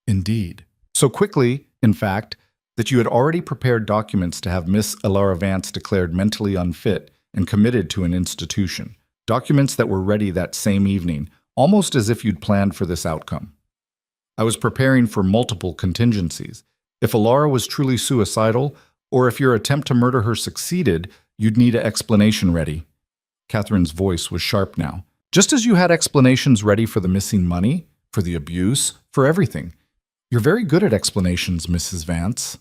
Indeed. So quickly, in fact, that you had already prepared documents to have Miss Alara Vance declared mentally unfit and committed to an institution. Documents that were ready that same evening, almost as if you'd planned for this outcome. I was preparing for multiple contingencies. If Alara was truly suicidal, or if your attempt to murder her succeeded, you'd need an explanation ready. Catherine's voice was sharp now. Just as you had explanations ready for the missing money, for the abuse, for everything. You're very good at explanations, Mrs. Vance.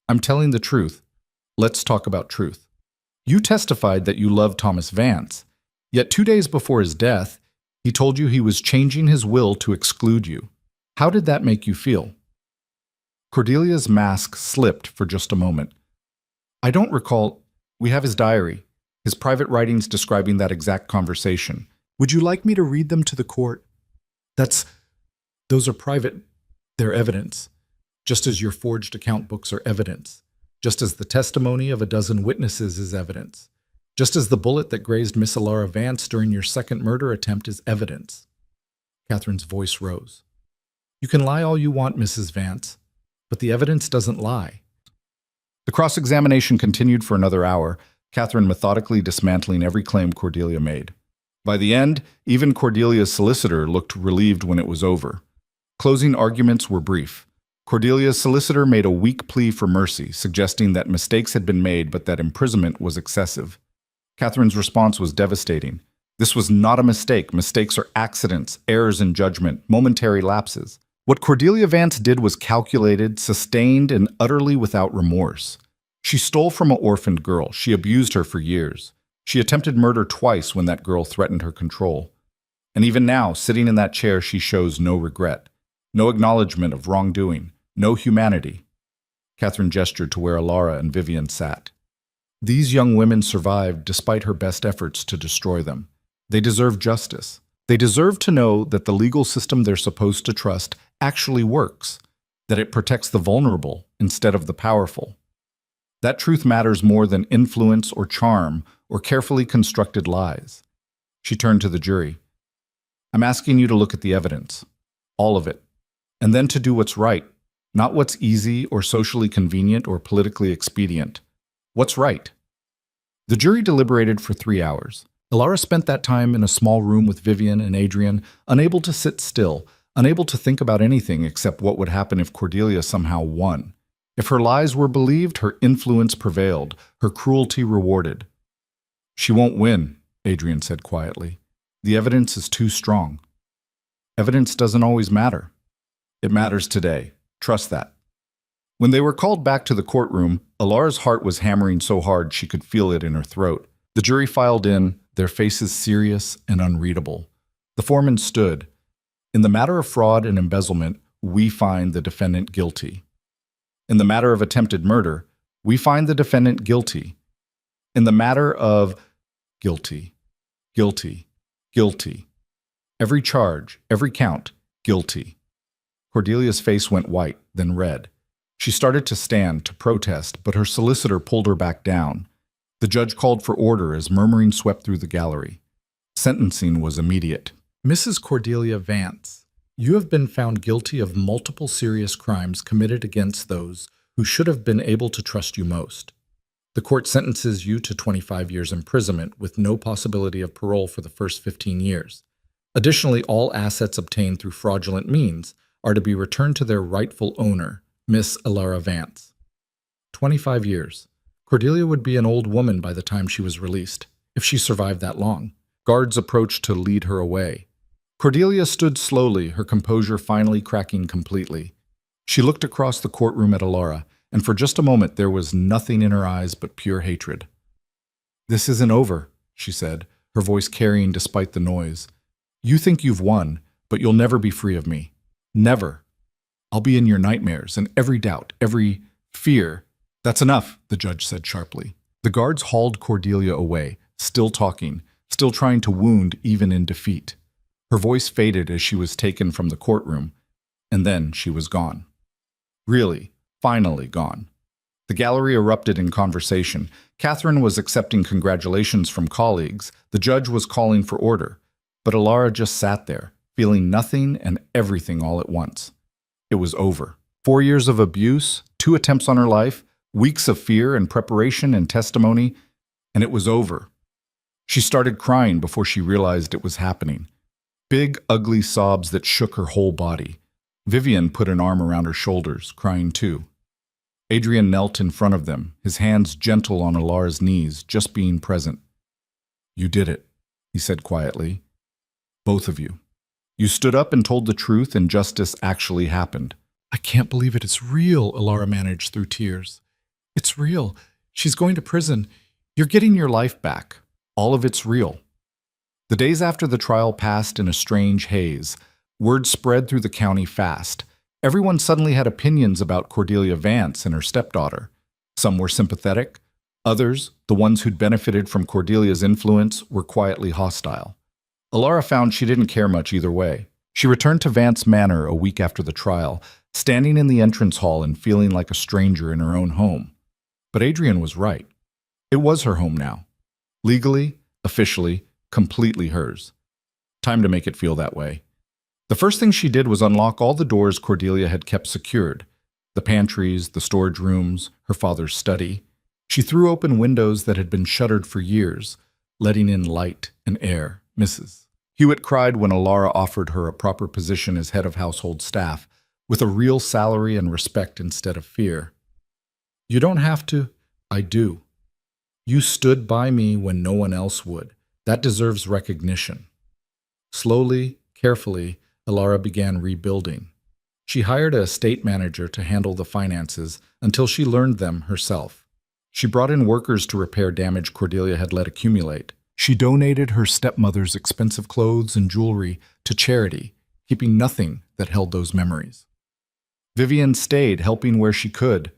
I'm telling the truth. Let's talk about truth. You testified that you loved Thomas Vance, yet 2 days before his death, he told you he was changing his will to exclude you. How did that make you feel? Cordelia's mask slipped for just a moment. I don't recall. We have his diary, his private writings describing that exact conversation. Would you like me to read them to the court? Those are private. They're evidence, just as your forged account books are evidence, just as the testimony of a dozen witnesses is evidence, just as the bullet that grazed Miss Alara Vance during your second murder attempt is evidence. Catherine's voice rose. You can lie all you want, Mrs. Vance, but the evidence doesn't lie. The cross-examination continued for another hour, Catherine methodically dismantling every claim Cordelia made. By the end, even Cordelia's solicitor looked relieved when it was over. Closing arguments were brief. Cordelia's solicitor made a weak plea for mercy, suggesting that mistakes had been made but that imprisonment was excessive. Catherine's response was devastating. This was not a mistake. Mistakes are accidents, errors in judgment, momentary lapses. What Cordelia Vance did was calculated, sustained, and utterly without remorse. She stole from an orphaned girl. She abused her for years. She attempted murder twice when that girl threatened her control. And even now, sitting in that chair, she shows no regret, no acknowledgement of wrongdoing, no humanity. Catherine gestured to where Alara and Vivian sat. These young women survived despite her best efforts to destroy them. They deserve justice. They deserve to know that the legal system they're supposed to trust actually works, that it protects the vulnerable instead of the powerful. That truth matters more than influence or charm or carefully constructed lies. She turned to the jury. I'm asking you to look at the evidence, all of it, and then to do what's right, not what's easy or socially convenient or politically expedient. What's right? The jury deliberated for 3 hours. Alara spent that time in a small room with Vivian and Adrian, unable to sit still, unable to think about anything except what would happen if Cordelia somehow won. If her lies were believed, her influence prevailed, her cruelty rewarded. She won't win, Adrian said quietly. The evidence is too strong. Evidence doesn't always matter. It matters today. Trust that. When they were called back to the courtroom, Alara's heart was hammering so hard she could feel it in her throat. The jury filed in, their faces serious and unreadable. The foreman stood. In the matter of fraud and embezzlement, we find the defendant guilty. In the matter of attempted murder, we find the defendant guilty. In the matter of guilty, guilty, guilty. Every charge, every count, guilty. Cordelia's face went white, then red. She started to stand, to protest, but her solicitor pulled her back down. The judge called for order as murmuring swept through the gallery. Sentencing was immediate. Mrs. Cordelia Vance, you have been found guilty of multiple serious crimes committed against those who should have been able to trust you most. The court sentences you to 25 years imprisonment with no possibility of parole for the first 15 years. Additionally, all assets obtained through fraudulent means are to be returned to their rightful owner, Miss Alara Vance. 25 years. Cordelia would be an old woman by the time she was released, if she survived that long. Guards approached to lead her away. Cordelia stood slowly, her composure finally cracking completely. She looked across the courtroom at Alara, and for just a moment there was nothing in her eyes but pure hatred. This isn't over, she said, her voice carrying despite the noise. You think you've won, but you'll never be free of me. Never. I'll be in your nightmares and every doubt, every fear. That's enough, the judge said sharply. The guards hauled Cordelia away, still talking, still trying to wound even in defeat. Her voice faded as she was taken from the courtroom, and then she was gone. Really, finally gone. The gallery erupted in conversation. Catherine was accepting congratulations from colleagues. The judge was calling for order. But Alara just sat there, feeling nothing and everything all at once. It was over. 4 years of abuse, 2 attempts on her life, weeks of fear and preparation and testimony, and it was over. She started crying before she realized it was happening. Big, ugly sobs that shook her whole body. Vivian put an arm around her shoulders, crying too. Adrian knelt in front of them, his hands gentle on Alara's knees, just being present. You did it, he said quietly. Both of you. You stood up and told the truth, and justice actually happened. I can't believe it. It's real, Alara managed through tears. It's real. She's going to prison. You're getting your life back. All of it's real. The days after the trial passed in a strange haze. Word spread through the county fast. Everyone suddenly had opinions about Cordelia Vance and her stepdaughter. Some were sympathetic. Others, the ones who'd benefited from Cordelia's influence, were quietly hostile. Alara found she didn't care much either way. She returned to Vance Manor a week after the trial, standing in the entrance hall and feeling like a stranger in her own home. But Adrian was right. It was her home now. Legally, officially, completely hers. Time to make it feel that way. The first thing she did was unlock all the doors Cordelia had kept secured. The pantries, the storage rooms, her father's study. She threw open windows that had been shuttered for years, letting in light and air. Mrs. Hewitt cried when Alara offered her a proper position as head of household staff, with a real salary and respect instead of fear. You don't have to. I do. You stood by me when no one else would. That deserves recognition. Slowly, carefully, Alara began rebuilding. She hired a estate manager to handle the finances until she learned them herself. She brought in workers to repair damage Cordelia had let accumulate. She donated her stepmother's expensive clothes and jewelry to charity, keeping nothing that held those memories. Vivian stayed, helping where she could.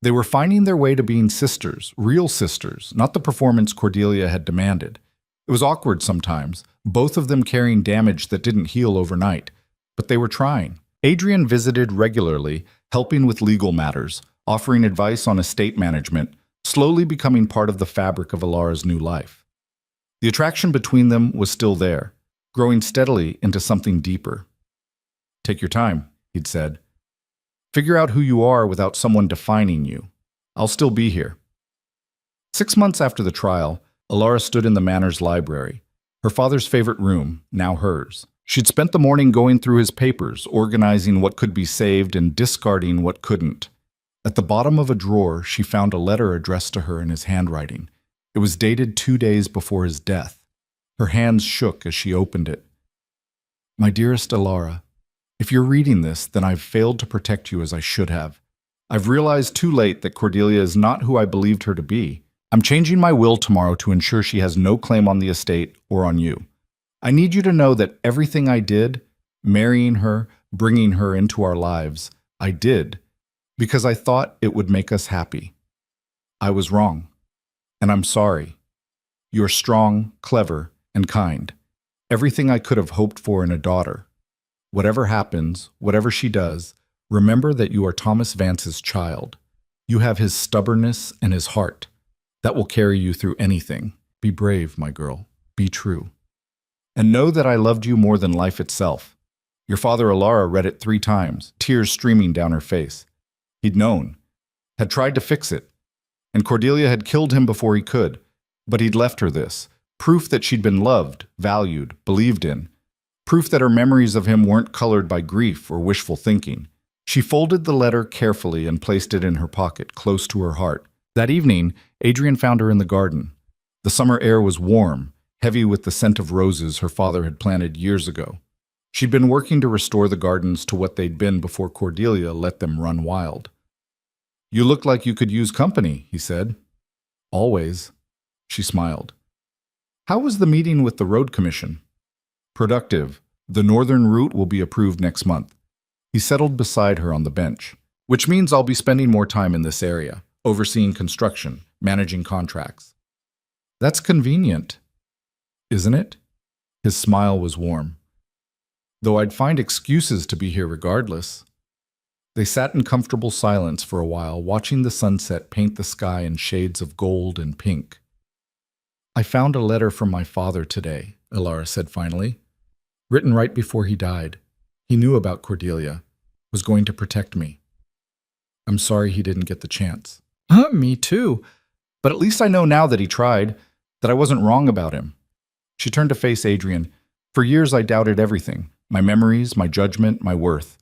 They were finding their way to being sisters, real sisters, not the performance Cordelia had demanded. It was awkward sometimes, both of them carrying damage that didn't heal overnight, but they were trying. Adrian visited regularly, helping with legal matters, offering advice on estate management, slowly becoming part of the fabric of Alara's new life. The attraction between them was still there, growing steadily into something deeper. Take your time, he'd said. Figure out who you are without someone defining you. I'll still be here. 6 months after the trial, Alara stood in the manor's library, her father's favorite room, now hers. She'd spent the morning going through his papers, organizing what could be saved and discarding what couldn't. At the bottom of a drawer, she found a letter addressed to her in his handwriting. It was dated 2 days before his death. Her hands shook as she opened it. My dearest Alara, if you're reading this, then I've failed to protect you as I should have. I've realized too late that Cordelia is not who I believed her to be. I'm changing my will tomorrow to ensure she has no claim on the estate or on you. I need you to know that everything I did, marrying her, bringing her into our lives, I did because I thought it would make us happy. I was wrong. And I'm sorry. You're strong, clever, and kind. Everything I could have hoped for in a daughter. Whatever happens, whatever she does, remember that you are Thomas Vance's child. You have his stubbornness and his heart. That will carry you through anything. Be brave, my girl. Be true. And know that I loved you more than life itself. Your father Alara read it 3 times, tears streaming down her face. He'd known, had tried to fix it. And Cordelia had killed him before he could, but he'd left her this, proof that she'd been loved, valued, believed in, proof that her memories of him weren't colored by grief or wishful thinking. She folded the letter carefully and placed it in her pocket, close to her heart. That evening, Adrian found her in the garden. The summer air was warm, heavy with the scent of roses her father had planted years ago. She'd been working to restore the gardens to what they'd been before Cordelia let them run wild. You look like you could use company, he said. Always. She smiled. How was the meeting with the road commission? Productive. The northern route will be approved next month. He settled beside her on the bench, which means I'll be spending more time in this area, overseeing construction, managing contracts. That's convenient, isn't it? His smile was warm. Though I'd find excuses to be here regardless. They sat in comfortable silence for a while, watching the sunset paint the sky in shades of gold and pink. I found a letter from my father today, Alara said finally. Written right before he died. He knew about Cordelia, was going to protect me. I'm sorry he didn't get the chance. Me too. But at least I know now that he tried, that I wasn't wrong about him. She turned to face Adrian. For years I doubted everything, my memories, my judgment, my worth.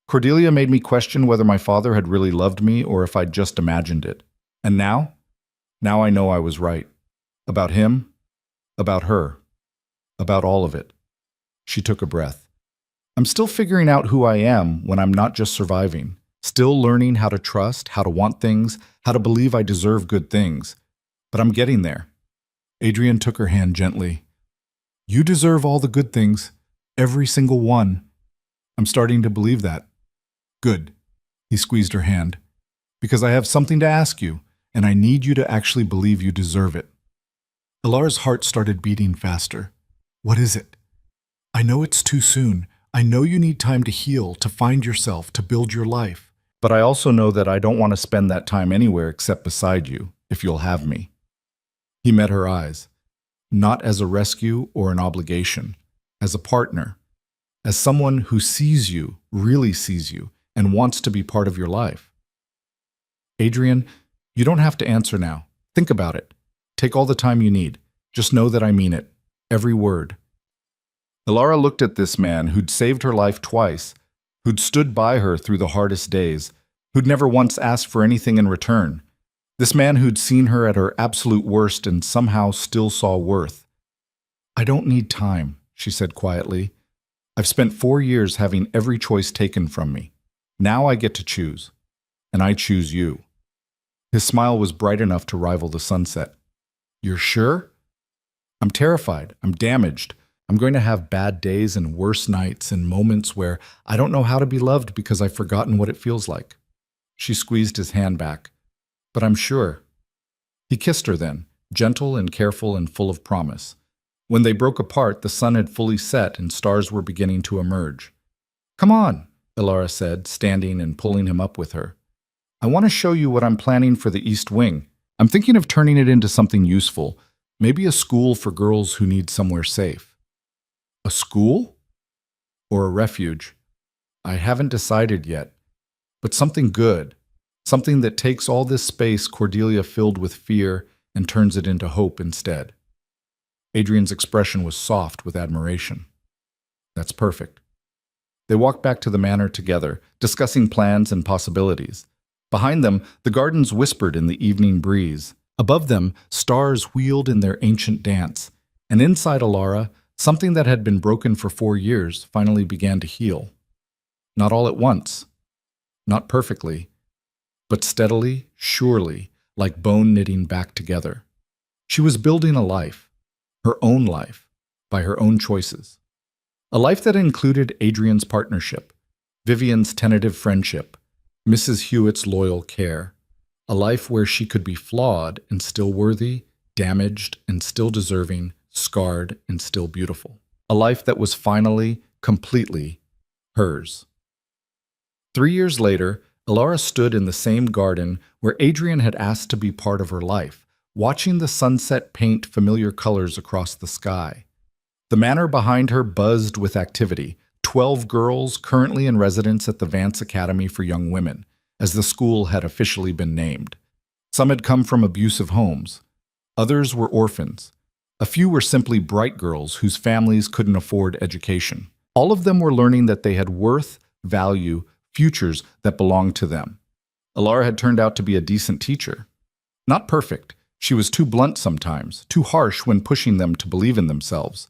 Cordelia made me question whether my father had really loved me or if I'd just imagined it. And now? Now I know I was right. About him, about her, about all of it. She took a breath. I'm still figuring out who I am when I'm not just surviving. Still learning how to trust, how to want things, how to believe I deserve good things. But I'm getting there. Adrian took her hand gently. You deserve all the good things. Every single one. I'm starting to believe that. Good. He squeezed her hand. Because I have something to ask you, and I need you to actually believe you deserve it. Alara's heart started beating faster. What is it? I know it's too soon. I know you need time to heal, to find yourself, to build your life. But I also know that I don't want to spend that time anywhere except beside you, if you'll have me. He met her eyes. Not as a rescue or an obligation, as a partner, as someone who sees you, really sees you, and wants to be part of your life. Adrian, you don't have to answer now. Think about it. Take all the time you need. Just know that I mean it. Every word. Alara looked at this man who'd saved her life twice, who'd stood by her through the hardest days, who'd never once asked for anything in return. This man who'd seen her at her absolute worst and somehow still saw worth. I don't need time, she said quietly. I've spent 4 years having every choice taken from me. Now I get to choose. And I choose you. His smile was bright enough to rival the sunset. You're sure? I'm terrified. I'm damaged. I'm going to have bad days and worse nights and moments where I don't know how to be loved because I've forgotten what it feels like. She squeezed his hand back. But I'm sure. He kissed her then, gentle and careful and full of promise. When they broke apart, the sun had fully set and stars were beginning to emerge. Come on, Alara said, standing and pulling him up with her. I want to show you what I'm planning for the East Wing. I'm thinking of turning it into something useful, maybe a school for girls who need somewhere safe. A school? Or a refuge? I haven't decided yet, but something good. Something that takes all this space Cordelia filled with fear and turns it into hope instead. Adrian's expression was soft with admiration. That's perfect. They walked back to the manor together, discussing plans and possibilities. Behind them, the gardens whispered in the evening breeze. Above them, stars wheeled in their ancient dance. And inside Alara, something that had been broken for 4 years finally began to heal. Not all at once. Not perfectly. But steadily, surely, like bone knitting back together. She was building a life, her own life, by her own choices. A life that included Adrian's partnership, Vivian's tentative friendship, Mrs. Hewitt's loyal care. A life where she could be flawed and still worthy, damaged and still deserving, scarred and still beautiful. A life that was finally, completely, hers. 3 years later, Alara stood in the same garden where Adrian had asked to be part of her life, watching the sunset paint familiar colors across the sky. The manor behind her buzzed with activity, 12 girls currently in residence at the Vance Academy for Young Women, as the school had officially been named. Some had come from abusive homes. Others were orphans. A few were simply bright girls whose families couldn't afford education. All of them were learning that they had worth, value, futures that belonged to them. Alara had turned out to be a decent teacher. Not perfect. She was too blunt sometimes, too harsh when pushing them to believe in themselves.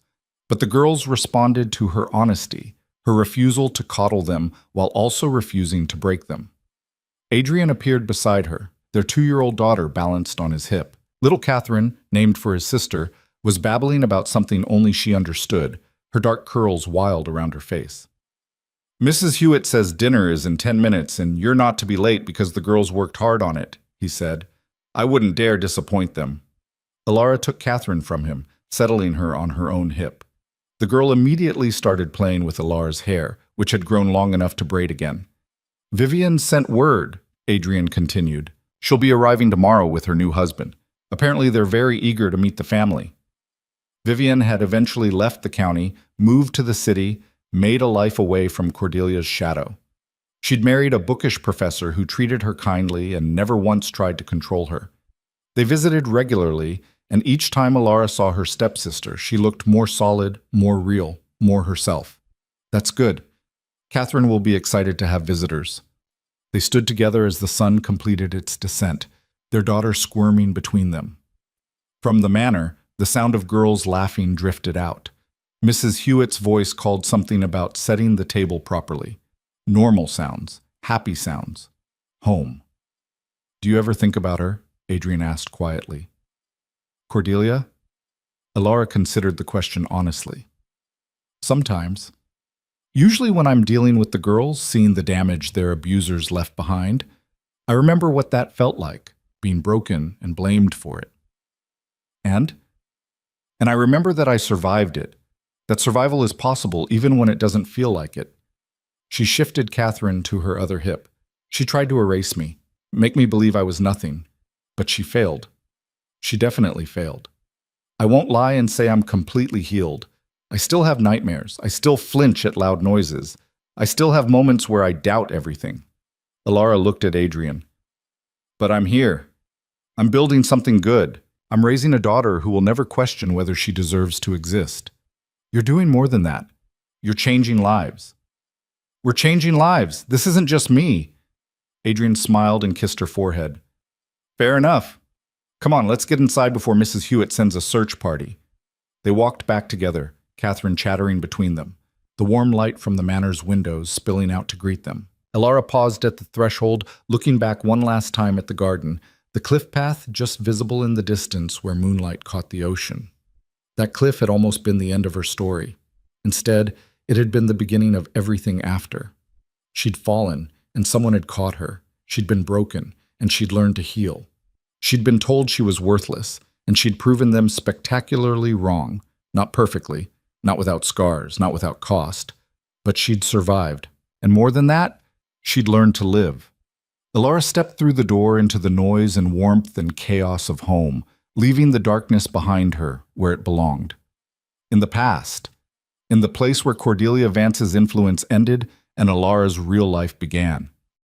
But the girls responded to her honesty, her refusal to coddle them while also refusing to break them. Adrian appeared beside her, their 2-year-old daughter balanced on his hip. Little Catherine, named for his sister, was babbling about something only she understood, her dark curls wild around her face. Mrs. Hewitt says dinner is in 10 minutes and you're not to be late because the girls worked hard on it, he said. I wouldn't dare disappoint them. Alara took Catherine from him, settling her on her own hip. The girl immediately started playing with Alara's hair, which had grown long enough to braid again. Vivian sent word, Adrian continued. She'll be arriving tomorrow with her new husband. Apparently they're very eager to meet the family. Vivian had eventually left the county, moved to the city, made a life away from Cordelia's shadow. She'd married a bookish professor who treated her kindly and never once tried to control her. They visited regularly, and each time Alara saw her stepsister, she looked more solid, more real, more herself. That's good. Catherine will be excited to have visitors. They stood together as the sun completed its descent, their daughter squirming between them. From the manor, the sound of girls laughing drifted out. Mrs. Hewitt's voice called something about setting the table properly. Normal sounds, happy sounds, home. Do you ever think about her? Adrian asked quietly. Cordelia? Alara considered the question honestly. Sometimes. Usually when I'm dealing with the girls, seeing the damage their abusers left behind, I remember what that felt like, being broken and blamed for it. And I remember that I survived it, that survival is possible even when it doesn't feel like it. She shifted Catherine to her other hip. She tried to erase me, make me believe I was nothing, but she failed. She definitely failed. I won't lie and say I'm completely healed. I still have nightmares. I still flinch at loud noises. I still have moments where I doubt everything. Alara looked at Adrian. But I'm here. I'm building something good. I'm raising a daughter who will never question whether she deserves to exist. You're doing more than that. You're changing lives. We're changing lives. This isn't just me. Adrian smiled and kissed her forehead. Fair enough. Come on, let's get inside before Mrs. Hewitt sends a search party. They walked back together, Catherine chattering between them, the warm light from the manor's windows spilling out to greet them. Alara paused at the threshold, looking back one last time at the garden, the cliff path just visible in the distance where moonlight caught the ocean. That cliff had almost been the end of her story. Instead, it had been the beginning of everything after. She'd fallen, and someone had caught her. She'd been broken, and she'd learned to heal. She'd been told she was worthless, and she'd proven them spectacularly wrong. Not perfectly, not without scars, not without cost. But she'd survived. And more than that, she'd learned to live. Alara stepped through the door into the noise and warmth and chaos of home, leaving the darkness behind her where it belonged. In the past, in the place where Cordelia Vance's influence ended and Alara's real life began.